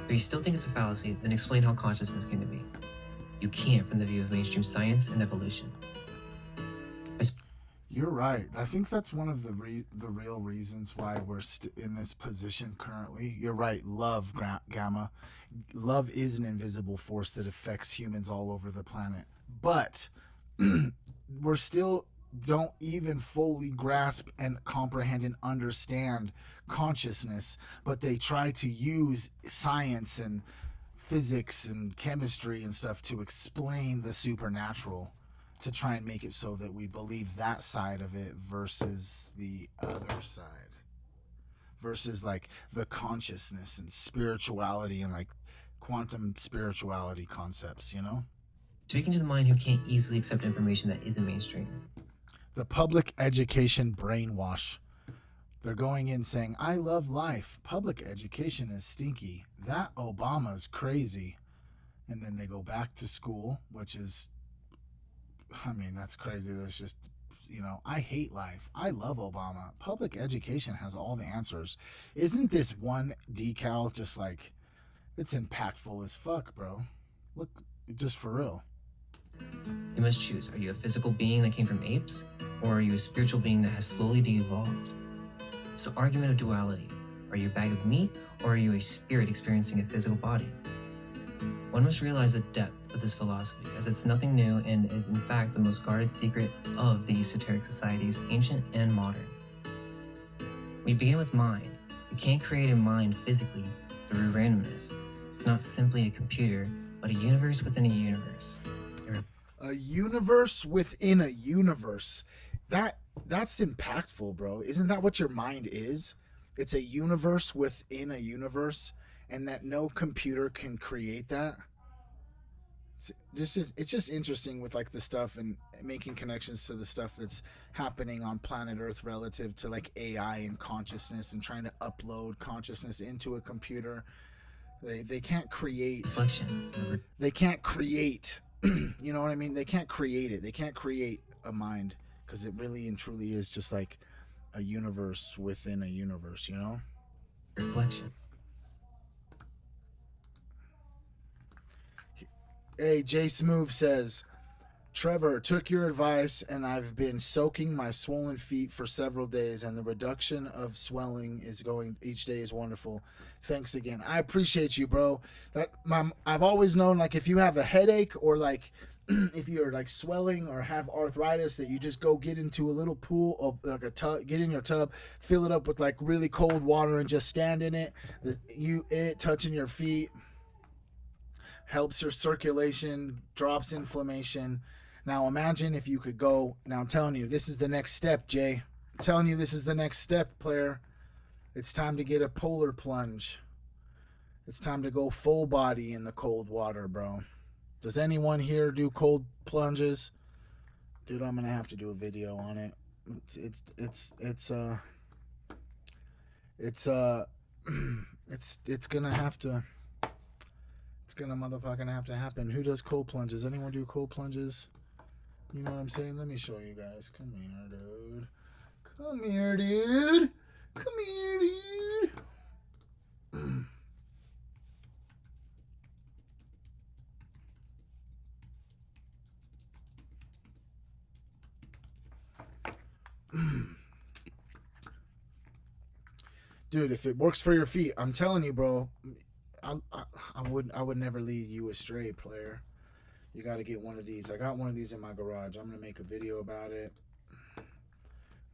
If you still think it's a fallacy, then explain how consciousness came to be. You can't from the view of mainstream science and evolution. You're right. I think that's one of the real reasons why we're in this position currently. You're right. Love, Gamma. Love is an invisible force that affects humans all over the planet. But we're still don't even fully grasp and comprehend and understand consciousness. But they try to use science and physics and chemistry and stuff to explain the supernatural, to try and make it so that we believe that side of it versus the other side, versus like the consciousness and spirituality and like quantum spirituality concepts, you know? Speaking to the mind who can't easily accept information that isn't mainstream. The public education brainwash. They're going in saying, I love life. Public education is stinky. That Obama's crazy. And then they go back to school, which is, I mean, that's crazy. That's just, you know, I hate life. I love Obama. Public education has all the answers. Isn't this one decal just like, it's impactful as fuck, bro? Look, just for real. You must choose. Are you a physical being that came from apes? Or are you a spiritual being that has slowly de-evolved? It's the argument of duality. Are you a bag of meat? Or are you a spirit experiencing a physical body? One must realize the depth of this philosophy, as it's nothing new and is in fact the most guarded secret of the esoteric societies, ancient and modern. We begin with mind. You can't create a mind physically through randomness. It's not simply a computer, but a universe within a universe. A universe within a universe. That's impactful, bro. Isn't that what your mind is? It's a universe within a universe. and that no computer can create that. It's just interesting with like the stuff and making connections to the stuff that's happening on planet Earth relative to like AI and consciousness and trying to upload consciousness into a computer. They can't create. They can't create. You know what I mean? They can't create it. They can't create a mind, because it really and truly is just like a universe within a universe. You know? Reflection. Hey, Jay Smooth says, Trevor, took your advice and I've been soaking my swollen feet for several days, and the reduction of swelling is going each day is wonderful. Thanks again. I appreciate you, bro. I've always known, like, if you have a headache or like if you're like swelling or have arthritis, that you just go get into a little pool of like a tub, get in your tub, fill it up with like really cold water and just stand in it. It touching your feet helps your circulation, drops inflammation. Now imagine if you could go, now I'm telling you, this is the next step, Jay. I'm telling you, this is the next step, player. It's time to get a polar plunge. It's time to go full body in the cold water, bro. Does anyone here do cold plunges? Dude, I'm gonna have to do a video on it. It's gonna have to. It's gonna motherfucking have to happen. Who does cold plunges? Anyone do cold plunges? You know what I'm saying? Let me show you guys. Come here, dude. Come here, dude. Come here, dude. Dude, if it works for your feet, I'm telling you, bro. I would never lead you astray, player. You got to get one of these. I got one of these in my garage. I'm gonna make a video about it.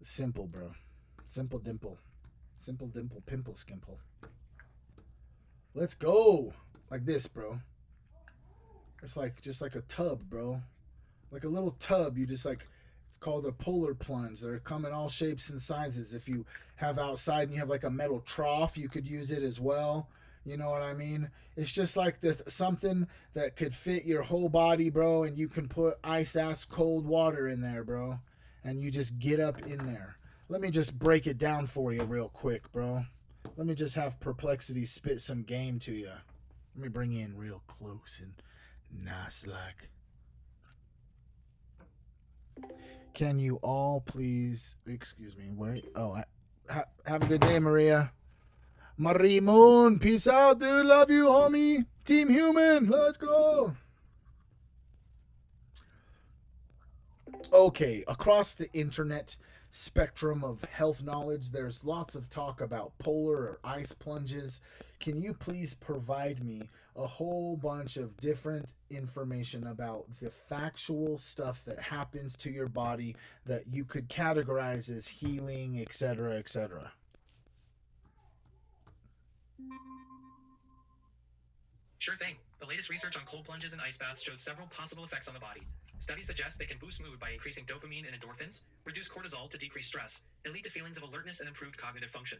Simple, bro. Simple dimple. Simple dimple pimple skimple. Let's go. Like this, bro. It's like just like a tub, bro. Like a little tub. You just like, it's called a polar plunge. They come in all shapes and sizes. If you have outside and you have like a metal trough, you could use it as well. You know what I mean? It's just like something that could fit your whole body, bro, and you can put ice-ass cold water in there, bro, and you just get up in there. Let me just break it down for you real quick, bro. Let me just have Perplexity spit some game to you. Let me bring you in real close and nice like. Can you all please, excuse me, wait. Oh, have a good day, Maria. Marie Moon, peace out, dude. Love you, homie. Team Human, let's go. Okay, across the internet spectrum of health knowledge, there's lots of talk about polar or ice plunges. Can you please provide me a whole bunch of different information about the factual stuff that happens to your body that you could categorize as healing, etc., etc.? Sure thing. The latest research on cold plunges and ice baths showed several possible effects on the body. Studies suggest they can boost mood by increasing dopamine and endorphins, reduce cortisol to decrease stress, and lead to feelings of alertness and improved cognitive function.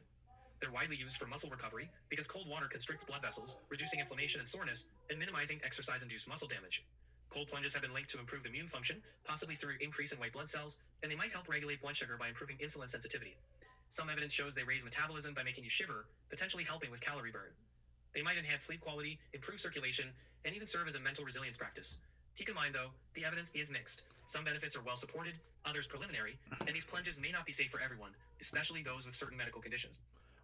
They're widely used for muscle recovery because cold water constricts blood vessels, reducing inflammation and soreness, and minimizing exercise-induced muscle damage. Cold plunges have been linked to improved immune function, possibly through increase in white blood cells, and they might help regulate blood sugar by improving insulin sensitivity. Some evidence shows they raise metabolism by making you shiver, potentially helping with calorie burn. They might enhance sleep quality, improve circulation, and even serve as a mental resilience practice. Keep in mind, though, the evidence is mixed. Some benefits are well supported, others preliminary, and these plunges may not be safe for everyone, especially those with certain medical conditions.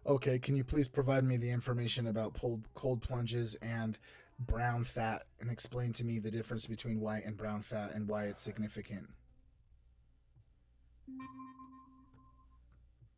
Okay, can you please provide me the information about cold plunges and brown fat, and explain to me the difference between white and brown fat and why it's significant?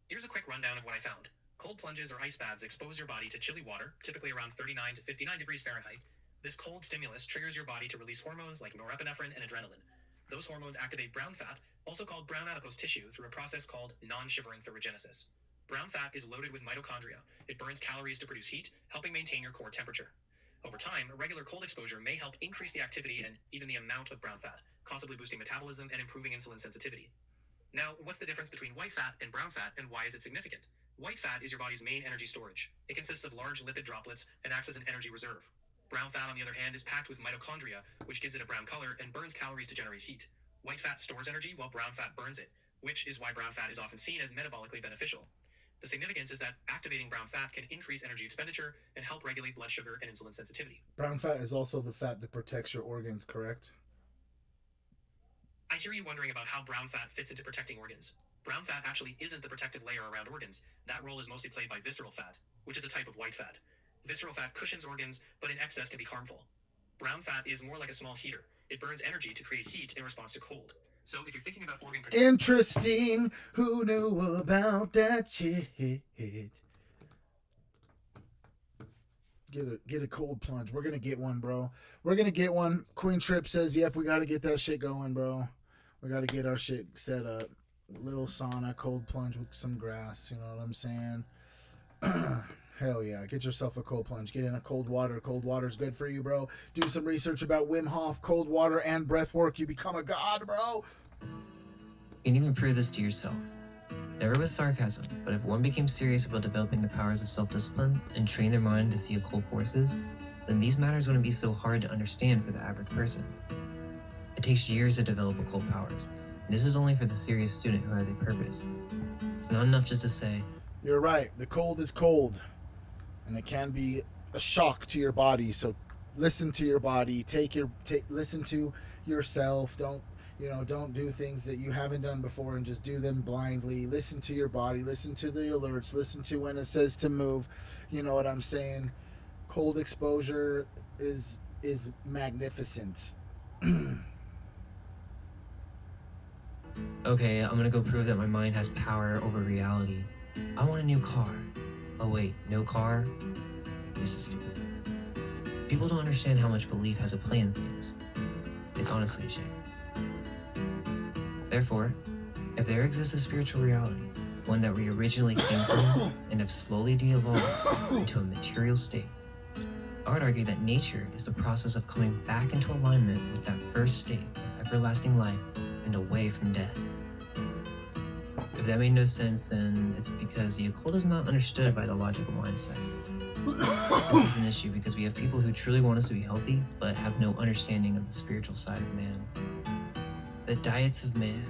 Here's a quick rundown of what I found. Cold plunges or ice baths expose your body to chilly water, typically around 39 to 59 degrees Fahrenheit. This cold stimulus triggers your body to release hormones like norepinephrine and adrenaline. Those hormones activate brown fat, also called brown adipose tissue, through a process called non-shivering thermogenesis. Brown fat is loaded with mitochondria. It burns calories to produce heat, helping maintain your core temperature. Over time, regular cold exposure may help increase the activity and even the amount of brown fat, possibly boosting metabolism and improving insulin sensitivity. Now, what's the difference between white fat and brown fat, and why is it significant? White fat is your body's main energy storage. It consists of large lipid droplets and acts as an energy reserve. Brown fat, on the other hand, is packed with mitochondria, which gives it a brown color and burns calories to generate heat. White fat stores energy while brown fat burns it, which is why brown fat is often seen as metabolically beneficial. The significance is that activating brown fat can increase energy expenditure and help regulate blood sugar and insulin sensitivity. Brown fat is also the fat that protects your organs, correct? I hear you wondering about how brown fat fits into protecting organs. Brown fat actually isn't the protective layer around organs. That role is mostly played by visceral fat, which is a type of white fat. Visceral fat cushions organs, but in excess can be harmful. Brown fat is more like a small heater. It burns energy to create heat in response to cold. So if you're thinking about organ protection... Interesting. Who knew about that shit? Get a cold plunge. We're gonna get one, bro. We're gonna get one. Queen Trip says, yep, we gotta get that shit going, bro. We gotta get our shit set up. Little sauna, cold plunge with some grass, you know what I'm saying? Hell yeah, get yourself a cold plunge. Get in a cold water. Cold water's good for you, bro. Do some research about Wim Hof, cold water, and breath work. You become a god, bro. You can even prove this to yourself. Never with sarcasm, but if one became serious about developing the powers of self-discipline and train their mind to see occult forces, then these matters wouldn't be so hard to understand for the average person. It takes years to develop occult powers, and this is only for the serious student who has a purpose. It's not enough just to say, you're right, the cold is cold, and it can be a shock to your body, so listen to your body, listen to yourself. Don't do things that you haven't done before and just do them blindly. Listen to your body, listen to the alerts, listen to when it says to move. You know what I'm saying? Cold exposure is magnificent. okay, I'm gonna go prove that my mind has power over reality. I want a new car. Oh wait, no car? This is stupid. People don't understand how much belief has a play in things. It's honestly a shame. Therefore, if there exists a spiritual reality, one that we originally came from and have slowly de-evolved into a material state, I would argue that nature is the process of coming back into alignment with that first state of everlasting life and away from death. If that made no sense, then it's because the occult is not understood by the logical mindset. This is an issue because we have people who truly want us to be healthy, but have no understanding of the spiritual side of man. The diets of man.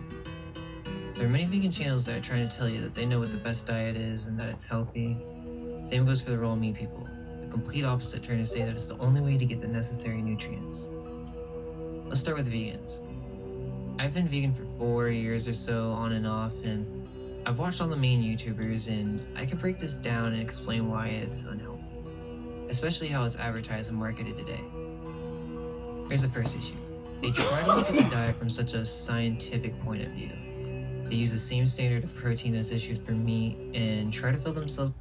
There are many vegan channels that are trying to tell you that they know what the best diet is and that it's healthy. Same goes for the raw meat people. The complete opposite, trying to say that it's the only way to get the necessary nutrients. Let's start with vegans. I've been vegan for 4 years or so, on and off, and I've watched all the main YouTubers, and I can break this down and explain why it's unhealthy. Especially how it's advertised and marketed today. Here's the first issue. They try to look at the diet from such a scientific point of view. They use the same standard of protein that's issued for meat and try to fill themselves...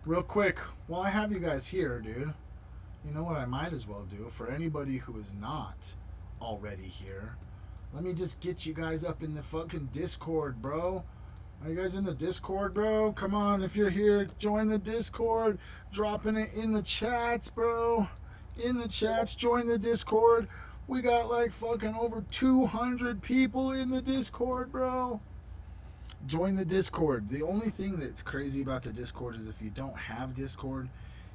Real quick, while I have you guys here, dude, you know what I might as well do for anybody who is not already here? Let me just get you guys up in the fucking Discord, bro. Are you guys in the Discord, bro? Come on, if you're here, join the Discord. Dropping it in the chats, bro. In the chats, join the Discord. We got like fucking over 200 people in the Discord, bro. Join the Discord. The only thing that's crazy about the Discord is if you don't have Discord,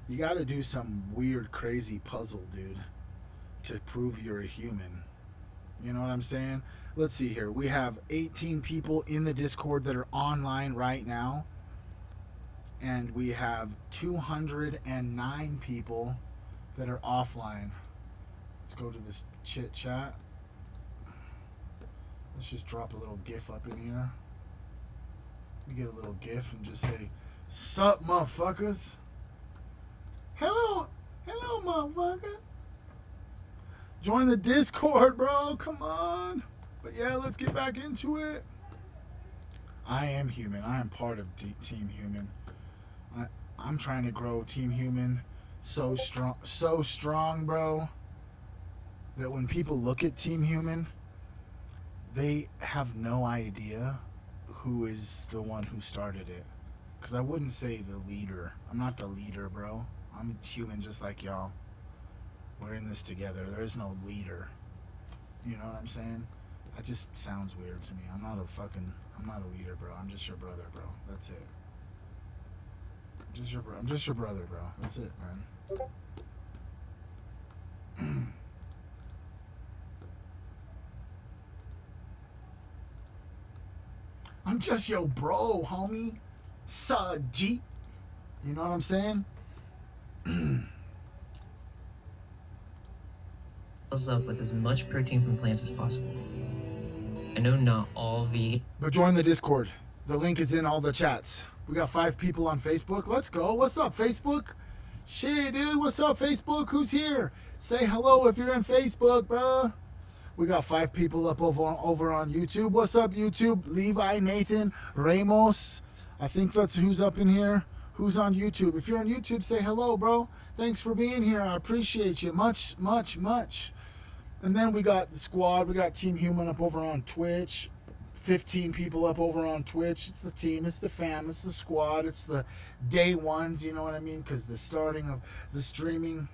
you gotta do some weird, crazy puzzle, dude, to prove you're a human. You know what I'm saying? Let's see here. We have 18 people in the Discord that are online right now. And we have 209 people that are offline. Let's go to this chit chat. Let's just drop a little GIF up in here. We get a little GIF and just say, "Sup, motherfuckers? Hello, motherfucker." Join the Discord, bro. Come on. But yeah, let's get back into it. I am human. I am part of Team Human. I'm trying to grow Team Human so strong, bro, that when people look at Team Human, they have no idea who is the one who started it. Because I wouldn't say the leader. I'm not the leader, bro. I'm human just like y'all. We're in this together. There is no leader. You know what I'm saying? That just sounds weird to me. I'm not a leader, bro. I'm just your brother, bro. That's it. I'm just your brother, bro. That's it, man. I'm just your bro, homie. G. You know what I'm saying? Up with as much protein from plants as possible. I know not all vegan. But join the Discord. The link is in all the chats. We got 5 people on Facebook. Let's go. What's up, Facebook? Shit, dude. What's up, Facebook? Who's here? Say hello if you're in Facebook, bruh. We got 5 people up over on YouTube. What's up, YouTube? Levi, Nathan, Ramos. I think that's who's up in here. Who's on YouTube? If you're on YouTube, say hello, bro. Thanks for being here. I appreciate you. Much, much, much. And then we got the squad. We got Team Human up over on Twitch. 15 people up over on Twitch. It's the team. It's the fam. It's the squad. It's the day ones. You know what I mean? Because the starting of the streaming,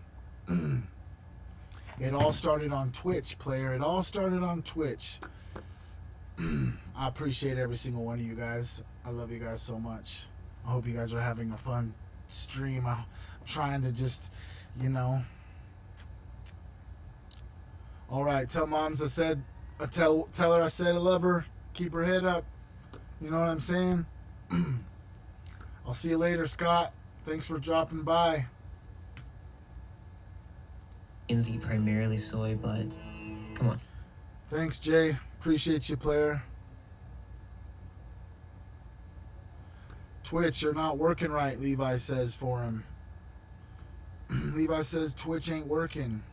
it all started on Twitch, player. It all started on Twitch. I appreciate every single one of you guys. I love you guys so much. I hope you guys are having a fun stream. I'm trying to just, you know. All right, tell moms I said, tell her I said I love her. Keep her head up. You know what I'm saying? I'll see you later, Scott. Thanks for dropping by. Eat primarily soy, but come on. Thanks, Jay. Appreciate you, player. Twitch, you're not working right, Levi says for him. Levi says Twitch ain't working.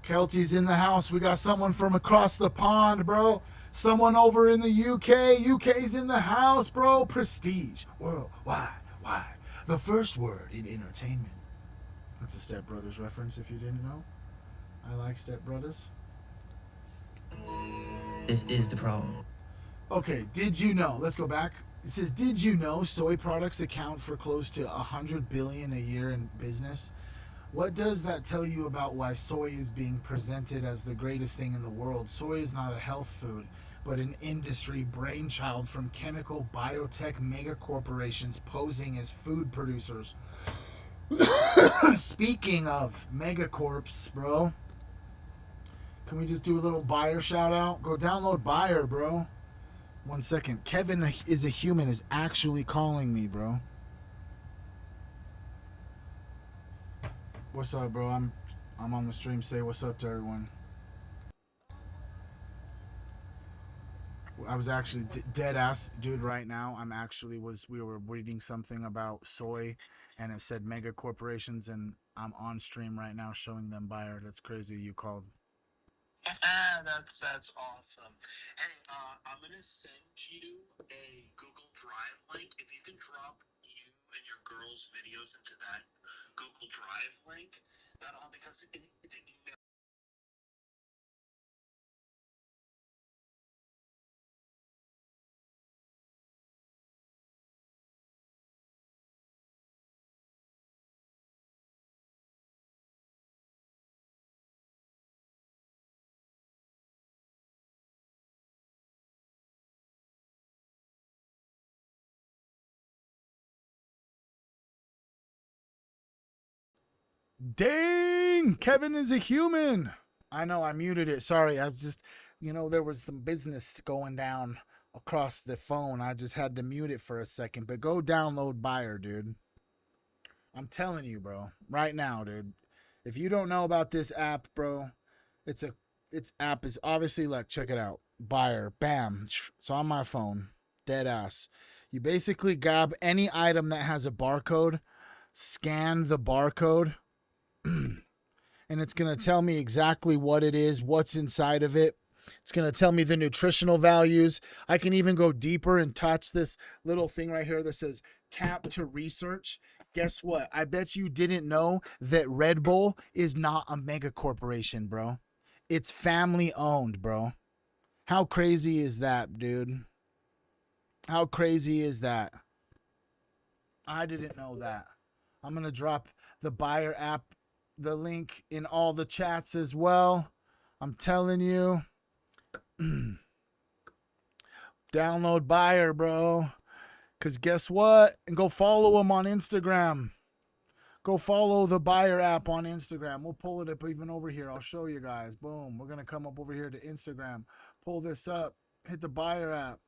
Kelty's in the house. We got someone from across the pond, bro. Someone over in the UK. UK's in the house, bro. Prestige. Worldwide. Why? The first word in entertainment. That's a Step Brothers reference if you didn't know. I like Step Brothers. This is the problem. Okay, did you know? Let's go back. It says, did you know soy products account for close to $100 billion a year in business? What does that tell you about why soy is being presented as the greatest thing in the world? Soy is not a health food, but an industry brainchild from chemical biotech mega corporations posing as food producers. Speaking of megacorps, bro, can we just do a little Bayer shout out? Go download Bayer, bro. 1 second. Kevin is a human is actually calling me, bro. What's up, bro? I'm on the stream. Say what's up to everyone. I was actually dead ass, dude. Right now, we were reading something about soy, and it said mega corporations, and I'm on stream right now showing them Bayer. That's crazy. You called. That's awesome. Hey, I'm gonna send you a Google Drive link. If you can drop you and your girls' videos into that Google Drive link, that'll help because the email. Dang, Kevin is a human. I know, I muted it. Sorry, I was just, there was some business going down across the phone. I just had to mute it for a second. But go download Bayer, dude. I'm telling you, bro. Right now, dude. If you don't know about this app, bro, its app is obviously, like, check it out. Bayer, bam. It's on my phone. Dead ass. You basically grab any item that has a barcode, scan the barcode, and it's going to tell me exactly what it is, what's inside of it. It's going to tell me the nutritional values. I can even go deeper and touch this little thing right here that says tap to research. Guess what? I bet you didn't know that Red Bull is not a mega corporation, bro. It's family owned, bro. How crazy is that, dude? How crazy is that? I didn't know that. I'm going to drop the Bayer app, the link in all the chats as well. I'm telling you. Download Buyer, bro. Because guess what? And go follow him on Instagram. Go follow the Buyer app on Instagram. We'll pull it up even over here. I'll show you guys. Boom. We're going to come up over here to Instagram. Pull this up. Hit the Buyer app.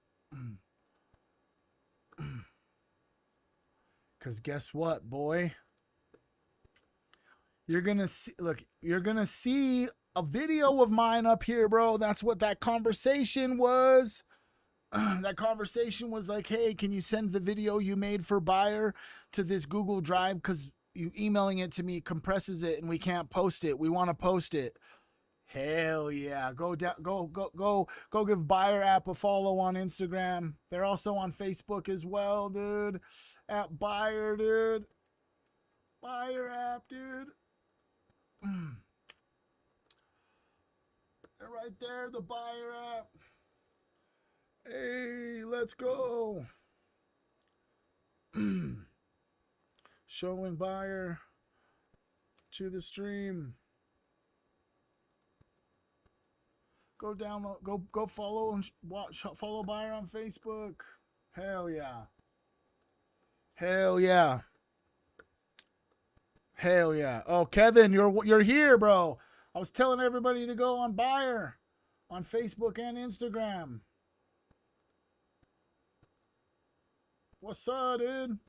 Because guess what, boy? You're going to see, look, you're going to see a video of mine up here, bro. That's what that conversation was. That conversation was like, hey, can you send the video you made for Buyer to this Google Drive? Because you emailing it to me compresses it and we can't post it. We want to post it. Hell yeah. Go give Buyer app a follow on Instagram. They're also on Facebook as well, dude. At Buyer, dude. Buyer app, dude. They're right there, the Buyer app. Hey, let's go. Showing Buyer to the stream. Go download, go follow and follow Buyer on Facebook. Hell yeah. Hell yeah. Hell yeah. Oh, Kevin, you're here, bro. I was telling everybody to go on Buyer on Facebook and Instagram. What's up, dude?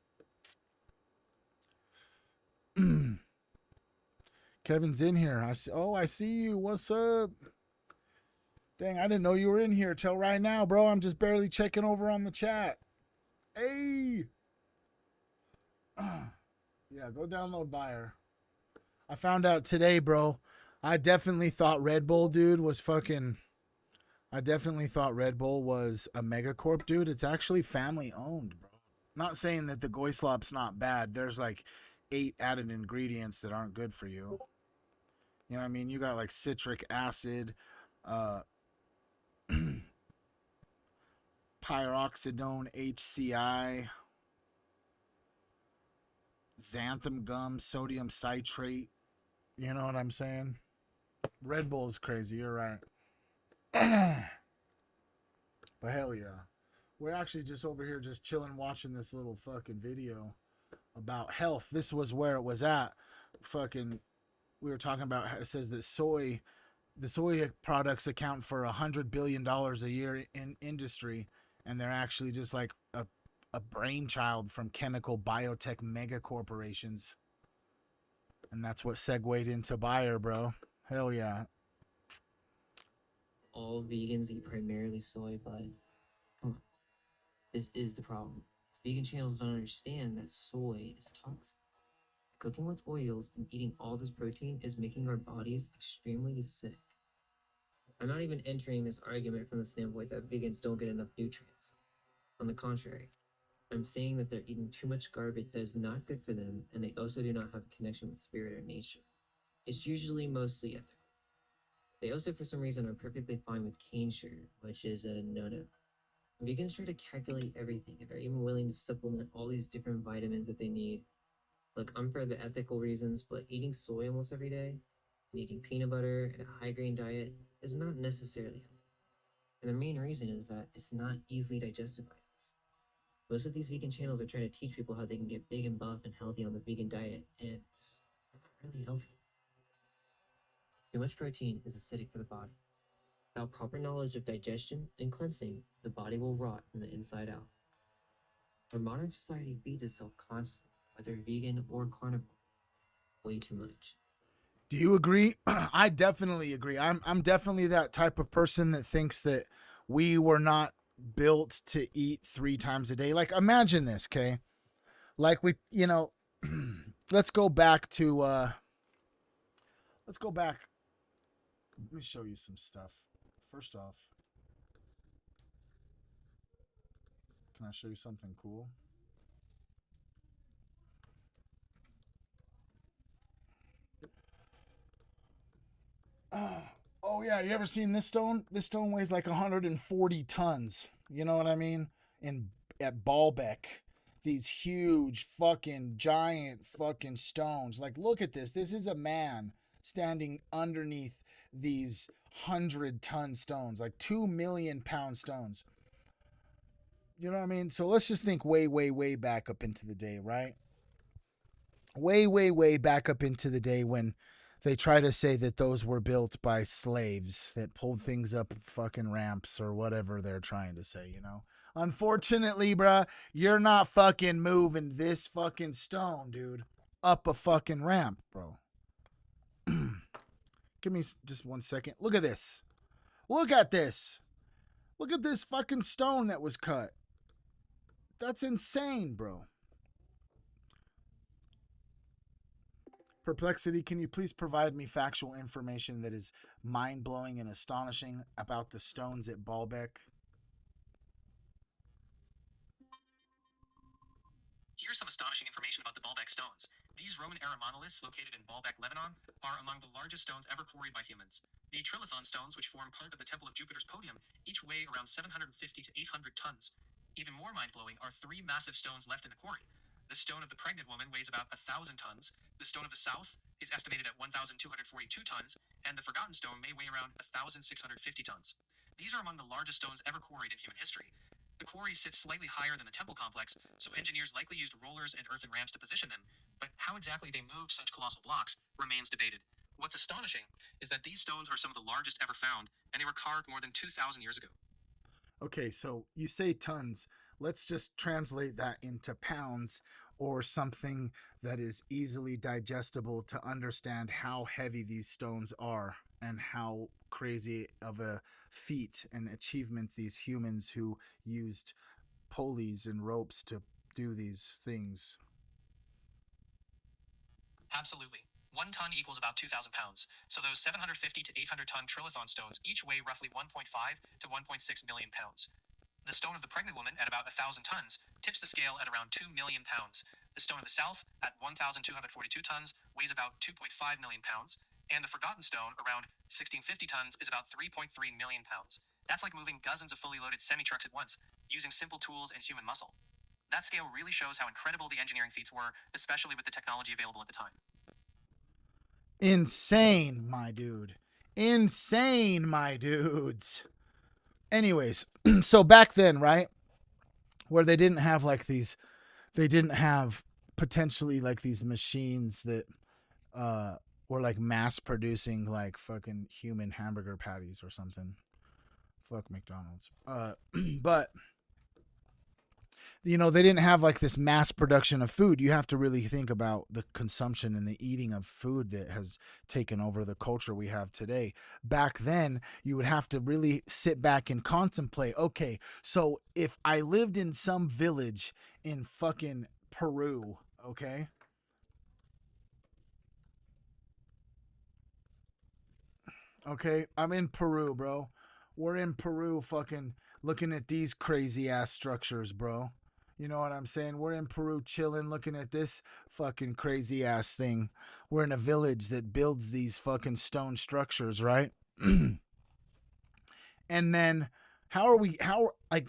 Kevin's in here. I see you. What's up? Dang, I didn't know you were in here till right now, bro. I'm just barely checking over on the chat. Hey. Yeah, go download Buyer. I found out today, bro. I definitely thought Red Bull, dude, was fucking... I definitely thought Red Bull was a megacorp, dude. It's actually family owned, bro. Not saying that the Goy Slop's not bad. There's like 8 added ingredients that aren't good for you. You know what I mean? You got like citric acid, pyroxidone HCI, xanthan gum, sodium citrate. You know what I'm saying? Red Bull is crazy. You're right. But hell yeah. We're actually just over here just chilling watching this little fucking video about health. This was where it was at. Fucking, we were talking about, it says that the soy products account for $100 billion a year in industry, and they're actually just like a brainchild from chemical biotech mega corporations. And that's what segued into Buyer, bro. Hell yeah. All vegans eat primarily soy, but come on. This is the problem. Vegan channels don't understand that soy is toxic. Cooking with oils and eating all this protein is making our bodies extremely acidic. I'm not even entering this argument from the standpoint that vegans don't get enough nutrients. On the contrary, I'm saying that they're eating too much garbage that is not good for them, and they also do not have a connection with spirit or nature. It's usually mostly ethical. They also, for some reason, are perfectly fine with cane sugar, which is a no-no. Vegans try to calculate everything and are even willing to supplement all these different vitamins that they need. Look, I'm for the ethical reasons, but eating soy almost every day and eating peanut butter and a high-grain diet is not necessarily healthy. And the main reason is that it's not easily digested by us. Most of these vegan channels are trying to teach people how they can get big and buff and healthy on the vegan diet, and it's not really healthy. Too much protein is acidic for the body. Without proper knowledge of digestion and cleansing, the body will rot from the inside out. Our modern society feeds itself constantly, whether vegan or carnivore. Way too much. Do you agree? I definitely agree. I'm definitely that type of person that thinks that we were not built to eat 3 times a day. Like, imagine this, okay? Like, we, you know, let's go back. Let me show you some stuff. First off, can I show you something cool? Oh yeah, you ever seen this stone? This stone weighs like 140 tons. You know what I mean? At Baalbek, these huge fucking giant fucking stones. Like, look at this. This is a man standing underneath these 100-ton stones, like 2 million pound stones. You know what I mean? So let's just think way, way, way back up into the day, right? Way, way, way back up into the day when they try to say that those were built by slaves that pulled things up fucking ramps or whatever they're trying to say, you know? Unfortunately, bruh, you're not fucking moving this fucking stone, dude, up a fucking ramp, bro. Give me just 1 second. Look at this. Look at this. Look at this fucking stone that was cut. That's insane, bro. Perplexity, can you please provide me factual information that is mind-blowing and astonishing about the stones at Baalbek? Here's some astonishing information about the Baalbek stones. These Roman-era monoliths located in Baalbek, Lebanon, are among the largest stones ever quarried by humans. The trilithon stones, which form part of the Temple of Jupiter's podium, each weigh around 750 to 800 tons. Even more mind-blowing are three massive stones left in the quarry. The stone of the pregnant woman weighs about 1,000 tons. The stone of the south is estimated at 1,242 tons, and the forgotten stone may weigh around 1,650 tons. These are among the largest stones ever quarried in human history. The quarry sits slightly higher than the temple complex, so engineers likely used rollers and earthen ramps to position them, but how exactly they moved such colossal blocks remains debated. What's astonishing is that these stones are some of the largest ever found, and they were carved more than 2,000 years ago. Okay, so you say tons. Let's just translate that into pounds or something that is easily digestible to understand how heavy these stones are and how crazy of a feat and achievement these humans who used pulleys and ropes to do these things. Absolutely. 1 ton equals about 2,000 pounds, so those 750 to 800 ton trilithon stones each weigh roughly 1.5 to 1.6 million pounds. The stone of the pregnant woman, at about 1,000 tons, tips the scale at around 2 million pounds. The stone of the south, at 1,242 tons, weighs about 2.5 million pounds, and the forgotten stone, around 1,650 tons, is about 3.3 million pounds. That's like moving dozens of fully loaded semi-trucks at once, using simple tools and human muscle. That scale really shows how incredible the engineering feats were, especially with the technology available at the time. Insane, my dude. Insane, my dudes. Anyways, so back then, right, where they didn't have like these, they didn't have potentially like these machines that were like mass producing like fucking human hamburger patties or something. Fuck McDonald's. But you know, they didn't have like this mass production of food. You have to really think about the consumption and the eating of food that has taken over the culture we have today. Back then, you would have to really sit back and contemplate, okay, so if I lived in some village in fucking Peru, okay? Okay, I'm in Peru, bro. We're in Peru fucking looking at these crazy ass structures, bro. You know what I'm saying? We're in Peru chilling, looking at this fucking crazy ass thing. We're in a village that builds these fucking stone structures, right? And then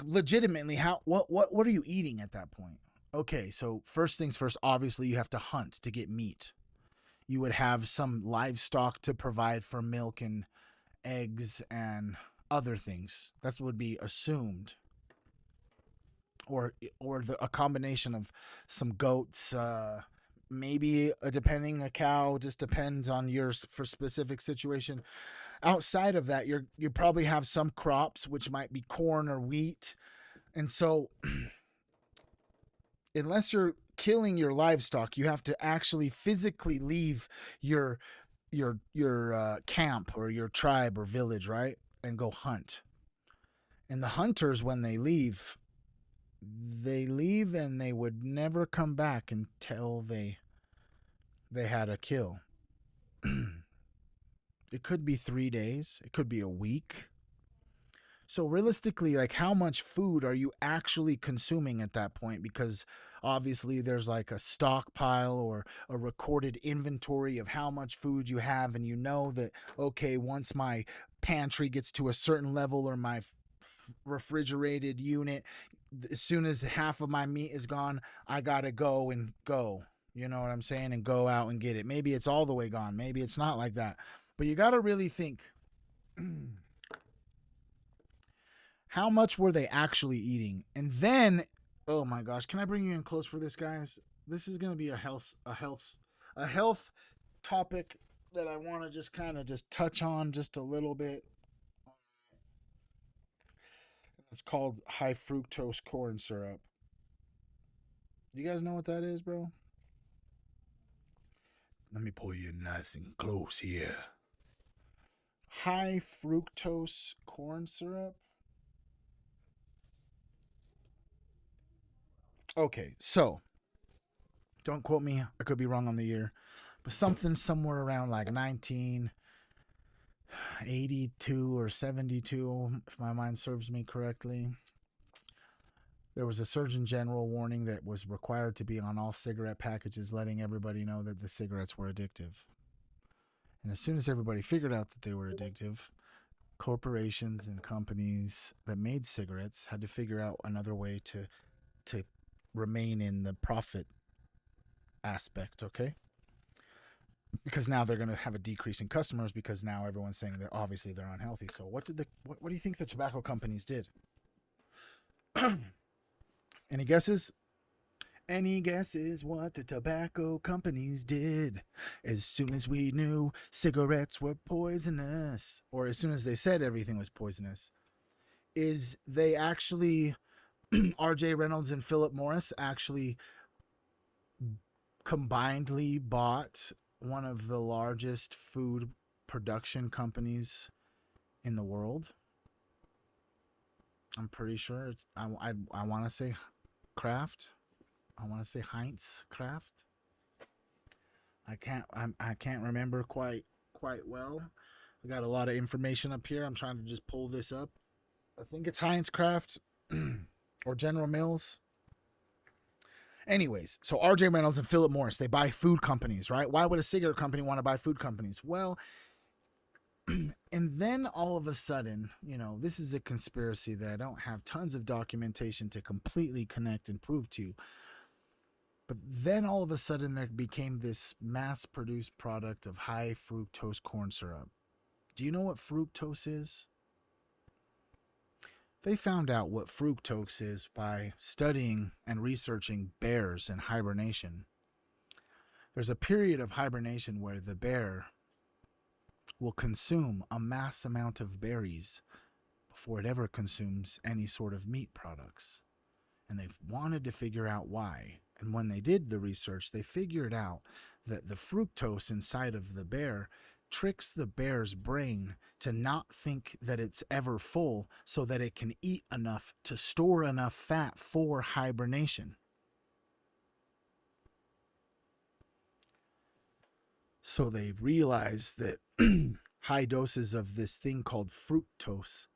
legitimately, what are you eating at that point? Okay, so first things first, obviously you have to hunt to get meat. You would have some livestock to provide for milk and eggs and other things. That would be assumed. Or a combination of some goats, maybe depending a cow, just depends on your for specific situation. Outside of that, you probably have some crops, which might be corn or wheat. And so unless you're killing your livestock, you have to actually physically leave your camp or your tribe or village, right? And go hunt. And the hunters, when they leave and they would never come back until they had a kill. It could be 3 days. It could be a week. So realistically, like, how much food are you actually consuming at that point? Because obviously there's like a stockpile or a recorded inventory of how much food you have. And you know that, okay, once my pantry gets to a certain level or my refrigerated unit, as soon as half of my meat is gone, I gotta go. You know what I'm saying? And go out and get it. Maybe it's all the way gone. Maybe it's not like that. But you gotta really think, How much were they actually eating? And then, oh my gosh, can I bring you in close for this, guys? This is going to be a health topic that I want to just kind of just touch on just a little bit. It's called high fructose corn syrup. You guys know what that is, bro? Let me pull you nice and close here. High fructose corn syrup. Okay, so don't quote me. I could be wrong on the year, but something somewhere around like 1982 or 72, if my mind serves me correctly. There was a Surgeon General warning that was required to be on all cigarette packages, letting everybody know that the cigarettes were addictive. And as soon as everybody figured out that they were addictive, corporations and companies that made cigarettes had to figure out another way to remain in the profit aspect, okay? Because now they're going to have a decrease in customers because now everyone's saying that obviously they're unhealthy. So what do you think the tobacco companies did? Any guesses? Any guesses what the tobacco companies did as soon as we knew cigarettes were poisonous, or as soon as they said everything was poisonous? Is they actually, R.J. Reynolds and Philip Morris actually combinedly bought one of the largest food production companies in the world. I'm pretty sure it's, I want to say Kraft. I want to say Heinz Kraft. I can't remember quite well. I got a lot of information up here. I'm trying to just pull this up. I think it's Heinz Kraft or General Mills. Anyways, so R.J. Reynolds and Philip Morris, they buy food companies, right? Why would a cigarette company want to buy food companies? Well, and then all of a sudden, this is a conspiracy that I don't have tons of documentation to completely connect and prove to you. But then all of a sudden there became this mass-produced product of high fructose corn syrup. Do you know what fructose is? They found out what fructose is by studying and researching bears in hibernation. There's a period of hibernation where the bear will consume a mass amount of berries before it ever consumes any sort of meat products. And they've wanted to figure out why. And when they did the research, they figured out that the fructose inside of the bear tricks the bear's brain to not think that it's ever full so that it can eat enough to store enough fat for hibernation. So they realized that high doses of this thing called fructose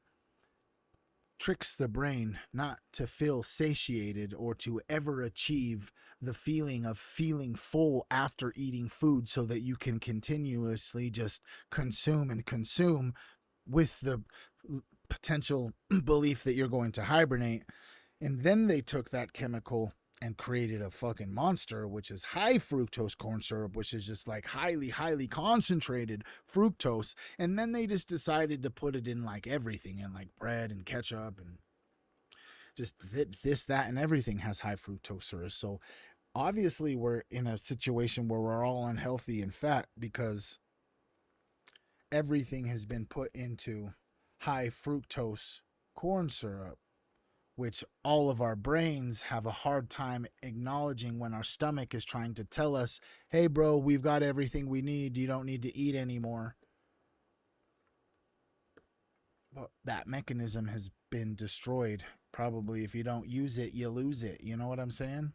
tricks the brain not to feel satiated or to ever achieve the feeling of feeling full after eating food, so that you can continuously just consume and consume with the potential belief that you're going to hibernate. And then they took that chemical and created a fucking monster, which is high fructose corn syrup, which is just like highly concentrated fructose. And then they just decided to put it in like everything, in like bread and ketchup and just this, that, and everything has high fructose syrup. So obviously we're in a situation where we're all unhealthy and fat because everything has been put into high fructose corn syrup, which all of our brains have a hard time acknowledging when our stomach is trying to tell us, hey bro, we've got everything we need, you don't need to eat anymore. But that mechanism has been destroyed. Probably if you don't use it, you lose it. You know what I'm saying?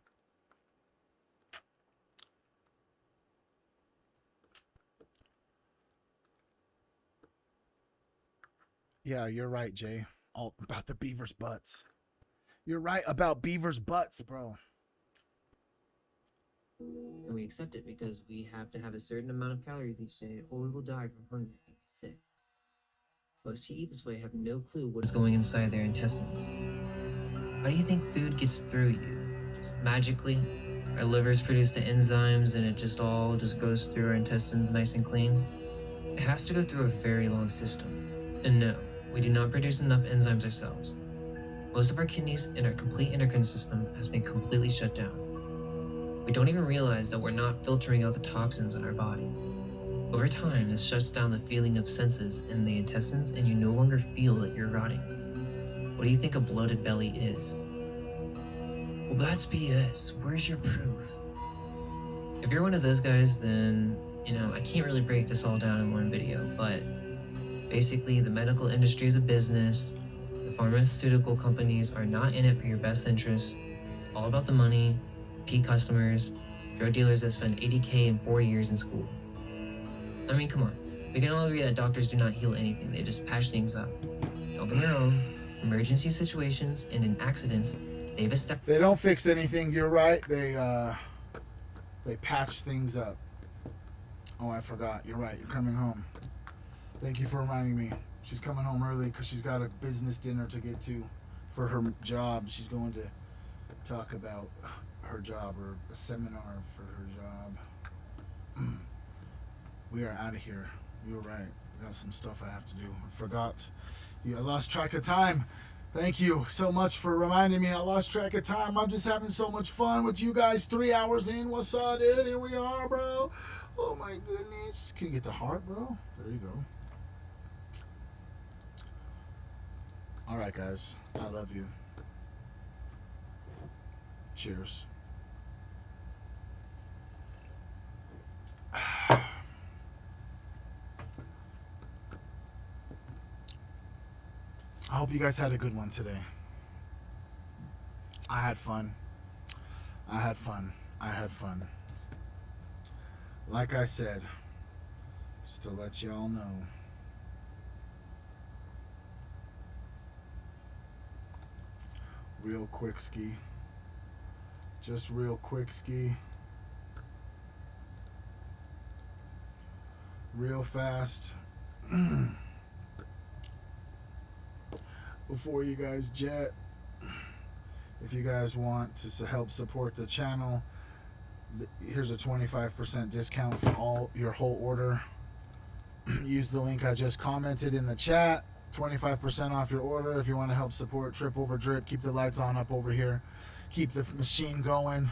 Yeah, you're right, Jay. All about the beaver's butts. You're right about beaver's butts, bro. And we accept it because we have to have a certain amount of calories each day or we will die from hunger each day. Those who eat this way have no clue what is going inside their intestines. How do you think food gets through you? Just magically? Our livers produce the enzymes and it just all goes through our intestines nice and clean? It has to go through a very long system. And no, we do not produce enough enzymes ourselves. Most of our kidneys and our complete endocrine system has been completely shut down. We don't even realize that we're not filtering out the toxins in our body. Over time, this shuts down the feeling of senses in the intestines and you no longer feel that you're rotting. What do you think a bloated belly is? Well, that's BS. Where's your proof? If you're one of those guys, then, I can't really break this all down in one video, but basically the medical industry is a business. The pharmaceutical companies are not in it for your best interest. It's all about the money, repeat customers, drug dealers that spend $80K in 4 years in school. I mean, come on. We can all agree that doctors do not heal anything, they just patch things up. Don't get me wrong, emergency situations and in accidents, they've established... They don't fix anything, you're right. They patch things up. Oh, I forgot. You're right. You're coming home. Thank you for reminding me. She's coming home early because she's got a business dinner to get to for her job. She's going to talk about her job or a seminar for her job. We are out of here. You were right. I got some stuff I have to do. I forgot. I lost track of time. Thank you so much for reminding me. I lost track of time. I'm just having so much fun with you guys. 3 hours in. What's up, dude? Here we are, bro. Oh, my goodness. Can you get the heart, bro? There you go. All right, guys. I love you. Cheers. I hope you guys had a good one today. I had fun. I had fun. I had fun. Like I said, just to let y'all know, real quick ski. Just real quick ski. Real fast. Before you guys jet, if you guys want to help support the channel, here's a 25% discount for your whole order. Use the link I just commented in the chat. 25% off your order if you want to help support Tripoverdrip. Keep the lights on up over here. Keep the machine going.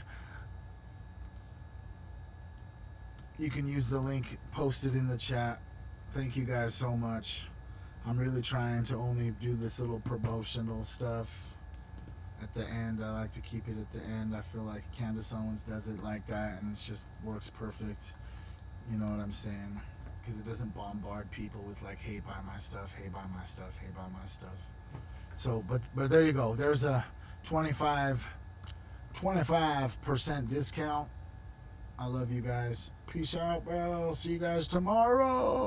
You can use the link posted in the chat. Thank you guys so much. I'm really trying to only do this little promotional stuff at the end. I like to keep it at the end. I feel like Candace Owens does it like that, and it just works perfect. You know what I'm saying? Because it doesn't bombard people with like, hey, buy my stuff, hey, buy my stuff, hey, buy my stuff. So, but there you go. There's a 25% discount. I love you guys. Peace out, bro. See you guys tomorrow.